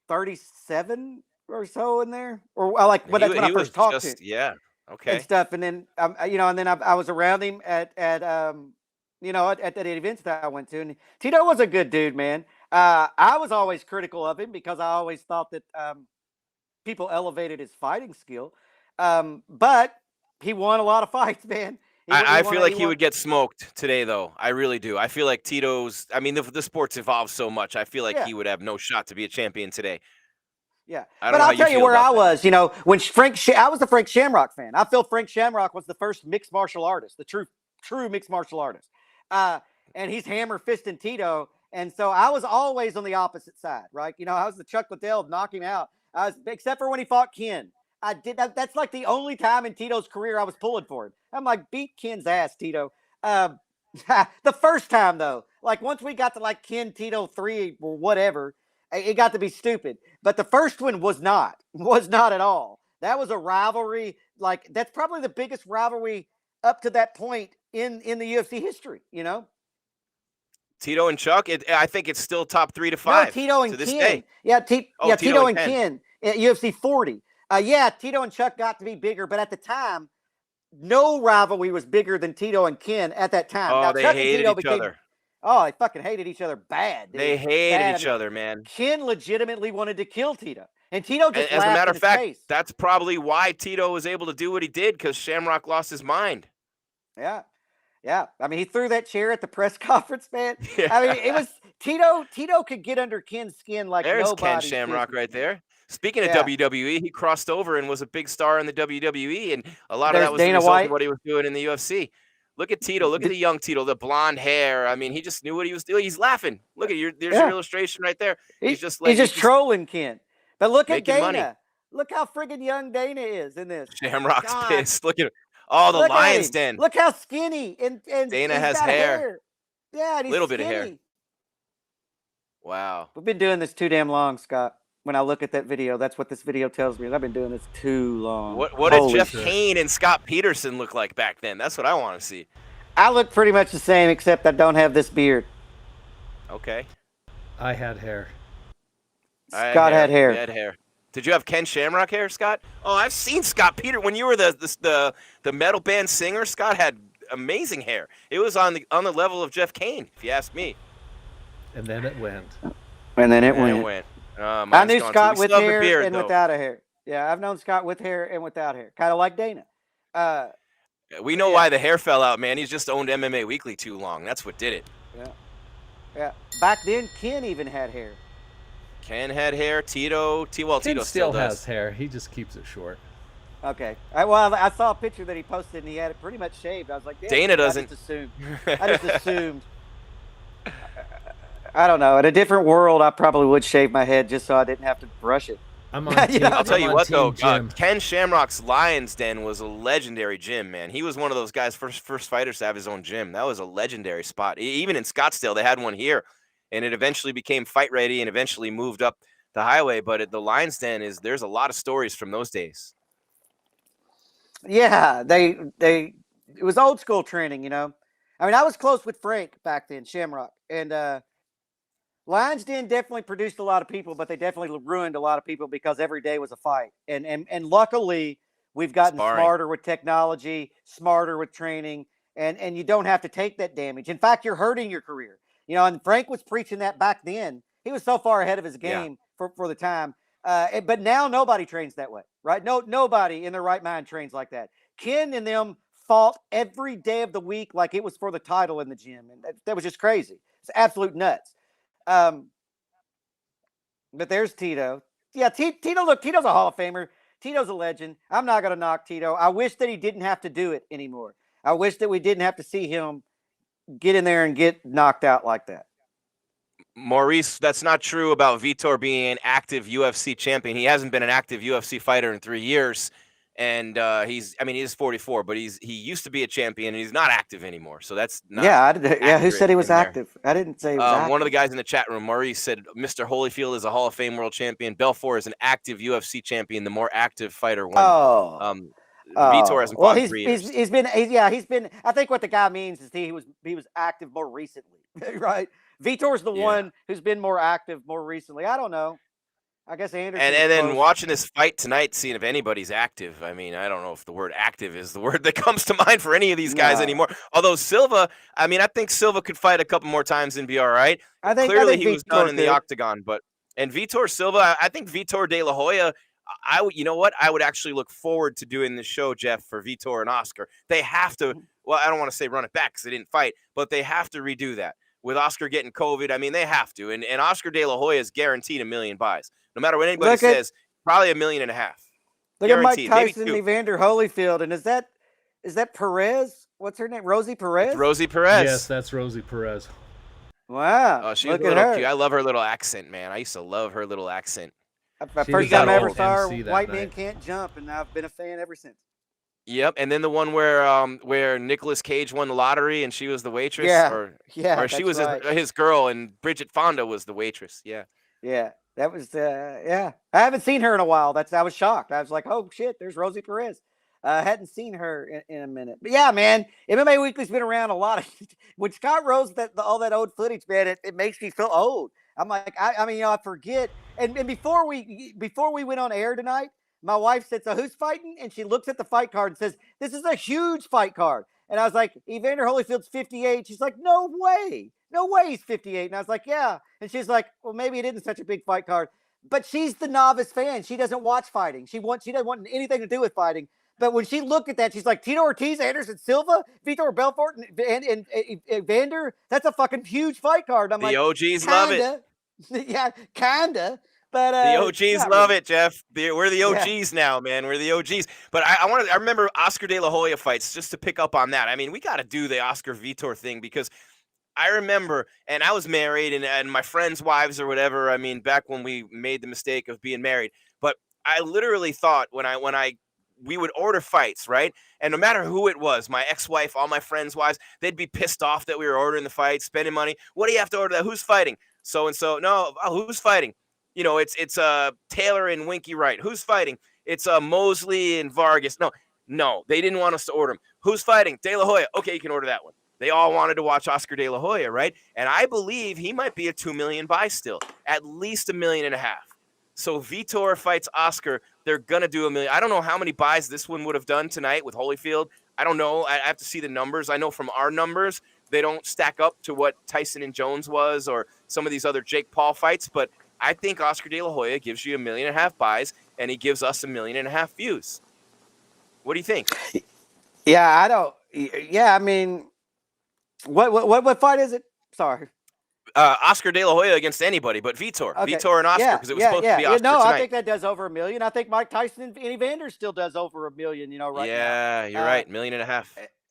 37 or so in there, or like when I first talked to him. Yeah, okay, and stuff. And then and then I was around him at the events that I went to, and Tito was a good dude, man. I was always critical of him because I always thought that people elevated his fighting skill, but he won a lot of fights, man. I feel like he would get smoked today, though. I really do. I feel like Tito's. I mean, the sport's evolved so much. I feel like he would have no shot to be a champion today. Yeah, but I'll tell you where I was. When I was a Frank Shamrock fan. I feel Frank Shamrock was the first mixed martial artist, the true mixed martial artist. And he's hammer fisting Tito, and so I was always on the opposite side, right? I was the Chuck Liddell, knock him out. Except for when he fought Ken. I did that. That's like the only time in Tito's career I was pulling for him. I'm like, beat Ken's ass, Tito. The first time though, like once we got to like Ken Tito 3 or whatever, it got to be stupid. But the first one was not at all. That was a rivalry. Like that's probably the biggest rivalry up to that point in the UFC history. Tito and Chuck. I think it's still top 3 to 5. No, Tito and to this Ken. day. Yeah, Tito and Ken at UFC 40. Tito and Chuck got to be bigger, but at the time, no rivalry was bigger than Tito and Ken at that time. Oh, now, they Chuck hated and Tito each other. Oh, they fucking hated each other bad. Dude. They hated each other, man. Ken legitimately wanted to kill Tito. And Tito just as a matter of fact, face. That's probably why Tito was able to do what he did, because Shamrock lost his mind. Yeah. Yeah. I mean, he threw that chair at the press conference, man. Yeah. I mean, it was Tito could get under Ken's skin like There's nobody. Ken Shamrock right there. Speaking of WWE, he crossed over and was a big star in the WWE, and a lot of that was the result of what he was doing in the UFC. Look at Tito. Look at the young Tito, the blonde hair. I mean, he just knew what he was doing. He's laughing. Look at there's your illustration right there. He's just trolling Ken. But look at Dana. Money. Look how friggin' young Dana is in this. Shamrock's pissed. Look at the Lion's Den. Look how skinny and Dana has hair. Yeah, and he's Little skinny. bit of hair. Wow. We've been doing this too damn long, Scott. When I look at that video, that's what this video tells me. I've been doing this too long. What did Holy Jeff shit. Cain and Scott Peterson look like back then? That's what I want to see. I look pretty much the same, except I don't have this beard. Okay. I had hair. Scott had hair. You had hair. Did you have Ken Shamrock hair, Scott? Oh, I've seen Scott Peter when you were the metal band singer. Scott had amazing hair. It was on the level of Jeff Cain, if you ask me. And then it went. And then it went. I knew Scott with hair beard, and without a hair. Yeah, I've known Scott with hair and without hair. Kind of like Dana. We know why the hair fell out, man. He's just owned MMA Weekly too long. That's what did it. Yeah. Back then, Ken even had hair. Ken had hair. Tito Ken still does. has hair. He just keeps it short. Okay. I saw a picture that he posted, and he had it pretty much shaved. I was like, Dana doesn't. I just assumed. I don't know. In a different world, I probably would shave my head just so I didn't have to brush it. I'll tell you what, though. Ken Shamrock's Lions Den was a legendary gym, man. He was one of those guys, first fighters to have his own gym. That was a legendary spot. Even in Scottsdale, they had one here, and it eventually became fight ready and eventually moved up the highway. But at the Lions Den, there's a lot of stories from those days. Yeah, it was old school training, you know. I mean, I was close with Frank back then, Shamrock, and Lions Den definitely produced a lot of people, but they definitely ruined a lot of people because every day was a fight. And luckily, we've gotten smarter with technology, smarter with training, and you don't have to take that damage. In fact, you're hurting your career. You know, and Frank was preaching that back then. He was so far ahead of his game for the time. But now nobody trains that way, right? Nobody in their right mind trains like that. Ken and them fought every day of the week like it was for the title in the gym, and that was just crazy. It's absolute nuts. But there's Tito. Yeah, Tito. Look, Tito's a Hall of Famer. Tito's a legend. I'm not gonna knock Tito. I wish that he didn't have to do it anymore. I wish that we didn't have to see him get in there and get knocked out like that. Maurice, that's not true about Vitor being an active UFC champion. He hasn't been an active UFC fighter in 3 years. And he's 44, but he used to be a champion, and he's not active anymore. So that's not. Who said he was active? I didn't say he was active. One of the guys in the chat room, Maurice, said Mr. Holyfield is a Hall of Fame world champion. Belfort is an active UFC champion, the more active fighter won. Vitor hasn't fought in 3 years. He's been. I think what the guy means is he was active more recently, right? Vitor's the one who's been more active more recently. I don't know. I guess Anderson. And then watching this fight tonight, seeing if anybody's active. I mean, I don't know if the word active is the word that comes to mind for any of these guys anymore. Although Silva, I think Silva could fight a couple more times and be all right. Clearly he was done in the octagon. And Vitor Silva, I think Vitor De La Hoya, you know what? I would actually look forward to doing this show, Jeff, for Vitor and Oscar. They have to, well, I don't want to say run it back because they didn't fight, but they have to redo that. With Oscar getting COVID, I mean, they have to. And Oscar De La Hoya is guaranteed 1 million buys. No matter what anybody says, probably 1.5 million. Look guaranteed. At Mike Tyson and Evander Holyfield. And is that Perez? What's her name? Rosie Perez? It's Rosie Perez. Yes, that's Rosie Perez. Wow. Oh, she's a little cute. I love her little accent, man. I used to love her little accent. First time I ever saw her, White Man Can't Jump, and I've been a fan ever since. Yep, and then the one where Nicolas Cage won the lottery and she was the waitress, or she was his girl and Bridget Fonda was the waitress. Yeah, that was I haven't seen her in a while. I was shocked. I was like, oh shit, there's Rosie Perez. I hadn't seen her in a minute, but yeah, man, MMA Weekly's been around a lot. When Scott Rose all that old footage, man, it makes me feel old. I'm like, I forget. And before we went on air tonight, my wife said, so who's fighting? And she looks at the fight card and says, this is a huge fight card. And I was like, Evander Holyfield's 58. She's like, no way he's 58. And I was like, yeah. And she's like, well, maybe it isn't such a big fight card. But she's the novice fan. She doesn't watch fighting. She doesn't want anything to do with fighting. But when she looked at that, she's like, Tito Ortiz, Anderson Silva, Vitor Belfort, and Evander, that's a fucking huge fight card. And I'm the like, OGs love it. Yeah, kinda. But the OGs love it, Jeff. We're the OGs now, man. We're the OGs. But I remember Oscar De La Hoya fights, just to pick up on that. I mean, we got to do the Oscar Vitor thing because I remember, and I was married, and my friends' wives or whatever. I mean, back when we made the mistake of being married. But I literally thought when I we would order fights, right? And no matter who it was, my ex-wife, all my friends' wives, they'd be pissed off that we were ordering the fight, spending money. What do you have to order that? Who's fighting? So and so. No, who's fighting? You know, it's Taylor and Winky Wright. Who's fighting? It's Mosley and Vargas. No, they didn't want us to order them. Who's fighting? De La Hoya. Okay, you can order that one. They all wanted to watch Oscar De La Hoya, right? And I believe he might be a 2 million buy still, at least 1.5 million. So Vitor fights Oscar. They're going to do 1 million. I don't know how many buys this one would have done tonight with Holyfield. I don't know. I have to see the numbers. I know from our numbers, they don't stack up to what Tyson and Jones was or some of these other Jake Paul fights. But I think Oscar De La Hoya gives you 1.5 million buys, and he gives us 1.5 million views. What do you think? Yeah, I don't. Yeah, I mean, what fight is it? Sorry. Oscar De La Hoya against anybody, but Vitor. Okay. Vitor and Oscar, because it was supposed to be Oscar No, tonight. I think that does over 1 million. I think Mike Tyson and Evander still does over 1 million, right now. Yeah, you're right. 1.5 million.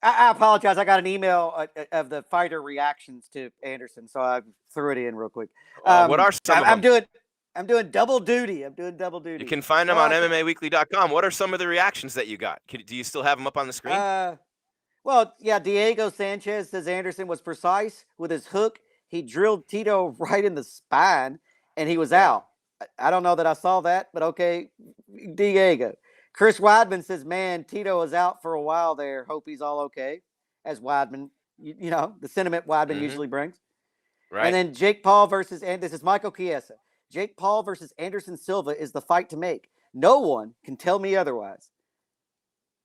I apologize. I got an email of the fighter reactions to Anderson, so I threw it in real quick. What are some of them? I'm doing double duty. You can find them on MMAWeekly.com. What are some of the reactions that you got? Do you still have them up on the screen? Well, yeah, Diego Sanchez says Anderson was precise with his hook. He drilled Tito right in the spine, and he was out. I don't know that I saw that, but okay, Diego. Chris Weidman says, man, Tito was out for a while there. Hope he's all okay. As Weidman, the sentiment Weidman usually brings. Right. And then Jake Paul and this is Michael Chiesa. Jake Paul versus Anderson Silva is the fight to make. No one can tell me otherwise.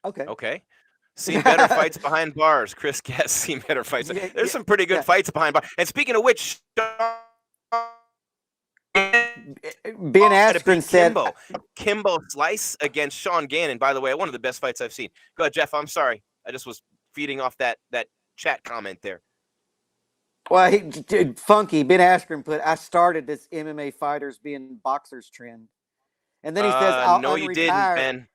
Okay. Seen better fights behind bars. Chris Guest, seen better fights. There's some pretty good fights behind bars. And speaking of which, Ben Askren said Kimbo Slice against Sean Gannon. By the way, one of the best fights I've seen. Go ahead, Jeff. I'm sorry. I just was feeding off that chat comment there. Well, funky. Ben Askren put, I started this MMA fighters being boxers trend. And then he says, I'll no, you didn't, Ben.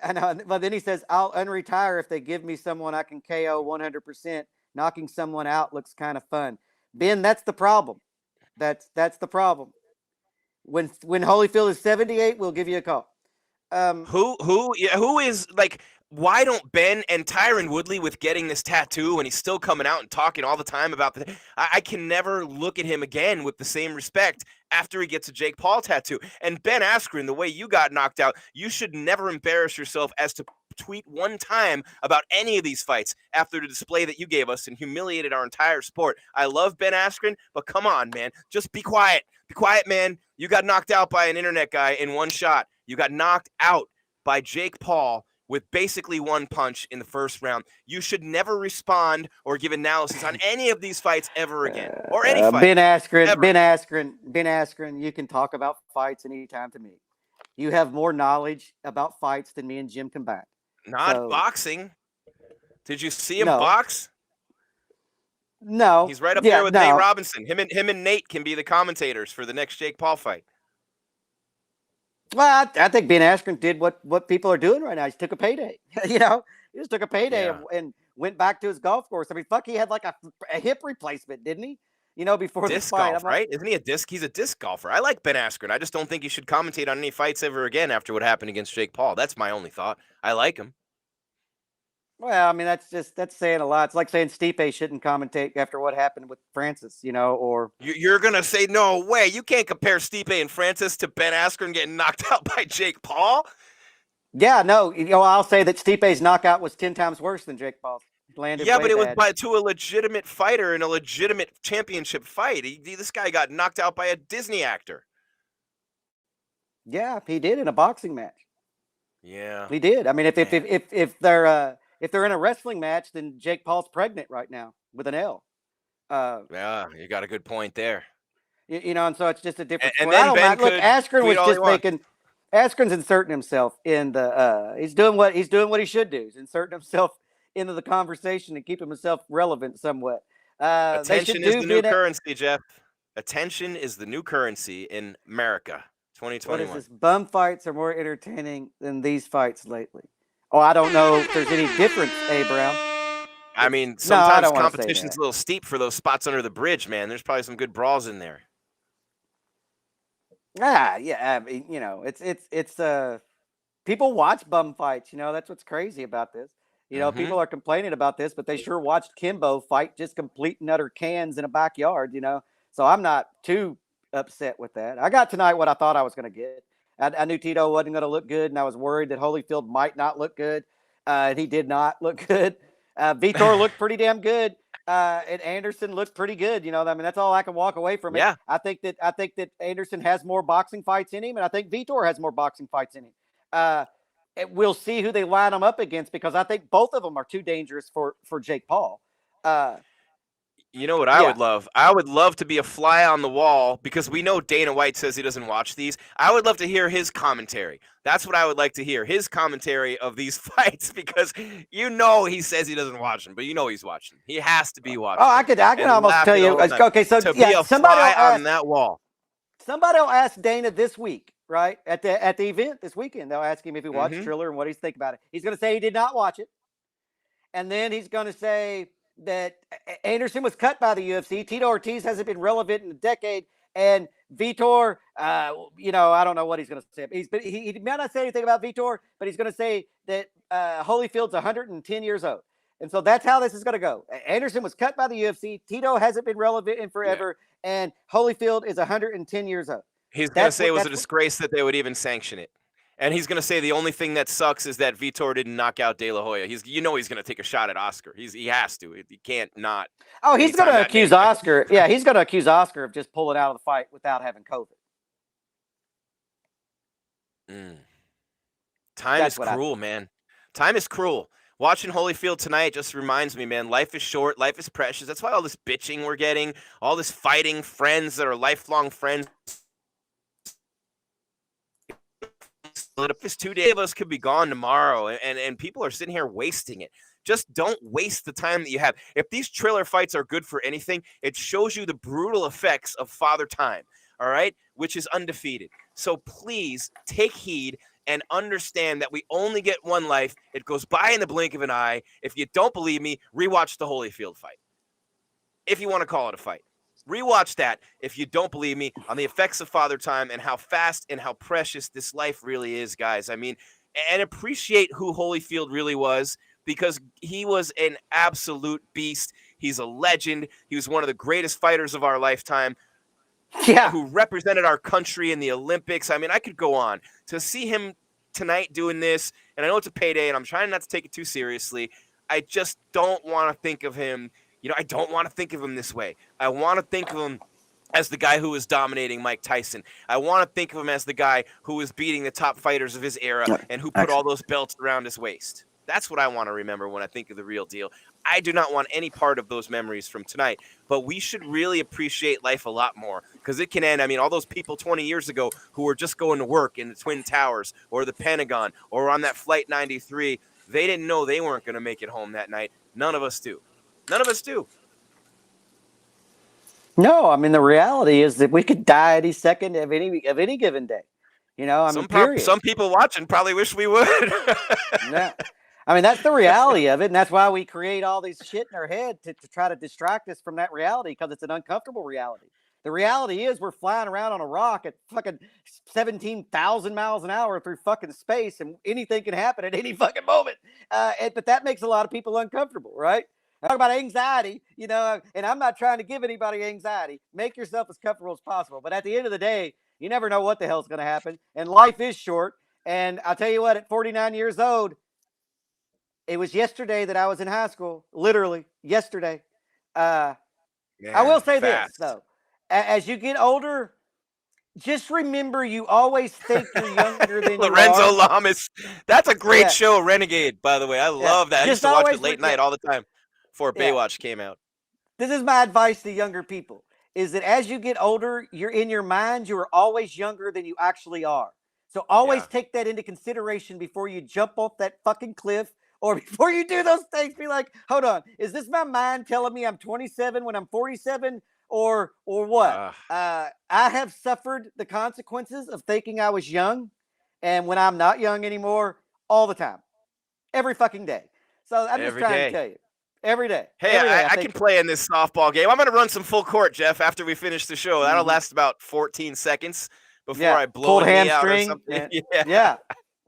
I know, but then he says, I'll unretire if they give me someone I can KO 100%. Knocking someone out looks kind of fun. Ben, that's the problem. That's the problem. When Holyfield is 78, we'll give you a call. Who is like? Why don't Ben and Tyron Woodley with getting this tattoo and he's still coming out and talking all the time about the I can never look at him again with the same respect after he gets a Jake Paul tattoo. And Ben Askren, the way you got knocked out, you should never embarrass yourself as to tweet one time about any of these fights after the display that you gave us and humiliated our entire sport. I love Ben Askren, but come on, man. Just be quiet. Be quiet, man. You got knocked out by an internet guy in one shot. You got knocked out by Jake Paul with basically one punch in the first round. You should never respond or give analysis on any of these fights ever again, or any fight. Ben Askren, you can talk about fights anytime to me. You have more knowledge about fights than me and Jim combined. Not boxing. Did you see him box? No. He's right up there with Nate Robinson. Him and Nate can be the commentators for the next Jake Paul fight. Well, I think Ben Askren did what people are doing right now. He took a payday. He just took a payday and went back to his golf course. I mean, he had like a hip replacement, didn't he? Before disc the fight. golf, right? Isn't he a disc? He's a disc golfer. I like Ben Askren. I just don't think he should commentate on any fights ever again after what happened against Jake Paul. That's my only thought. I like him. Well, I mean, that's saying a lot. It's like saying Stipe shouldn't commentate after what happened with Francis, or you're gonna say no way. You can't compare Stipe and Francis to Ben Askren getting knocked out by Jake Paul. Yeah, no. I'll say that Stipe's knockout was 10 times worse than Jake Paul's. But it was to a legitimate fighter in a legitimate championship fight. This guy got knocked out by a Disney actor. Yeah, he did in a boxing match. Yeah, he did. I mean, if they're in a wrestling match, then Jake Paul's pregnant right now with an L. Yeah, you got a good point there. And so it's just a different. And then Ben look, Askren was just making. Askren's inserting himself in the. He's doing what he should do. He's inserting himself into the conversation and keeping himself relevant somewhat. Attention is the new currency, Jeff. Attention is the new currency in America. 2021. What is this? Bum fights are more entertaining than these fights lately. Oh, I don't know if there's any difference, Brown. I mean, sometimes competition's a little steep for those spots under the bridge, man. There's probably some good brawls in there. Yeah. I mean, it's people watch bum fights. That's what's crazy about this. People are complaining about this, but they sure watched Kimbo fight just complete and utter cans in a backyard. So I'm not too upset with that. I got tonight what I thought I was going to get. I knew Tito wasn't going to look good, and I was worried that Holyfield might not look good. And he did not look good. Vitor looked pretty damn good. And Anderson looked pretty good. That's all I can walk away from it. Yeah. I think that Anderson has more boxing fights in him, and I think Vitor has more boxing fights in him. We'll see who they line them up against, because I think both of them are too dangerous for Jake Paul. You know what I would love? I would love to be a fly on the wall, because we know Dana White says he doesn't watch these. I would love to hear his commentary. That's what I would like to hear, his commentary of these fights, because he says he doesn't watch them, but he's watching. He has to be watching. Oh, I can almost tell you. Okay, so to be a fly on that wall. Somebody will ask Dana this week, right, at the event this weekend. They'll ask him if he watched Triller and what he's thinking about it. He's going to say he did not watch it, and then he's going to say that Anderson was cut by the UFC. Tito Ortiz hasn't been relevant in a decade. And Vitor, I don't know what he's going to say. He might not say anything about Vitor, but he's going to say that Holyfield's 110 years old. And so that's how this is going to go. Anderson was cut by the UFC. Tito hasn't been relevant in forever. Yeah. And Holyfield is 110 years old. He's going to say it was a disgrace that they would even sanction it. And he's going to say the only thing that sucks is that Vitor didn't knock out De La Hoya. He's going to take a shot at Oscar. He has to. He can't not. Oh, he's going to accuse Oscar. Yeah, he's going to accuse Oscar of just pulling out of the fight without having COVID. Time is cruel, man. Time is cruel. Watching Holyfield tonight just reminds me, man, life is short. Life is precious. That's why all this bitching we're getting, all this fighting, friends that are lifelong friends. If this 2 days of us could be gone tomorrow, and people are sitting here wasting it. Just don't waste the time that you have. If these Triller fights are good for anything, it shows you the brutal effects of Father Time, all right, which is undefeated. So please take heed and understand that we only get one life. It goes by in the blink of an eye. If you don't believe me, rewatch the Holyfield fight, if you want to call it a fight. Rewatch that if you don't believe me on the effects of Father Time and how fast and how precious this life really is, guys. I mean, and appreciate who Holyfield really was, because he was an absolute beast. He's a legend. He was one of the greatest fighters of our lifetime. Yeah. Who represented our country in the Olympics. I mean, I could go on. To see him tonight doing this, and I know it's a payday, and I'm trying not to take it too seriously. I just don't want to think of him. I don't want to think of him this way. I want to think of him as the guy who was dominating Mike Tyson. I want to think of him as the guy who was beating the top fighters of his era and who put all those belts around his waist. That's what I want to remember when I think of the real deal. I do not want any part of those memories from tonight, but we should really appreciate life a lot more, because it can end. I mean, all those people 20 years ago who were just going to work in the Twin Towers or the Pentagon or on that Flight 93, they didn't know they weren't going to make it home that night. None of us do. None of us do. No, I mean, the reality is that we could die any second of any given day. Period. Some people watching probably wish we would. Yeah. I mean, that's the reality of it, and that's why we create all these shit in our head to try to distract us from that reality, because it's an uncomfortable reality. The reality is we're flying around on a rock at fucking 17,000 miles an hour through fucking space, and anything can happen at any fucking moment. But that makes a lot of people uncomfortable, right? Talk about anxiety, and I'm not trying to give anybody anxiety. Make yourself as comfortable as possible. But at the end of the day, you never know what the hell's going to happen. And life is short. And I'll tell you what, at 49 years old, it was yesterday that I was in high school. Literally yesterday. I will say this, though. As you get older, just remember you always think you're younger than Lorenzo you are. Lamas. That's a great show, Renegade, by the way. I love that. I used to watch it late night all the time before Baywatch came out. This is my advice to younger people, is that as you get older, you're in your mind, you are always younger than you actually are. So always take that into consideration before you jump off that fucking cliff, or before you do those things. Be like, hold on, is this my mind telling me I'm 27 when I'm 47? Or what? I have suffered the consequences of thinking I was young, and when I'm not young anymore, all the time, every fucking day. So I'm just trying to tell you, every day. Hey, every day I can play in this softball game. I'm going to run some full court, Jeff, after we finish the show. That'll last about 14 seconds before I blow a knee out or something. Yeah.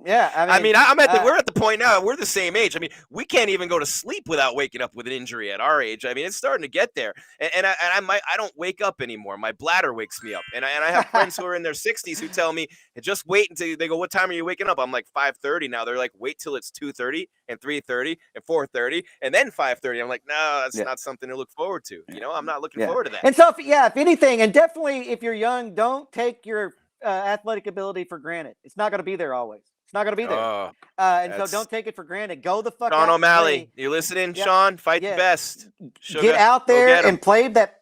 Yeah, I mean, we're at the point now. We're the same age. I mean, we can't even go to sleep without waking up with an injury at our age. I mean, it's starting to get there. And I don't wake up anymore. My bladder wakes me up. And I have friends who are in their 60s who tell me, just wait until they go, what time are you waking up? I'm like 5:30 now. They're like, wait till it's 2:30 and 3:30 and 4:30 and then 5:30. I'm like, no, that's not something to look forward to. You know, I'm not looking forward to that. And so, if anything, and definitely if you're young, don't take your athletic ability for granted. It's not going to be there always. It's not going to be there. And so don't take it for granted. Go the fuck out. Sean O'Malley, you listening, Sean? Fight the best. Sugar. Get out there and play that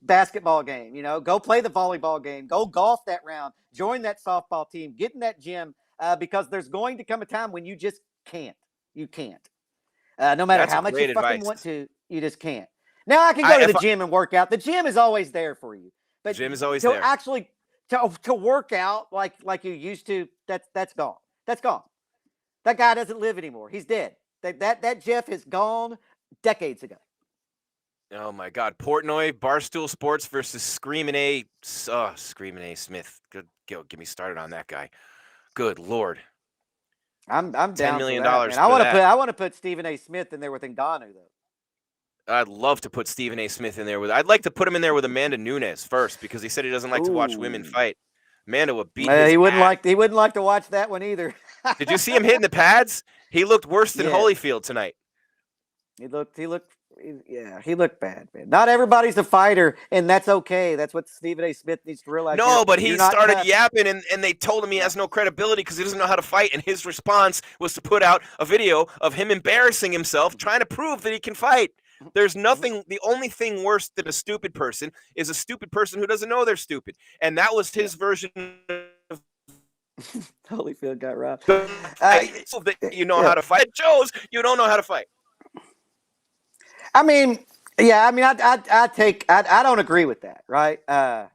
basketball game. You know, go play the volleyball game. Go golf that round. Join that softball team. Get in that gym because there's going to come a time when you just can't. You can't. No matter how much you fucking want to, you just can't. Now I can go to the gym and work out. The gym is always there for you. But gym is always there. Actually, to work out like you used to, that's gone. That's gone. That guy doesn't live anymore. He's dead. That Jeff is gone decades ago. Oh my God! Portnoy, Barstool Sports versus Screamin' A Smith. Good, get me started on that guy. Good Lord. I'm down $10 million. I want to put Stephen A. Smith in there with Ngannou though. I'd love to put Stephen A. Smith in there I'd like to put him in there with Amanda Nunes first because he said he doesn't like to watch women fight. Amanda would beat his he wouldn't like to watch that one either. Did you see him hitting the pads? He looked worse than Holyfield tonight. He looked bad, man. Not everybody's a fighter, and that's okay. That's what Stephen A. Smith needs to realize. No, but he started yapping, and they told him he has no credibility because he doesn't know how to fight, and his response was to put out a video of him embarrassing himself, trying to prove that he can fight. There's nothing, the only thing worse than a stupid person is a stupid person who doesn't know they're stupid. And that was his version of Holyfield got robbed. So that you know how to fight. It shows you don't know how to fight. I mean, I don't agree with that, right? That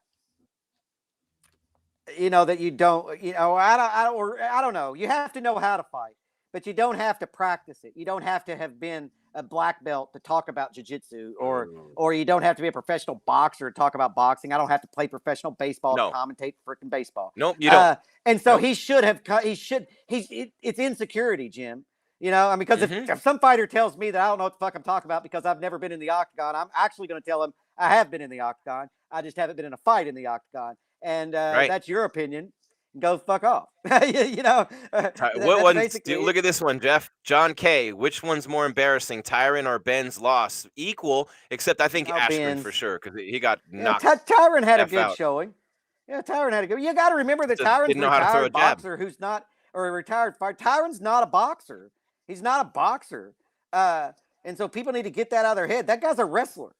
you don't, I don't know. You have to know how to fight, but you don't have to practice it. You don't have to have been a black belt to talk about jiu-jitsu, or you don't have to be a professional boxer to talk about boxing. I don't have to play professional baseball to commentate freaking baseball. Nope, you don't. And so he should have. It's insecurity, Jim. You know, I mean, because if some fighter tells me that I don't know what the fuck I'm talking about because I've never been in the octagon, I'm actually going to tell him I have been in the octagon. I just haven't been in a fight in the octagon, and that's your opinion. Go fuck off. What one? Look at this one, Jeff. John K. Which one's more embarrassing, Tyron or Ben's loss? Equal, except I think Ashman for sure because he got knocked. Tyron had a good showing. Yeah, Tyron had a good. You got to remember that Tyron's a retired boxer who's not, or a retired fighter. Tyron's not a boxer. He's not a boxer. And so people need to get that out of their head. That guy's a wrestler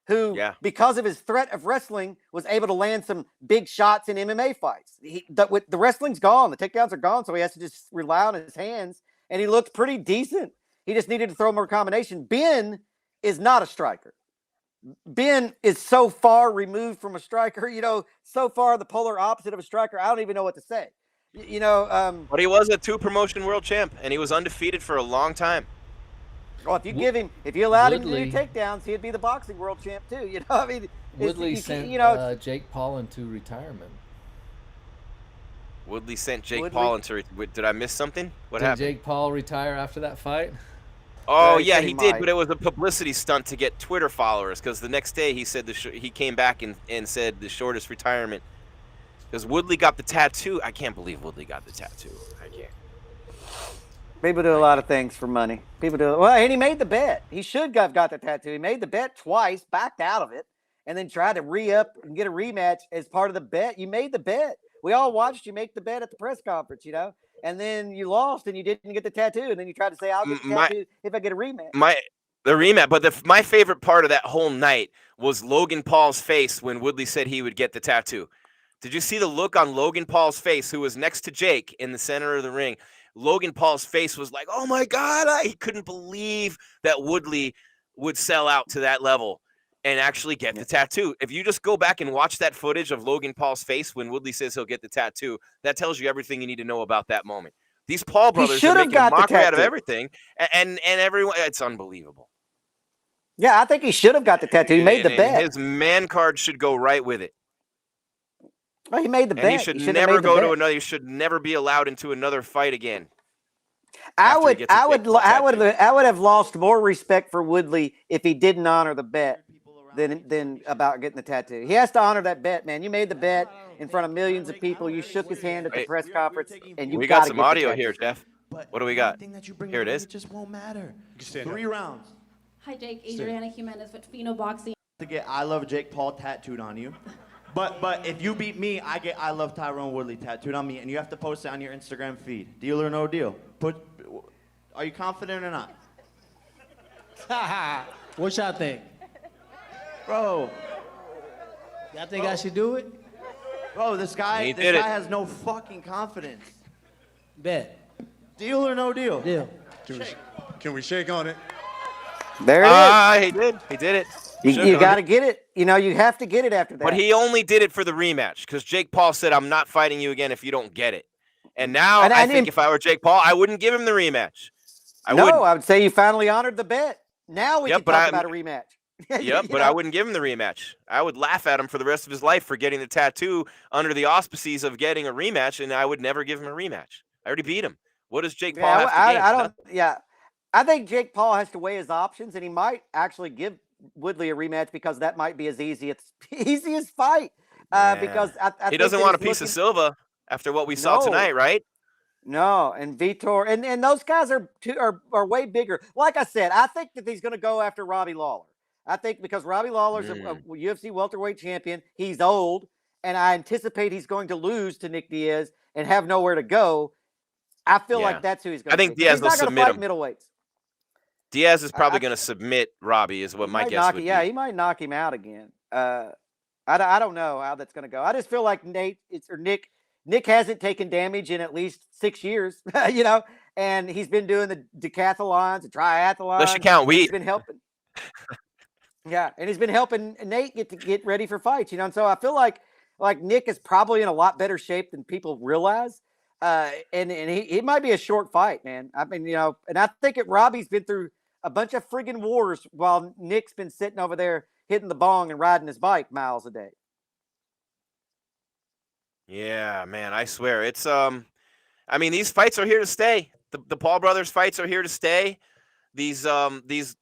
who, because of his threat of wrestling, was able to land some big shots in MMA fights. The wrestling's gone. The takedowns are gone, so he has to just rely on his hands, and he looked pretty decent. He just needed to throw more combination. Ben is not a striker. Ben is so far removed from a striker, so far the polar opposite of a striker. I don't even know what to say. But he was a 2-promotion world champ, and he was undefeated for a long time. Well, if you allowed him to do takedowns, he'd be the boxing world champ too. Woodley sent Jake Paul into retirement. Woodley sent Jake Paul into. Did I miss something? What happened? Did Jake Paul retire after that fight? Oh yeah, he did, but it was a publicity stunt to get Twitter followers. Because the next day he said he came back and said the shortest retirement. Because Woodley got the tattoo. I can't believe Woodley got the tattoo. I can't. People do a lot of things for money. And he made the bet. He should have got the tattoo. He made the bet twice, backed out of it, and then tried to re-up and get a rematch as part of the bet. You made the bet. We all watched you make the bet at the press conference, and then you lost and you didn't get the tattoo, and then you tried to say, I'll get the tattoo if I get a rematch. The rematch, but my favorite part of that whole night was Logan Paul's face when Woodley said he would get the tattoo. Did you see the look on Logan Paul's face, who was next to Jake in the center of the ring? Logan Paul's face was like, oh my God, he couldn't believe that Woodley would sell out to that level and actually get the tattoo. If you just go back and watch that footage of Logan Paul's face when Woodley says he'll get the tattoo, that tells you everything you need to know about that moment. These Paul brothers are making a mockery out of everything, and everyone, it's unbelievable. Yeah, I think he should have got the tattoo. He made the bet. His man card should go right with it. Well, he made the And bet. he should shouldn't have never made the go to bet. another. He should never be allowed into another fight again. I after he would, gets a I Jake would, Paul I would, tattoo. I would have lost more respect for Woodley if he didn't honor the bet than about getting the tattoo. He has to honor that bet, man. You made the bet in front of millions of people. You shook his hand at the Wait. press conference, and you We got got to some get the audio tattoo. here, Jeff. But What do we one got? thing that you bring Here to it the is. ring, just won't matter. 3 rounds Hi, Jake. Adriana Jimenez with Fino Boxing. to get I love Jake Paul tattooed on you. But if you beat me, I get I love Tyrone Woodley tattooed on me, and you have to post it on your Instagram feed. Deal or no deal? Are you confident or not? What y'all think? Bro, Y'all think I should do it? this guy He did it. has no fucking confidence. Bet. Deal or no deal? Deal. Can we shake on it? There it is. He did. He did it. You Should've. got to get it. You know, you have to get it after that. But he only did it for the rematch because Jake Paul said, "I'm not fighting you again if you don't get it." And now I think if I were Jake Paul, I wouldn't give him the rematch. I would say you finally honored the bet. Now we can talk about a rematch. Yep, but I wouldn't give him the rematch. I would laugh at him for the rest of his life for getting the tattoo under the auspices of getting a rematch, and I would never give him a rematch. I already beat him. What does Jake Paul have to gain? I don't. Yeah, I think Jake Paul has to weigh his options, and he might actually give Woodley a rematch because that might be his easiest fight. Because I he doesn't want a piece of Silva after what we saw tonight, right? No, and Vitor and those guys are way bigger. Like I said, I think that he's going to go after Robbie Lawler. I think because Robbie Lawler's a UFC welterweight champion, he's old, and I anticipate he's going to lose to Nick Diaz and have nowhere to go. I feel like that's who he's going to. I think Diaz will submit him. Middleweights. Diaz is probably going to submit Robbie, is what my guess would be. Yeah, he might knock him out again. I don't know how that's going to go. I just feel like Nick hasn't taken damage in at least 6 years, and he's been doing the decathlons, the triathlons. Unless you count weed. He's been helping. Yeah, and he's been helping Nate get ready for fights, and so I feel like Nick is probably in a lot better shape than people realize. And he might be a short fight, man. I mean, and I think Robbie's been through a bunch of friggin' wars while Nick's been sitting over there hitting the bong and riding his bike miles a day. Yeah, man, I swear it's I mean, these fights are here to stay. The Paul brothers fights are here to stay. These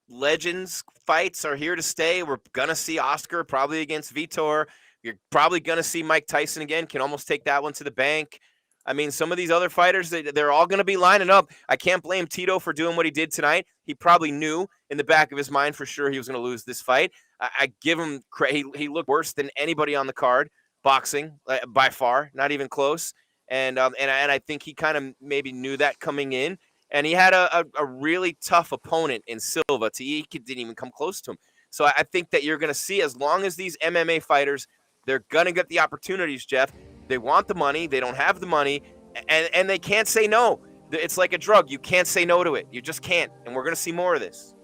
legends fights are here to stay. We're gonna see Oscar probably against Vitor. You're probably gonna see Mike Tyson again. Can almost take that one to the bank. I mean, some of these other fighters, they're all going to be lining up. I can't blame Tito for doing what he did tonight. He probably knew in the back of his mind for sure he was going to lose this fight. I give him credit. He looked worse than anybody on the card, boxing, by far, not even close. And I think he kind of maybe knew that coming in. And he had a really tough opponent in Silva. He didn't even come close to him. So I think that you're going to see, as long as these MMA fighters, they're going to get the opportunities, Jeff. They want the money. They don't have the money, and they can't say no. It's like a drug. You can't say no to it. You just can't. And we're going to see more of this.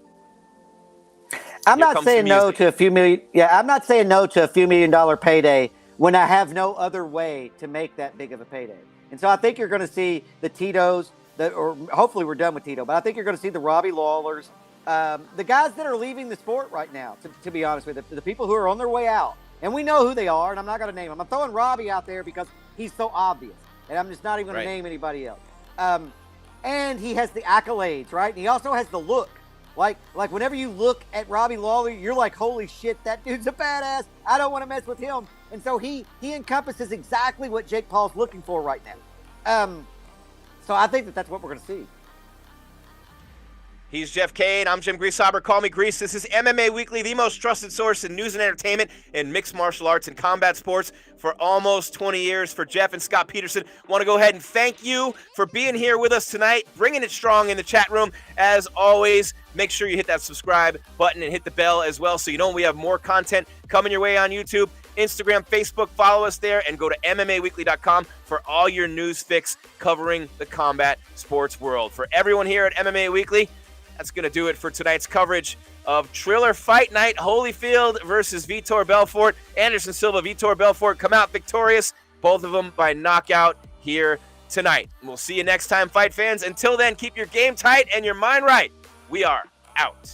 I'm not saying no to a few million. Yeah, I'm not saying no to a few $1 million payday when I have no other way to make that big of a payday. And so I think you're going to see the Titos, or hopefully we're done with Tito, but I think you're going to see the Robbie Lawlers, the guys that are leaving the sport right now, to be honest with you, the people who are on their way out. And we know who they are, and I'm not going to name them. I'm throwing Robbie out there because he's so obvious, and I'm just not even going to name anybody else. And he has the accolades, right? And he also has the look. Like whenever you look at Robbie Lawler, you're like, holy shit, that dude's a badass. I don't want to mess with him. And so he encompasses exactly what Jake Paul's looking for right now. So I think that's what we're going to see. He's Jeff Cain. I'm Jim Grieshaber. Call me Grease. This is MMA Weekly, the most trusted source in news and entertainment in mixed martial arts and combat sports for almost 20 years. For Jeff and Scott Peterson, want to go ahead and thank you for being here with us tonight, bringing it strong in the chat room. As always, make sure you hit that subscribe button and hit the bell as well so you know we have more content coming your way on YouTube, Instagram, Facebook. Follow us there and go to MMAWeekly.com for all your news fix covering the combat sports world. For everyone here at MMA Weekly, that's going to do it for tonight's coverage of Triller Fight Night, Holyfield versus Vitor Belfort. Anderson Silva, Vitor Belfort come out victorious, both of them by knockout here tonight. We'll see you next time, fight fans. Until then, keep your game tight and your mind right. We are out.